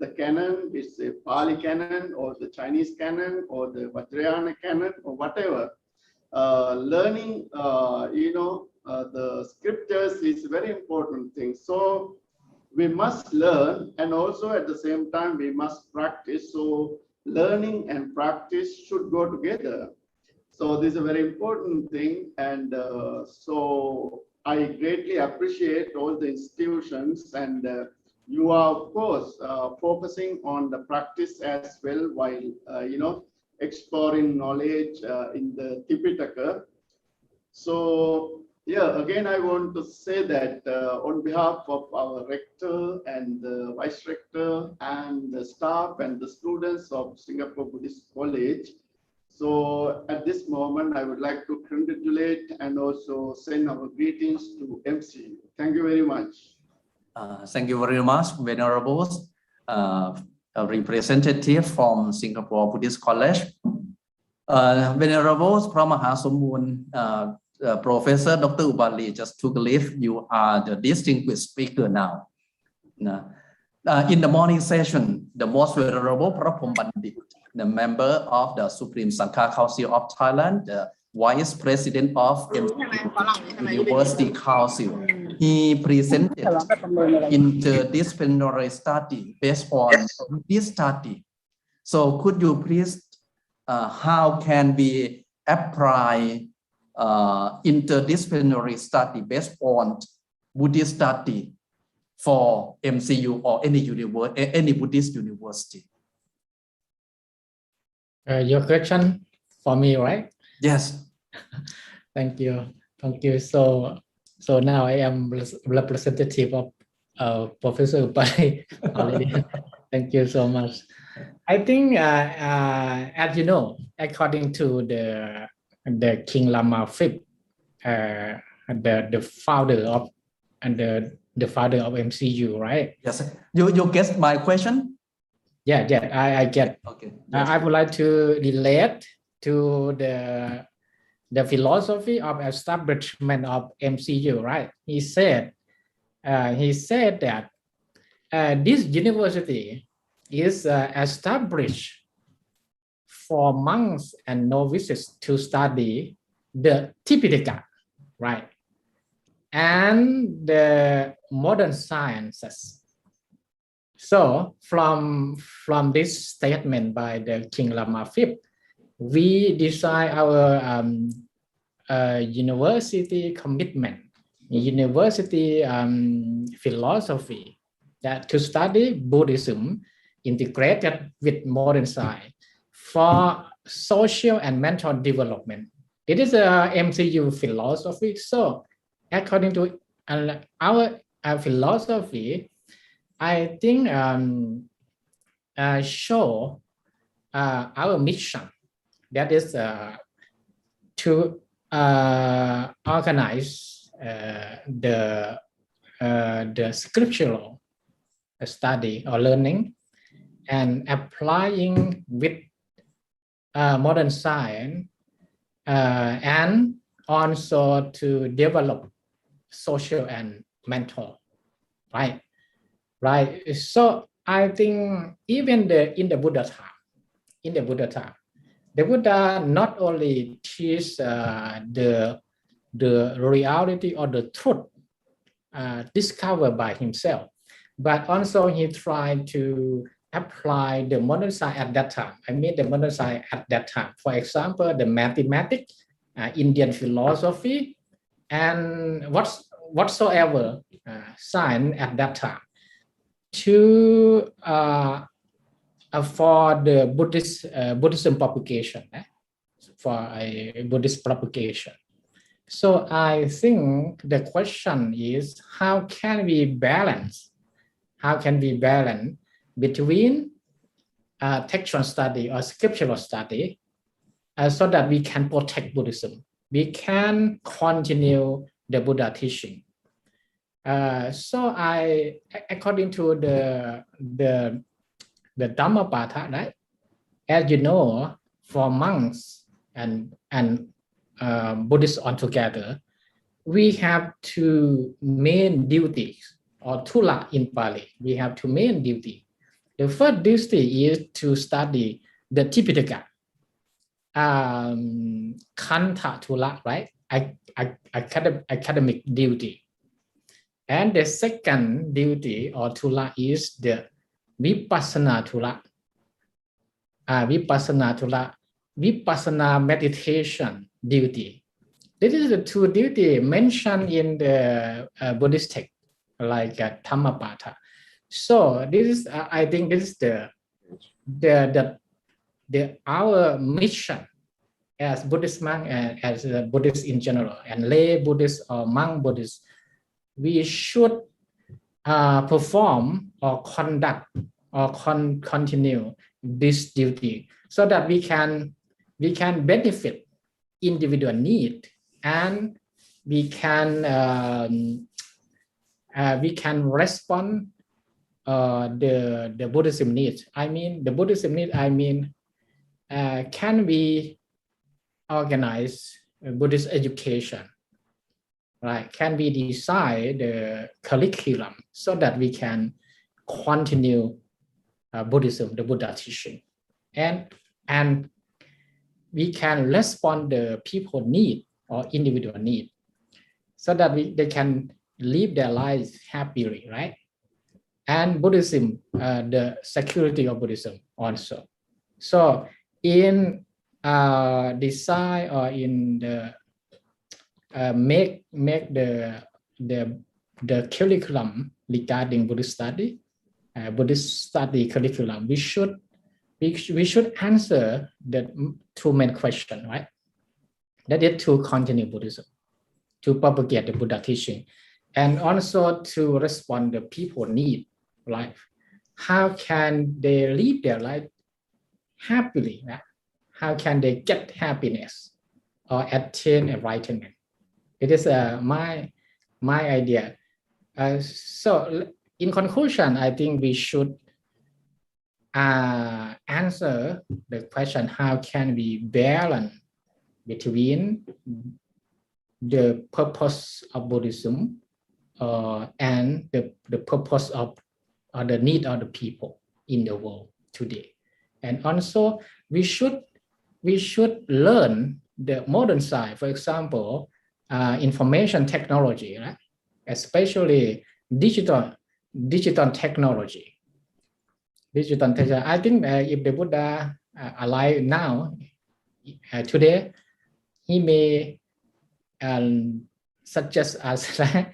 the canon is a Pali canon or the Chinese canon or the Vajrayana canon or whatever. Learning, the scriptures is a very important thing. So we must learn, and also at the same time we must practice. So learning and practice should go together. So this is a very important thing. And so I greatly appreciate all the institutions, and you are, of course, focusing on the practice as well, while, exploring knowledge in the Tipitaka. So, yeah, again, I want to say that on behalf of our rector and the vice rector and the staff and the students of Singapore Buddhist College, so at this moment, I would like to congratulate and also send our greetings to MCU. Thank you very much. Thank you very much, Venerable representative from Singapore Buddhist College. Venerable Mahasomboon, Professor Dr. Ubali just took a leave. You are the distinguished speaker now. In the morning session, the most venerable Prapom Bandit, the member of the Supreme Sangha Council of Thailand, the Vice President of MCU University Council, he presented interdisciplinary study based on this study. So could you please, how can we apply interdisciplinary study based on Buddhist study for MCU or any Buddhist university? Your question for me, right? Yes. Thank you. Thank you. So now I am representative of Professor Upai already. Thank you so much. I think, as you know, according to the King Lama V, the founder of the father of MCU, right? Yes. You guessed my question? Yeah, I get. Okay. I would like to relate to the philosophy of establishment of MCU, right? He said that this university is established for monks and novices to study the Tipitaka, right? And the modern sciences. So from this statement by the King Lama V, we design our university commitment, university philosophy, that to study Buddhism integrated with modern science for social and mental development. It is a MCU philosophy. So according to our philosophy, I think show our mission, that is to organize the scriptural study or learning and applying with modern science, and also to develop social and mental, right? So I think even in the Buddha time, the Buddha not only teach the reality or the truth discovered by himself, but also he tried to apply the modern science at that time. I mean the modern science at that time. For example, the mathematics, Indian philosophy, and whatsoever science at that time, to for the Buddhism propagation, for a Buddhist propagation. So I think the question is, how can we balance between textual study or scriptural study, so that we can protect Buddhism, we can continue the Buddha teaching. So according to the Dhammapada, right? As you know, for monks and Buddhists altogether, we have two main duties, or tula in Pali. We have two main duties. The first duty is to study the Tipitaka, Kanta tula, right? Academic duty. And the second duty or tula is the Vipassana tula. Vipassana meditation duty. This is the two duty mentioned in the Buddhist text, like Dhammapada. So this is, I think, this is our mission as Buddhist monk and as a Buddhist in general, and lay Buddhist or monk Buddhist. We should perform or conduct or continue this duty, so that we can benefit individual need, and we can respond the Buddhism needs. I mean the Buddhism need. I mean, can we organize Buddhist education? Right? Can we decide the curriculum so that we can continue Buddhism, the Buddha teaching, and we can respond the people need or individual need, so that they can live their lives happily, right? And Buddhism, the security of Buddhism also. So in design or in the make the curriculum regarding Buddhist study curriculum, we should answer the two main questions, right? That is to continue Buddhism, to propagate the Buddha teaching, and also to respond to people need life. How can they live their life happily? Right? How can they get happiness or attain enlightenment? It is my idea. So in conclusion, I think we should answer the question, how can we balance between the purpose of Buddhism and the purpose of the need of the people in the world today. And also we should learn the modern side, for example, information technology, right? Especially digital technology. I think if the Buddha alive now, today, he may suggest us to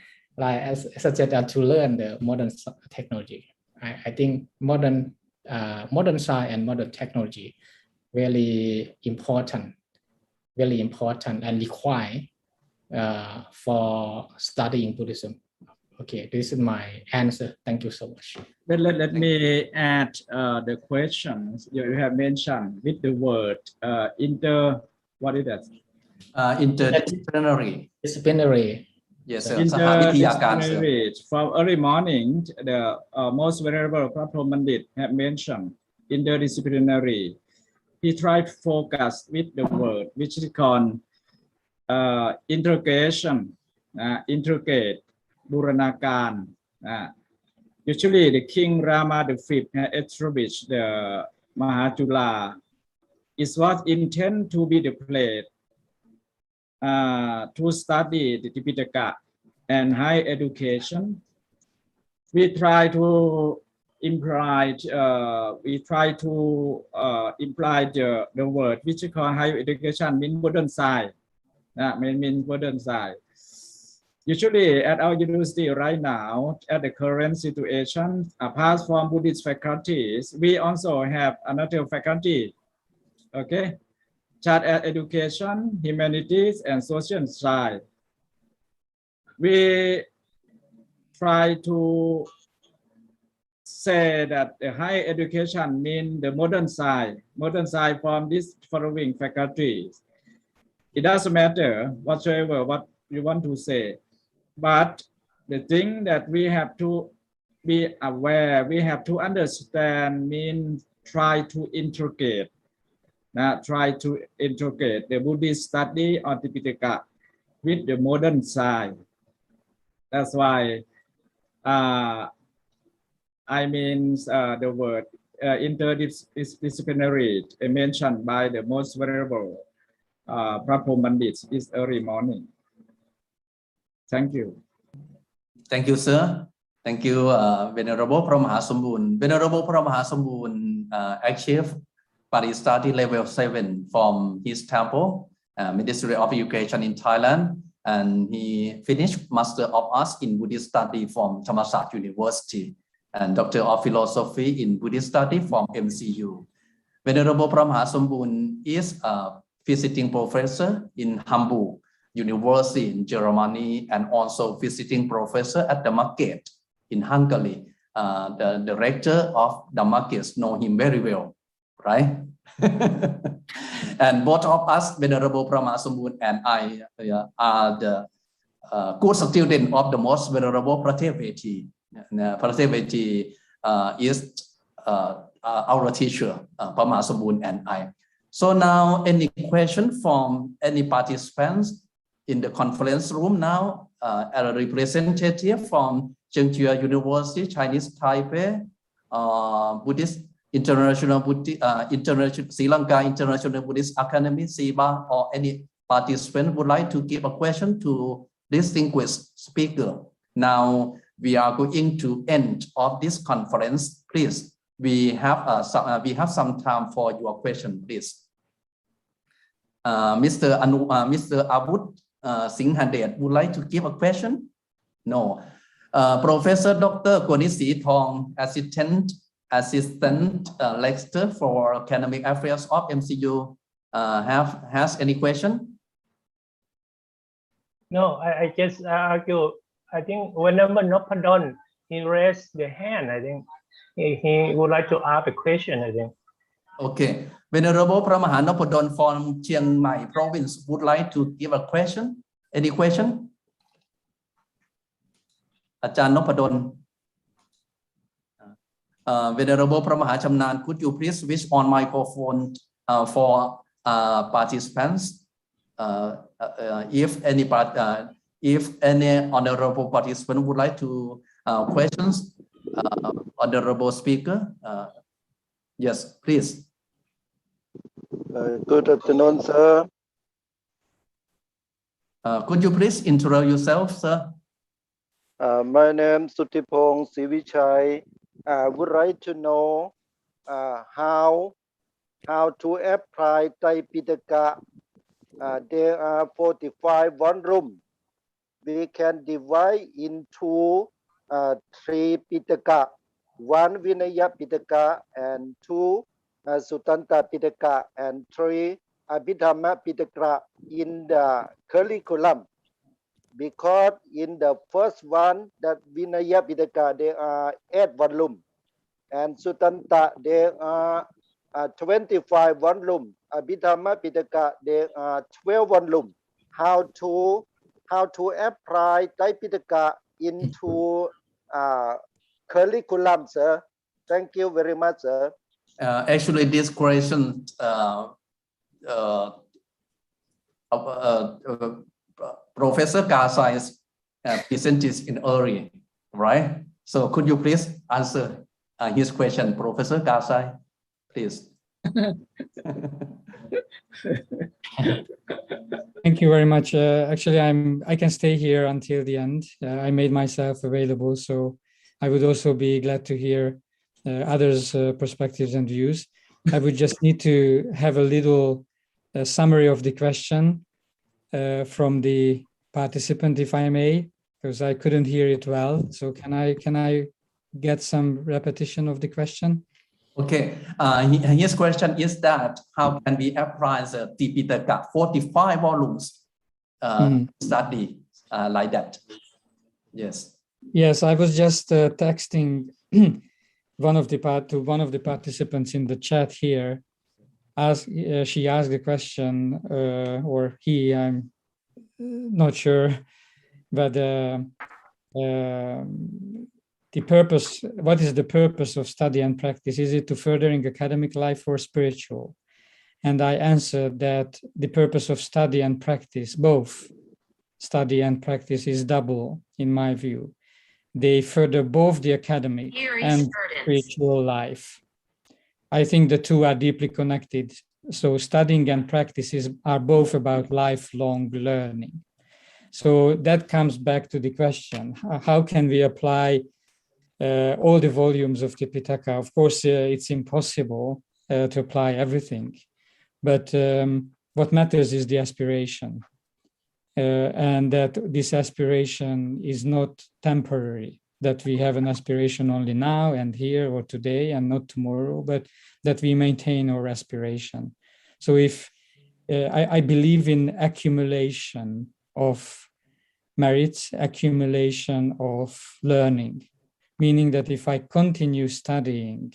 learn the modern technology. I think modern science and modern technology very important and required for studying Buddhism. Okay, this is my answer. Thank you so much. But let me add the questions you have mentioned with the word what is that? Interdisciplinary. Disciplinary. Yes, sir. Interdisciplinary. From early morning, the most venerable Prabhu Pandit have mentioned interdisciplinary. He tried to focus with the word, which is called integration, integrate, Buranakan. Usually, the King Rama V had established the Mahachula. It was intended to be the place to study the Tipitaka and higher education. We try to imply the word which is called higher education means modern science. Means modern science. Usually at our university right now, at the current situation, apart from Buddhist faculties, we also have another faculty, okay? Such as education, humanities, and social science. We try to say that the higher education means the modern science from these following faculties. It doesn't matter whatsoever what you want to say, but the thing that we have to be aware, we have to understand means try to integrate the Buddhist study on Tipitaka with the modern science. That's why I mean the word interdisciplinary mentioned by the most venerable Prabhu Pandit is early morning. Thank you. Thank you, sir. Thank you, Venerable Mahachulalongkornrajavidyalaya. Venerable Mahachulalongkornrajavidyalaya achieved Paris study level 7 from his temple, Ministry of Education in Thailand, and he finished Master of Arts in Buddhist study from Thammasat University and Doctor of Philosophy in Buddhist study from MCU. Venerable Mahachulalongkornrajavidyalaya is a visiting professor in Hamburg University in Germany and also visiting professor at the market in Hungary. The director of the markets know him very well, right? And both of us, Venerable Mahachulalongkornrajavidyalaya and I, are the good student of the most Venerable Prateveti. Prateveti is our teacher, Mahachulalongkornrajavidyalaya and I. So now, any question from any participants in the conference room now? A representative from Chengchua University, Chinese Taipei, Buddhist International Sri Lanka International Buddhist Academy, SIBA, or any participant would like to give a question to distinguished speaker. Now we are going to end of this conference. Please, we have some time for your question, please. Mr. Abud Singhadet would like to give a question? No. Professor Dr. Konisi Thong, Assistant Lecturer for Academic Affairs of MCU, has any question? No, I just argue. I think whenever Nopadon, he raised the hand. I think he would like to ask a question. I think. Okay. Venerable Pramaha Nopadon from Chiang Mai Province would like to give a question. Any question? Ajahn Nopadon. Venerable Pramaha Chamnan, could you please switch on microphone for participants? If any honorable participant would like to questions, honorable speaker, yes, please. Good afternoon, sir. Could you please introduce yourself, sir? My name is Sutipong Sivichai. I would like to know how to apply Tripitaka. There are 45 volumes. We can divide into 3 Pitaka, 1 Vinaya Pitaka, and 2 Sutanta Pitaka, and 3 Abhidhamma Pitaka in the curriculum. Because in the first one, that Vinaya Pitaka, there are 8 volumes, and Sutanta, there are 25 volumes. Abhidhamma Pitaka, there are 12 volumes. How to apply Tripitaka into curriculum, sir? Thank you very much, sir. Actually, this question Professor Kasai presented in early, right? So could you please answer his question, Professor Kasai, please? Thank you very much. Actually, I can stay here until the end. I made myself available, so I would also be glad to hear others' perspectives and views. I would just need to have a little summary of the question from the participant, if I may, because I couldn't hear it well. So can I get some repetition of the question? Okay, his question is that how can we apply the Tripitaka 45 volumes study like that? Yes. Yes, I was just texting one of the participants in the chat here. She asked the question, or he, I'm not sure, but the purpose, what is the purpose of study and practice? Is it to furthering academic life or spiritual? And I answered that the purpose of study and practice, both study and practice, is double in my view. They further both the academic and spiritual life. I think the two are deeply connected. So studying and practices are both about lifelong learning. So that comes back to the question, how can we apply all the volumes of the Pitaka? Of course, it's impossible to apply everything, but what matters is the aspiration, and that this aspiration is not temporary, that we have an aspiration only now and here or today and not tomorrow, but that we maintain our aspiration. So if I believe in accumulation of merits, accumulation of learning, meaning that if I continue studying,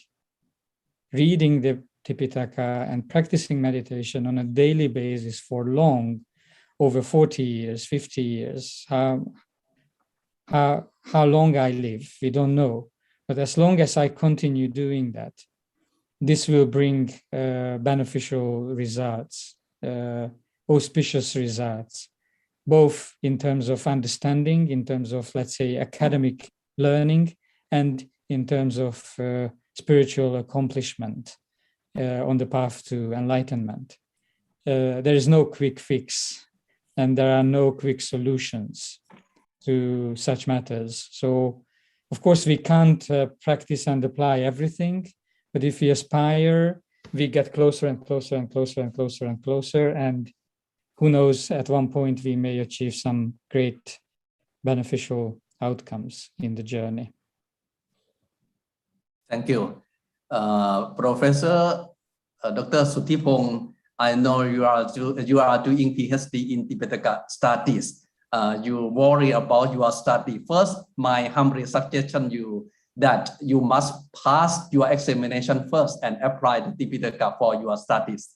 reading the Tipitaka and practicing meditation on a daily basis for long, over 40 years, 50 years, how long I live, we don't know. But as long as I continue doing that, this will bring beneficial results, auspicious results, both in terms of understanding, in terms of, let's say, academic learning, and in terms of spiritual accomplishment on the path to enlightenment. There is no quick fix, and there are no quick solutions. to such matters. So, of course, we can't practice and apply everything, but if we aspire, we get closer and closer and closer and closer and closer. And who knows, at one point, we may achieve some great beneficial outcomes in the journey. Thank you. Professor Dr. Suttipong, I know you are doing PhD in Tipitaka studies. You worry about your study. First, my humble suggestion that you must pass your examination first and apply the Tipitaka for your studies.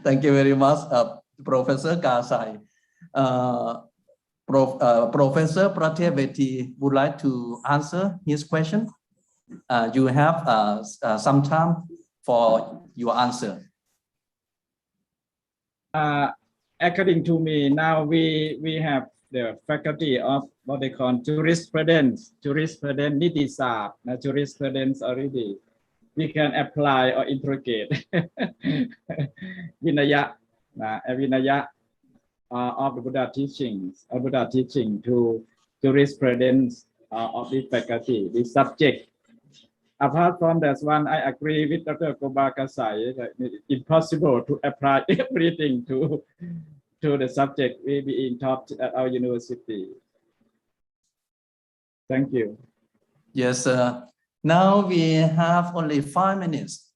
Thank you very much, Professor Kasai. Professor Pratyaveti would like to answer his question. You have some time for your answer. According to me, now we have the faculty of what they call jurisprudence jurisprudence already. We can apply or interrogate Vinaya of the Buddha teachings, to jurisprudence of the faculty, the subject. Apart from that one, I agree with Dr. Kasai that it's impossible to apply everything to the subject we being taught at our university. Thank you. Yes, now we have only 5 minutes.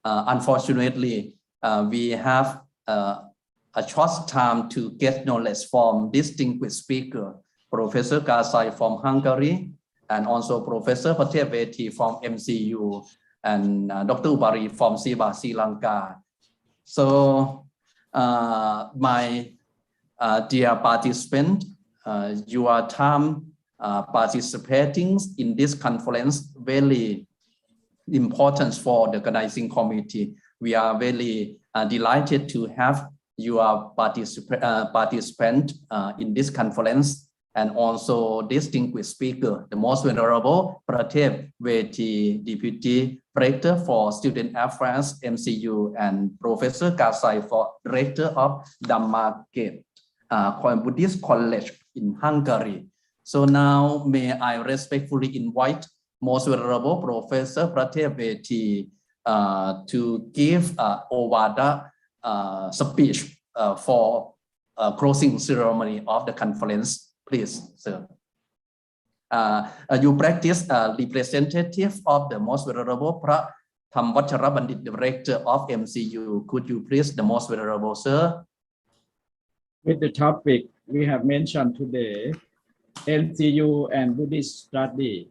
Unfortunately, we have a short time to get knowledge from distinguished speaker, Professor Kasai from Hungary, and also Professor Pratyaveti from MCU, and Dr. Ubari from SIBA, Sri Lanka. So, my dear participant, your time participating in this conference very important for the organizing committee. We are very delighted to have your participant in this conference, and also distinguished speaker, the most venerable Pratyaveti, Deputy Director for Student Affairs, MCU, and Professor Kasai for Director of Dhammaket Buddhist College in Hungary. So now may I respectfully invite most venerable Professor Pratyaveti to give Ovada speech for closing ceremony of the conference. Please, sir. You practice representative of the most venerable Pra Thamvachara Bandit, Director of MCU. Could you please, the most venerable sir? With the topic we have mentioned today, MCU and Buddhist study,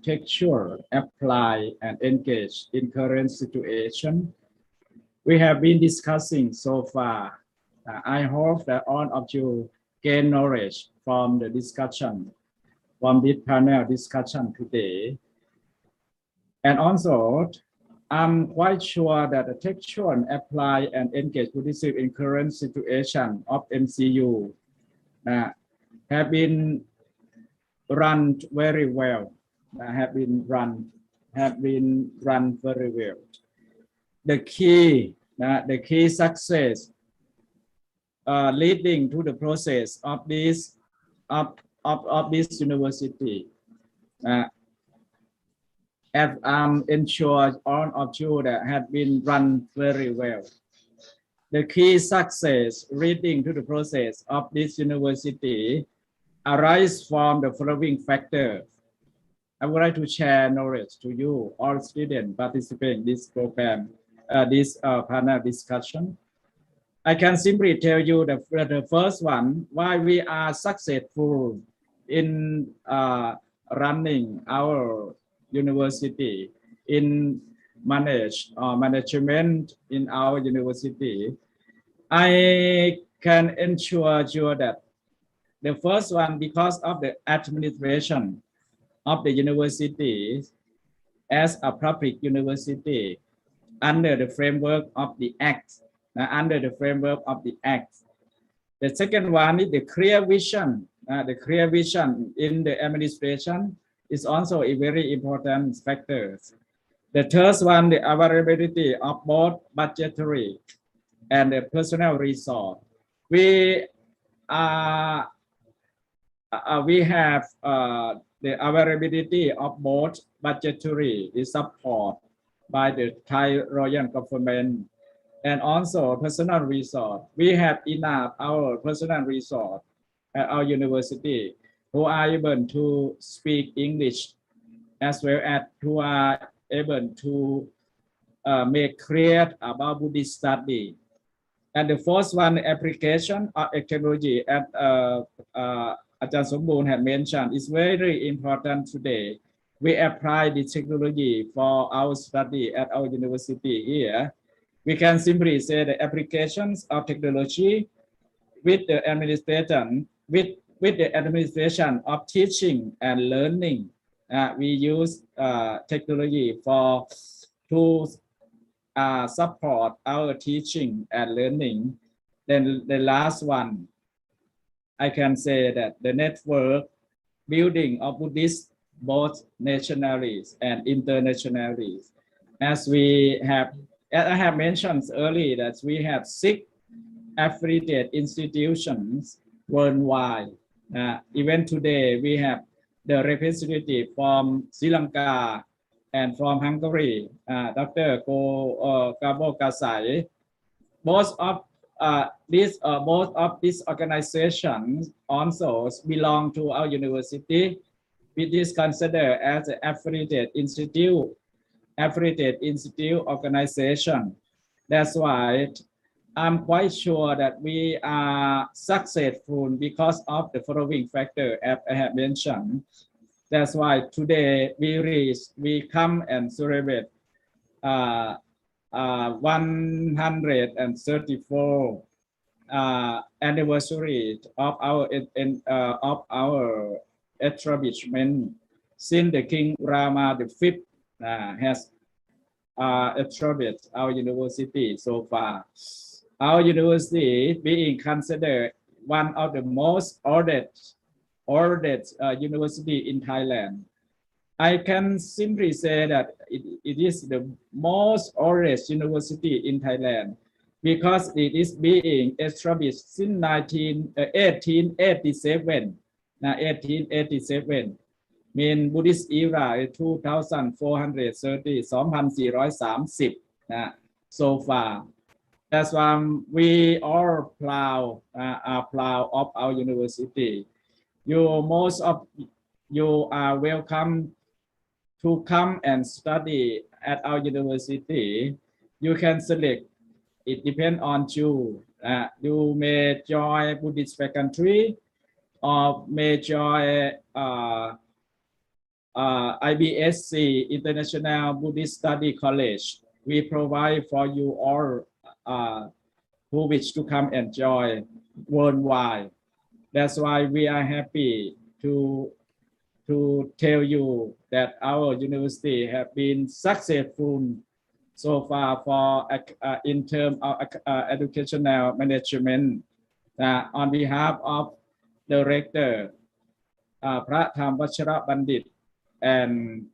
texture, apply, and engage in current situation. We have been discussing so far. I hope that all of you gain knowledge from the discussion, from this panel discussion today. And also, I'm quite sure that the texture, apply, and engage Buddhism in current situation of MCU have been run very well. Have been run very well. The key success leading to the process of this university. As I'm ensure all of you that have been run very well. The key success leading to the process of this university arise from the following factors. I would like to share knowledge to you, all students participating in this program, this panel discussion. I can simply tell you the first one, why we are successful in running our university, in management in our university. I can ensure you that the first one, because of the administration of the university as a public university under the framework of the Act. The second one is the clear vision. The clear vision in the administration is also a very important factor. The third one, the availability of both budgetary and the personnel resource. We we have the availability of both budgetary support by the Thai royal government and also personal resource. We have enough our personal resource at our university who are able to speak English as well as who are able to make clear about Buddhist study. And the first one, application of technology, as Ajahn Somboon had mentioned, is very important today. We apply the technology for our study at our university here. We can simply say the applications of technology with the administration, with the administration of teaching and learning. We use technology to support our teaching and learning. Then the last one, I can say that the network building of Buddhists, both nationalities and internationalities. As I have mentioned earlier, that we have 6 affiliated institutions worldwide. Even today, we have the representative from Sri Lanka and from Hungary, Dr. Gabo Kasai. Both of these organizations also belong to our university, which is considered as an affiliated institute organization. That's why I'm quite sure that we are successful because of the following factor, as I have mentioned. That's why today we come and celebrate 134 anniversary of our establishment since the King Rama V has established our university so far. Our university being considered one of the most ordered university in Thailand. I can simply say that it is the most oldest university in Thailand because it is being established since 1887. Now 1887 mean Buddhist era 2430 so far. That's why we are proud of our university. Most of you are welcome to come and study at our university. You can select, it depends on you. You may join Buddhist faculty or may join IBSC, International Buddhist Study College. We provide for you all who wish to come and join worldwide. That's why we are happy to tell you that our university have been successful so far for in terms of educational management. On behalf of the rector, Phra Tham Vachara Bandit, and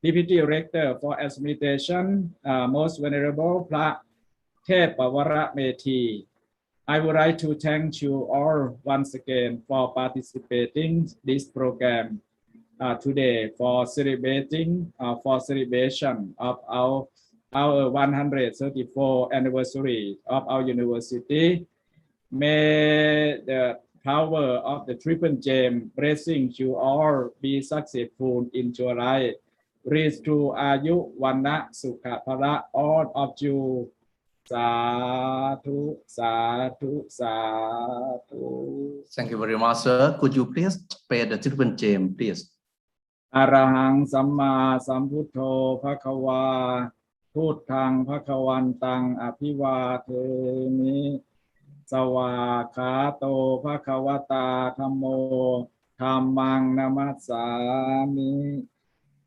Deputy Director for Administration, Most Venerable Phra Thep Pawara Methi, I would like to thank you all once again for participating this program today for celebration of our 134th anniversary of our university. May the power of the Triple Gem blessing you all be successful in your life. Reach to Ayu Wana Sukha Phala, all of you. Sadhu, sadhu, sadhu. Thank you very much, sir. Could you please pay the Triple Gem, please? Arahang Samma Sambuddho Bhagava Puttang Bhagavantang Abhivatemi Sawakhato Bhagavata Dhammo Dhammang Namassami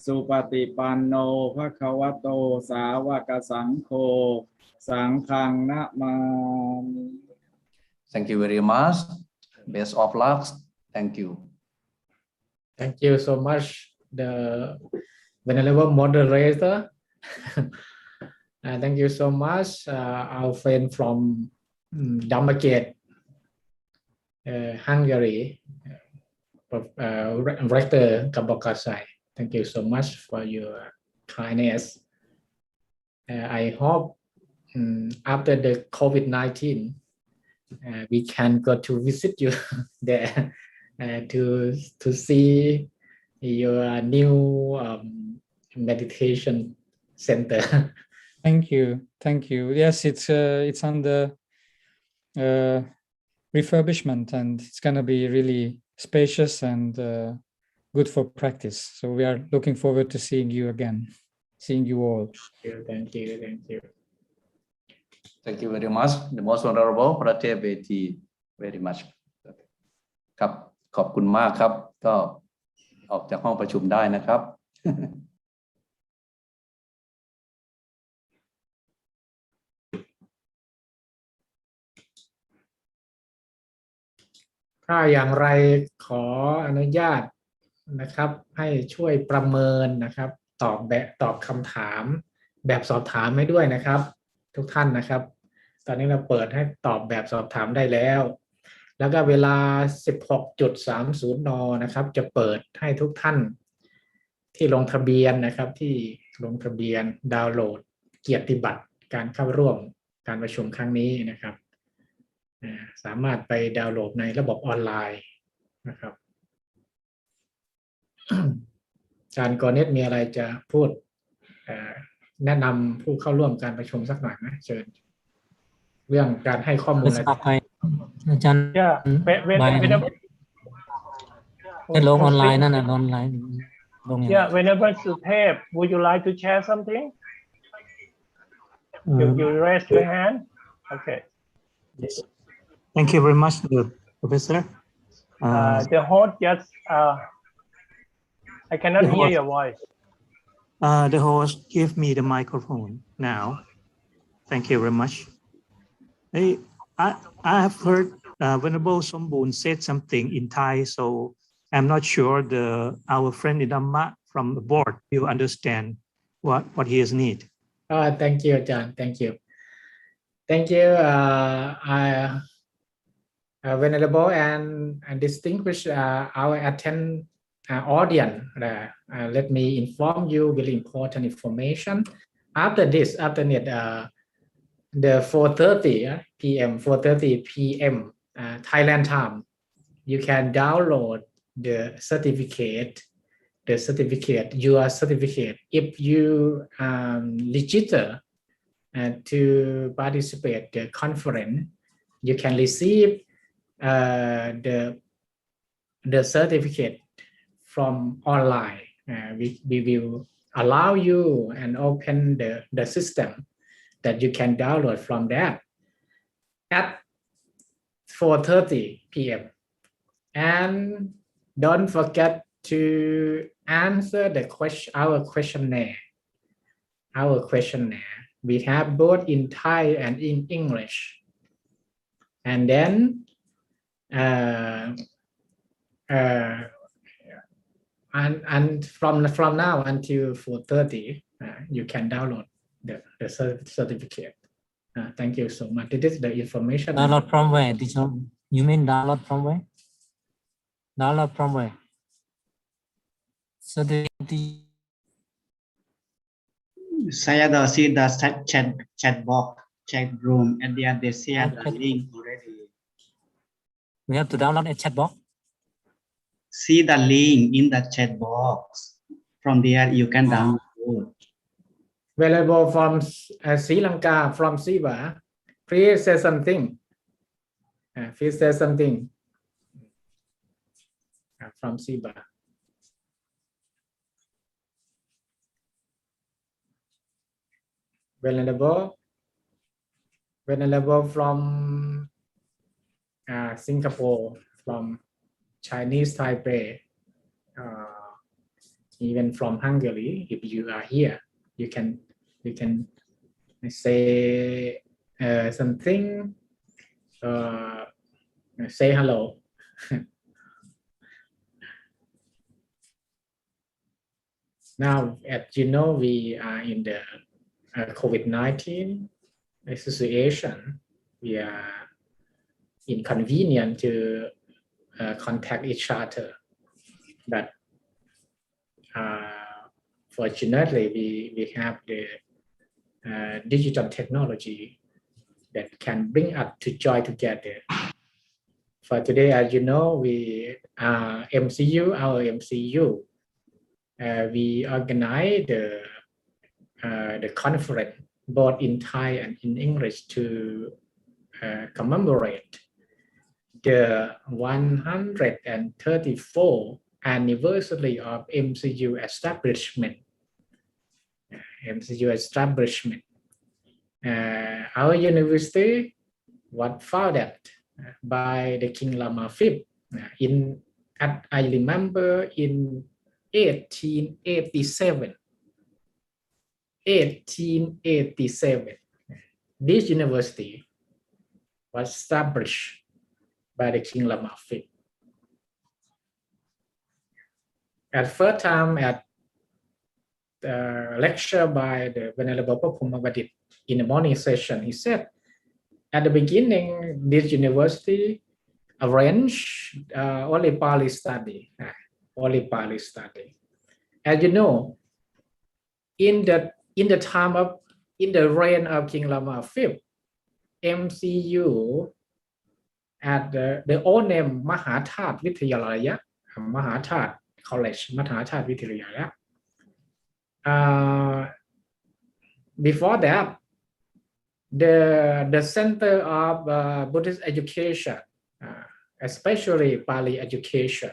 Supatipanno Bhagavato Sāvaka Saṅkho Saṅkhang Namami. Thank you very much. Best of luck. Thank you. Thank you so much, the Venerable Moderator. Thank you so much, our friend from Dhammaket. Hungary, Rector Kabokasai. Thank you so much for your kindness. I hope after the COVID-19, we can go to visit you there to see your new meditation center. Thank you. Yes, it's under refurbishment, and it's going to be really spacious and good for practice. So we are looking forward to seeing you again, seeing you all. Thank you. Thank you very much, the most honorable พระเทพเวที very much ครับขอบคุณมากครับก็ออกจากห้องประชุมได้นะครับ ถ้าอย่างไรขออนุญาตนะครับให้ช่วยประเมินนะครับตอบคำถามแบบสอบถามให้ด้วยนะครับทุกท่านนะครับตอนนี้เราเปิดให้ตอบแบบสอบถามได้แล้วแล้วก็เวลา 16.30 น.นะครับจะเปิดให้ทุกท่านที่ลงทะเบียนนะครับที่ลงทะเบียนดาวน์โหลดเกียรติบัตรการเข้าร่วมการประชุมครั้งนี้นะครับสามารถไปดาวน์โหลดในระบบออนไลน์นะครับอาจารย์กรเนตมีอะไรจะพูดแนะนำผู้เข้าร่วมการประชุมสักหน่อยไหมเชิญเรื่องการให้ข้อมูลอะไรอาจารย์ลงออนไลน์นั่นน่ะออนไลน์ลง Yeah, whenever Suthep, would you like to share something? You raise your hand. Okay. Yes. Thank you very much, Professor. The host just I cannot hear your voice. The host give me the microphone now. Thank you very much. Hey, I have heard Venerable Sombun said something in Thai, so I'm not sure our friend Idamma from the board will understand what he has need. Thank you, John. Thank you. Venerable and distinguished our audience. Let me inform you very important information. After this, the 4:30 p.m. Thailand time, you can download your certificate if you register to participate the conference. You can receive the certificate from online. We will allow you and open the system that you can download from that at 4:30 p.m. And don't forget to answer our questionnaire. We have both in Thai and in English. And then and from now until 4:30, you can download the certificate. Thank you so much. This is the information. Download from where? You mean download from where? Download from where? So Saya dah see the chat box, chat room, and they share the link already. We have to download a chat box. See the link in the chat box. From there, you can download. Available from Sri Lanka, from Siva. Please say something. From Siva. Venerable from Singapore, from Chinese Taipei, even from Hungary. If you are here, you can say something. Say hello. Now, as you know, we are in the COVID-19 situation. We are inconvenient to contact each other. But fortunately, we have the digital technology that can bring us to join together. For today, as you know, we MCU, our MCU, we organize the conference both in Thai and in English to commemorate the 134th anniversary of MCU establishment. MCU establishment. Our university was founded by the King Lama V I remember in 1887. 1887. This university was established by the King Lama V. At first time at lecture by the Venerable Puma Badit in the morning session, he said, at the beginning, this university arranged only Pali study, only Pali study. As you know, in the reign of King Lama V, MCU at the old name Mahachulalongkornrajavidyalaya Vidyalaya, Mahathat College, Mahathat Vidyalaya. Before that, the center of Buddhist education, especially Pali education,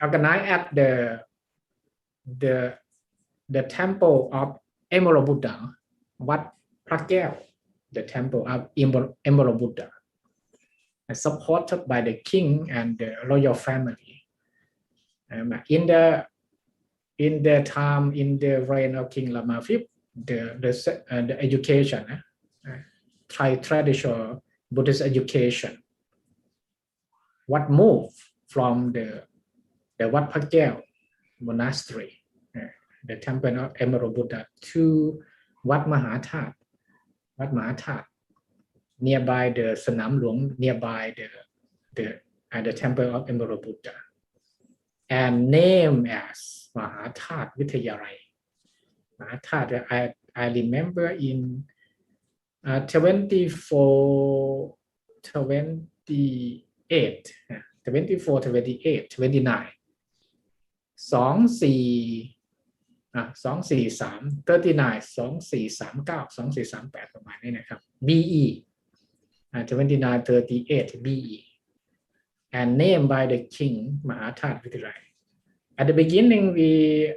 organized at the temple of Emerald Buddha, Wat Prakel, the temple of Emerald Buddha, supported by the king and the royal family. In the time in the reign of King Lama V, the education, traditional Buddhist education, what moved from the Wat Prakel monastery, the temple of Emerald Buddha, to Wat Mahathat, nearby the Sanam Luang, nearby the temple of Emerald Buddha, and named as Mahathat Vidyalaya. Mahathat, I remember in 24, 28, 24, 28, 29, 243, 39, 2439 2438ประมาณนี้นะครับ BE 2938 BE, and named by the king Mahathat Vidyalaya. At the beginning, the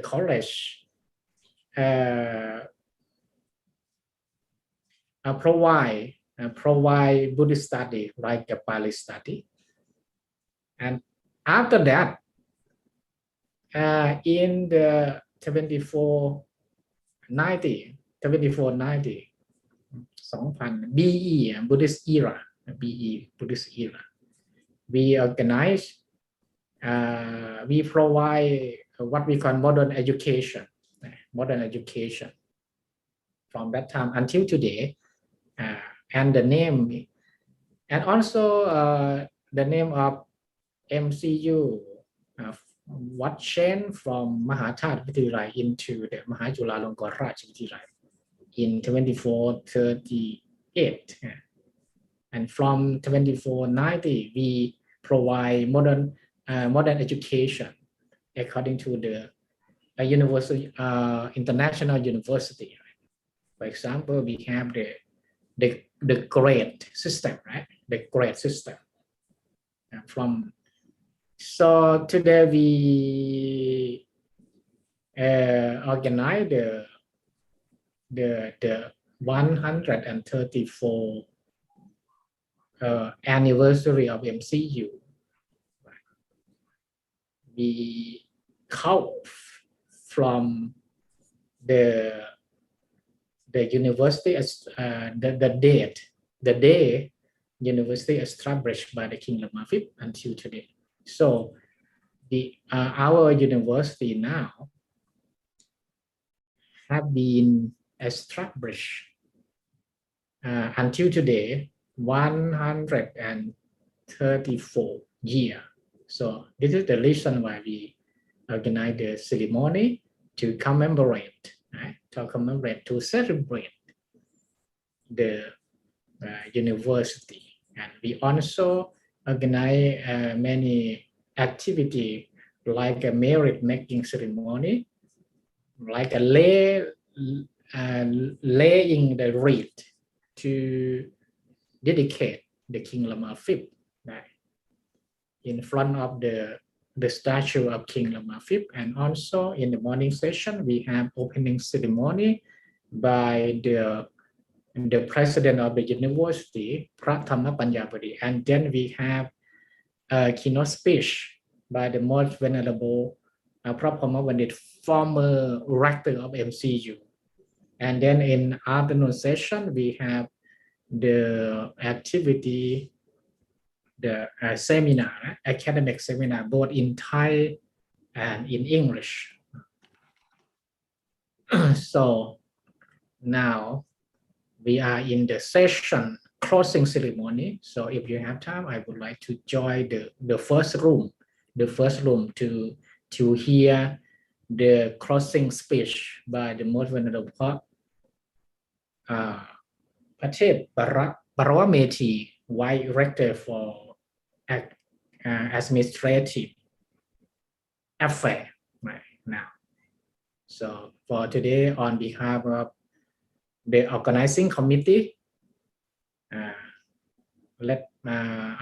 college provide Buddhist study like a Pali study, and after that, in the 2490 BE Buddhist era, we organize. We provide what we call modern education from that time until today, and the name, and also the name of MCU what changed from Mahathat Vidyalaya into the Mahachulalongkornrajavidyalaya in 2438, and from 2490 we provide modern education according to the university, international university. For example, we have the grade system, right? The grade system. So today we organize the 134 anniversary of MCU. We count from the university as the day university established by the King Lama V until today. So our university now have been established until today 134 years. So this is the reason why we organize the ceremony to commemorate, right? To celebrate the university, and we also organize many activity like a merit making ceremony, like a laying the wreath to dedicate the King Lama V, right, in front of the statue of King Lama V. And also in the morning session we have opening ceremony by the president of the university, Pratama Panyapadi, and then we have a keynote speech by the most venerable Prabhupada Vandit, former rector of MCU. And then in afternoon session we have the activity, the seminar, academic seminar, both in Thai and in English. So now we are in the session closing ceremony. So if you have time, I would like to join the first room to hear the closing speech by the most venerable Pratet Barawameti, Vice Rector for Administrative Affairs right now. So for today, on behalf of the organizing committee, I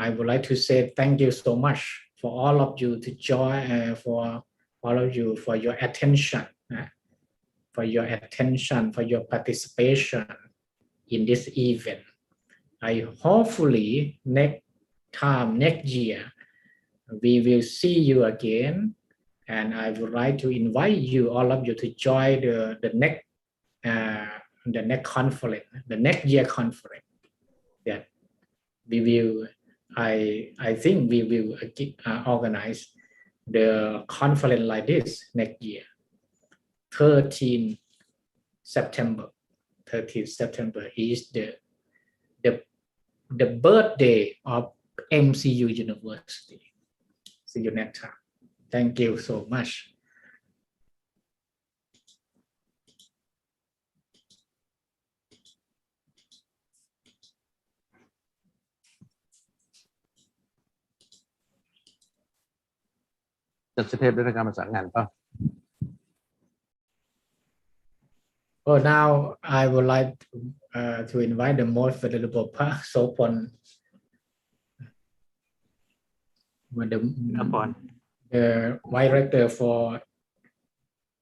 would like to say thank you so much for all of you to join, for all of you for your attention, for your participation in this event. I hopefully next year we will see you again, and I would like to invite you, all of you, to join the next conference, the next year conference. That we will, I think we will organize the conference like this next year. 13 September is the birthday of MCU University. See you next time. Thank you so much. Oh, now I would like to invite the most venerable Pa Sopon, the Vice Rector for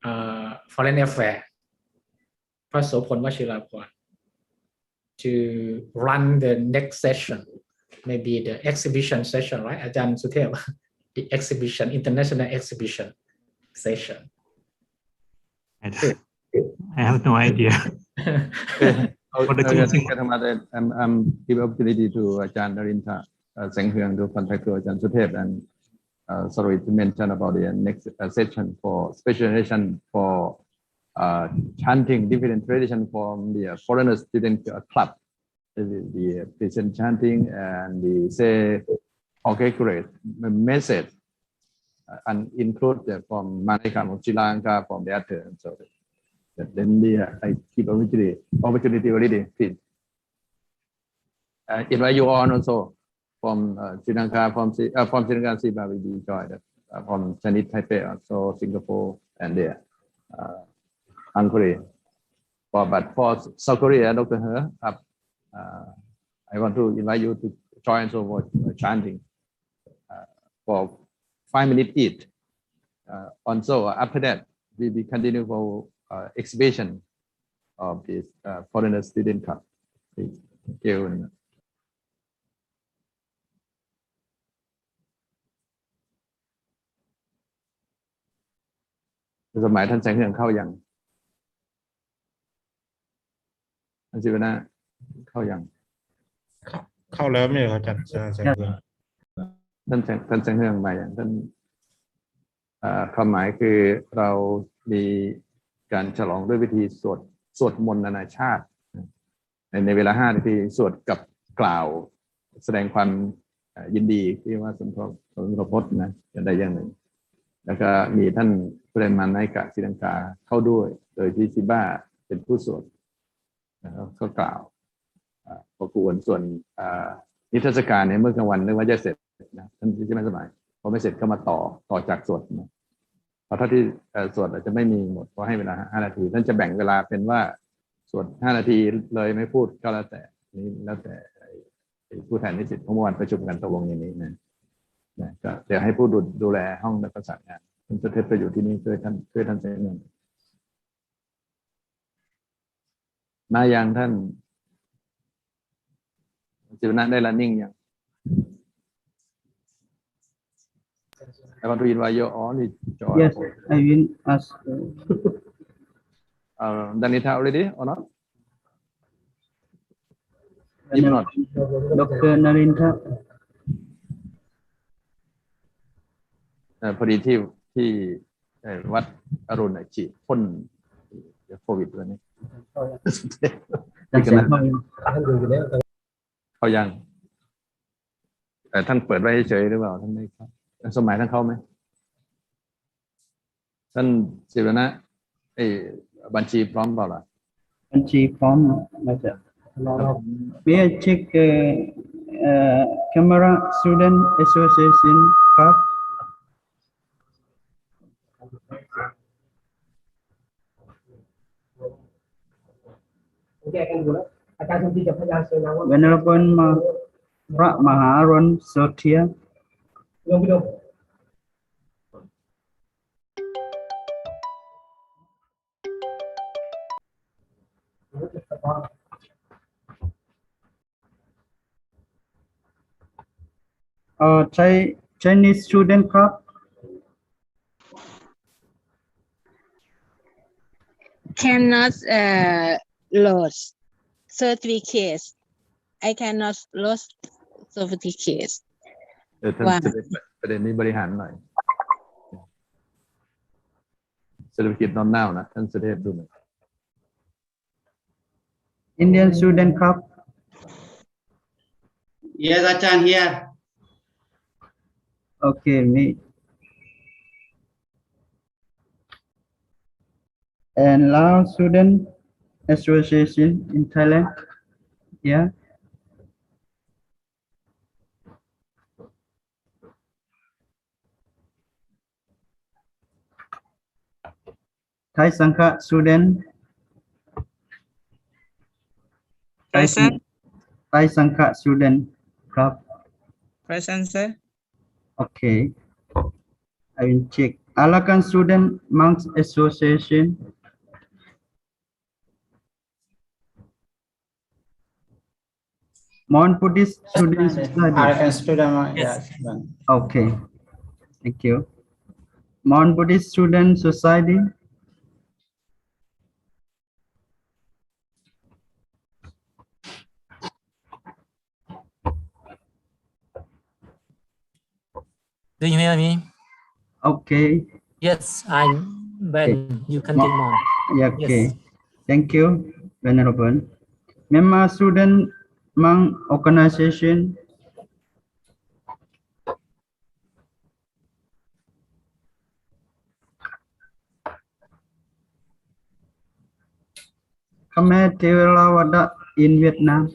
Foreign Affairs, Pa Sopon Wachirapon, to run the next session, maybe the exhibition session, right, Ajahn Suthep? The exhibition, international exhibition session. I have no idea. I'm give opportunity to Ajahn Narinta Senghyang to contact to Ajahn Suthep, and sorry to mention about the next session for specialization for chanting different tradition from the foreigner student club. The present chanting and the say okay great message and include from Malacca, from Sri Lanka, from the other. So then I keep opportunity already. Please invite you on also from Sri Lanka, from Sri Lanka, Siba will be joined from Chinese Taipei, also Singapore and there, Hungary. But for South Korea, Dr. He, I want to invite you to join so for chanting for 5 minutes each. Also after that, we will continue for exhibition of this foreigner student club. Thank you. สมัยท่านแสงเรืองเข้ายังท่านศิวนาเข้ายังเข้าแล้วไม่เหรออาจารย์แสงเรืองท่านแสงเรืองมาอย่างท่านความหมายคือเรามีการฉลองด้วยวิธีสวดมนต์นานาชาติ ในเวลา5 นาทีสวดกับกล่าวแสดงความยินดีที่ว่าสมทบพจน์นะอย่างใดอย่างหนึ่งแล้วก็มีท่านผู้แทนมานายกะศรีลังกาเข้าด้วยโดยที่ซิบ้าเป็นผู้สวดแล้วก็กล่าวประกวนส่วนนิทรรศการในเมื่อกลางวันนึกว่าจะเสร็จนะท่านที่ไม่สบายพอไม่เสร็จก็มาต่อจากสวดนะเพราะเท่าที่สวดอาจจะไม่มีหมดเพราะให้เวลา5 นาทีท่านจะแบ่งเวลาเป็นว่าสวด5 นาทีเลยไม่พูดก็แล้วแต่นี้แล้วแต่ผู้แทนนิสิตเมื่อวานประชุมกันตกลงอย่างนี้นะก็เดี๋ยวให้ผู้ดูแลห้องประสานงานท่านสุเทพไปอยู่ที่นี่ช่วยท่านเสนอมายังท่านจิวนะได้ running ยังI want to invite you all to join. Yes, I will ask. Danita already or not? If not, Dr. Narendra. พอดีที่วัดอรุณฉีดพ่นโควิดตัวนี้เขายังแต่ท่านเปิดไว้เฉยหรือเปล่าท่านไม่ครับสมัยท่านเข้าไหมท่านศิวนะบัญชีพร้อมเปล่าล่ะบัญชีพร้อมมาจากMay I check Camera Student Association ครับ Venerable พระมหารนโสเทียChinese student ครับ cannot lose certificates. I cannot lose certificates. ท่านประเด็นนี้บริหารหน่อยเศรษฐกิจนอนเน่านะท่านสุเทพดูหน่อย Indian student ครับ Yes, Achan here. Okay, me. And Lao Student Association in Thailand. Yeah. Thai Sangha student. Present. Thai Sangha student. Club. Present, sir. Okay. I will check. Alakan Student Monks Association. Mon Buddhist Student Society. Alakan Student, yes. Okay. Thank you. Mon Buddhist Student Society. Do you hear me? Okay. Yes, Ben. You can take on. Yeah, okay. Yes. Thank you, Venerable. Myanmar Student Monk Organization. Khmer Theravada in Vietnam.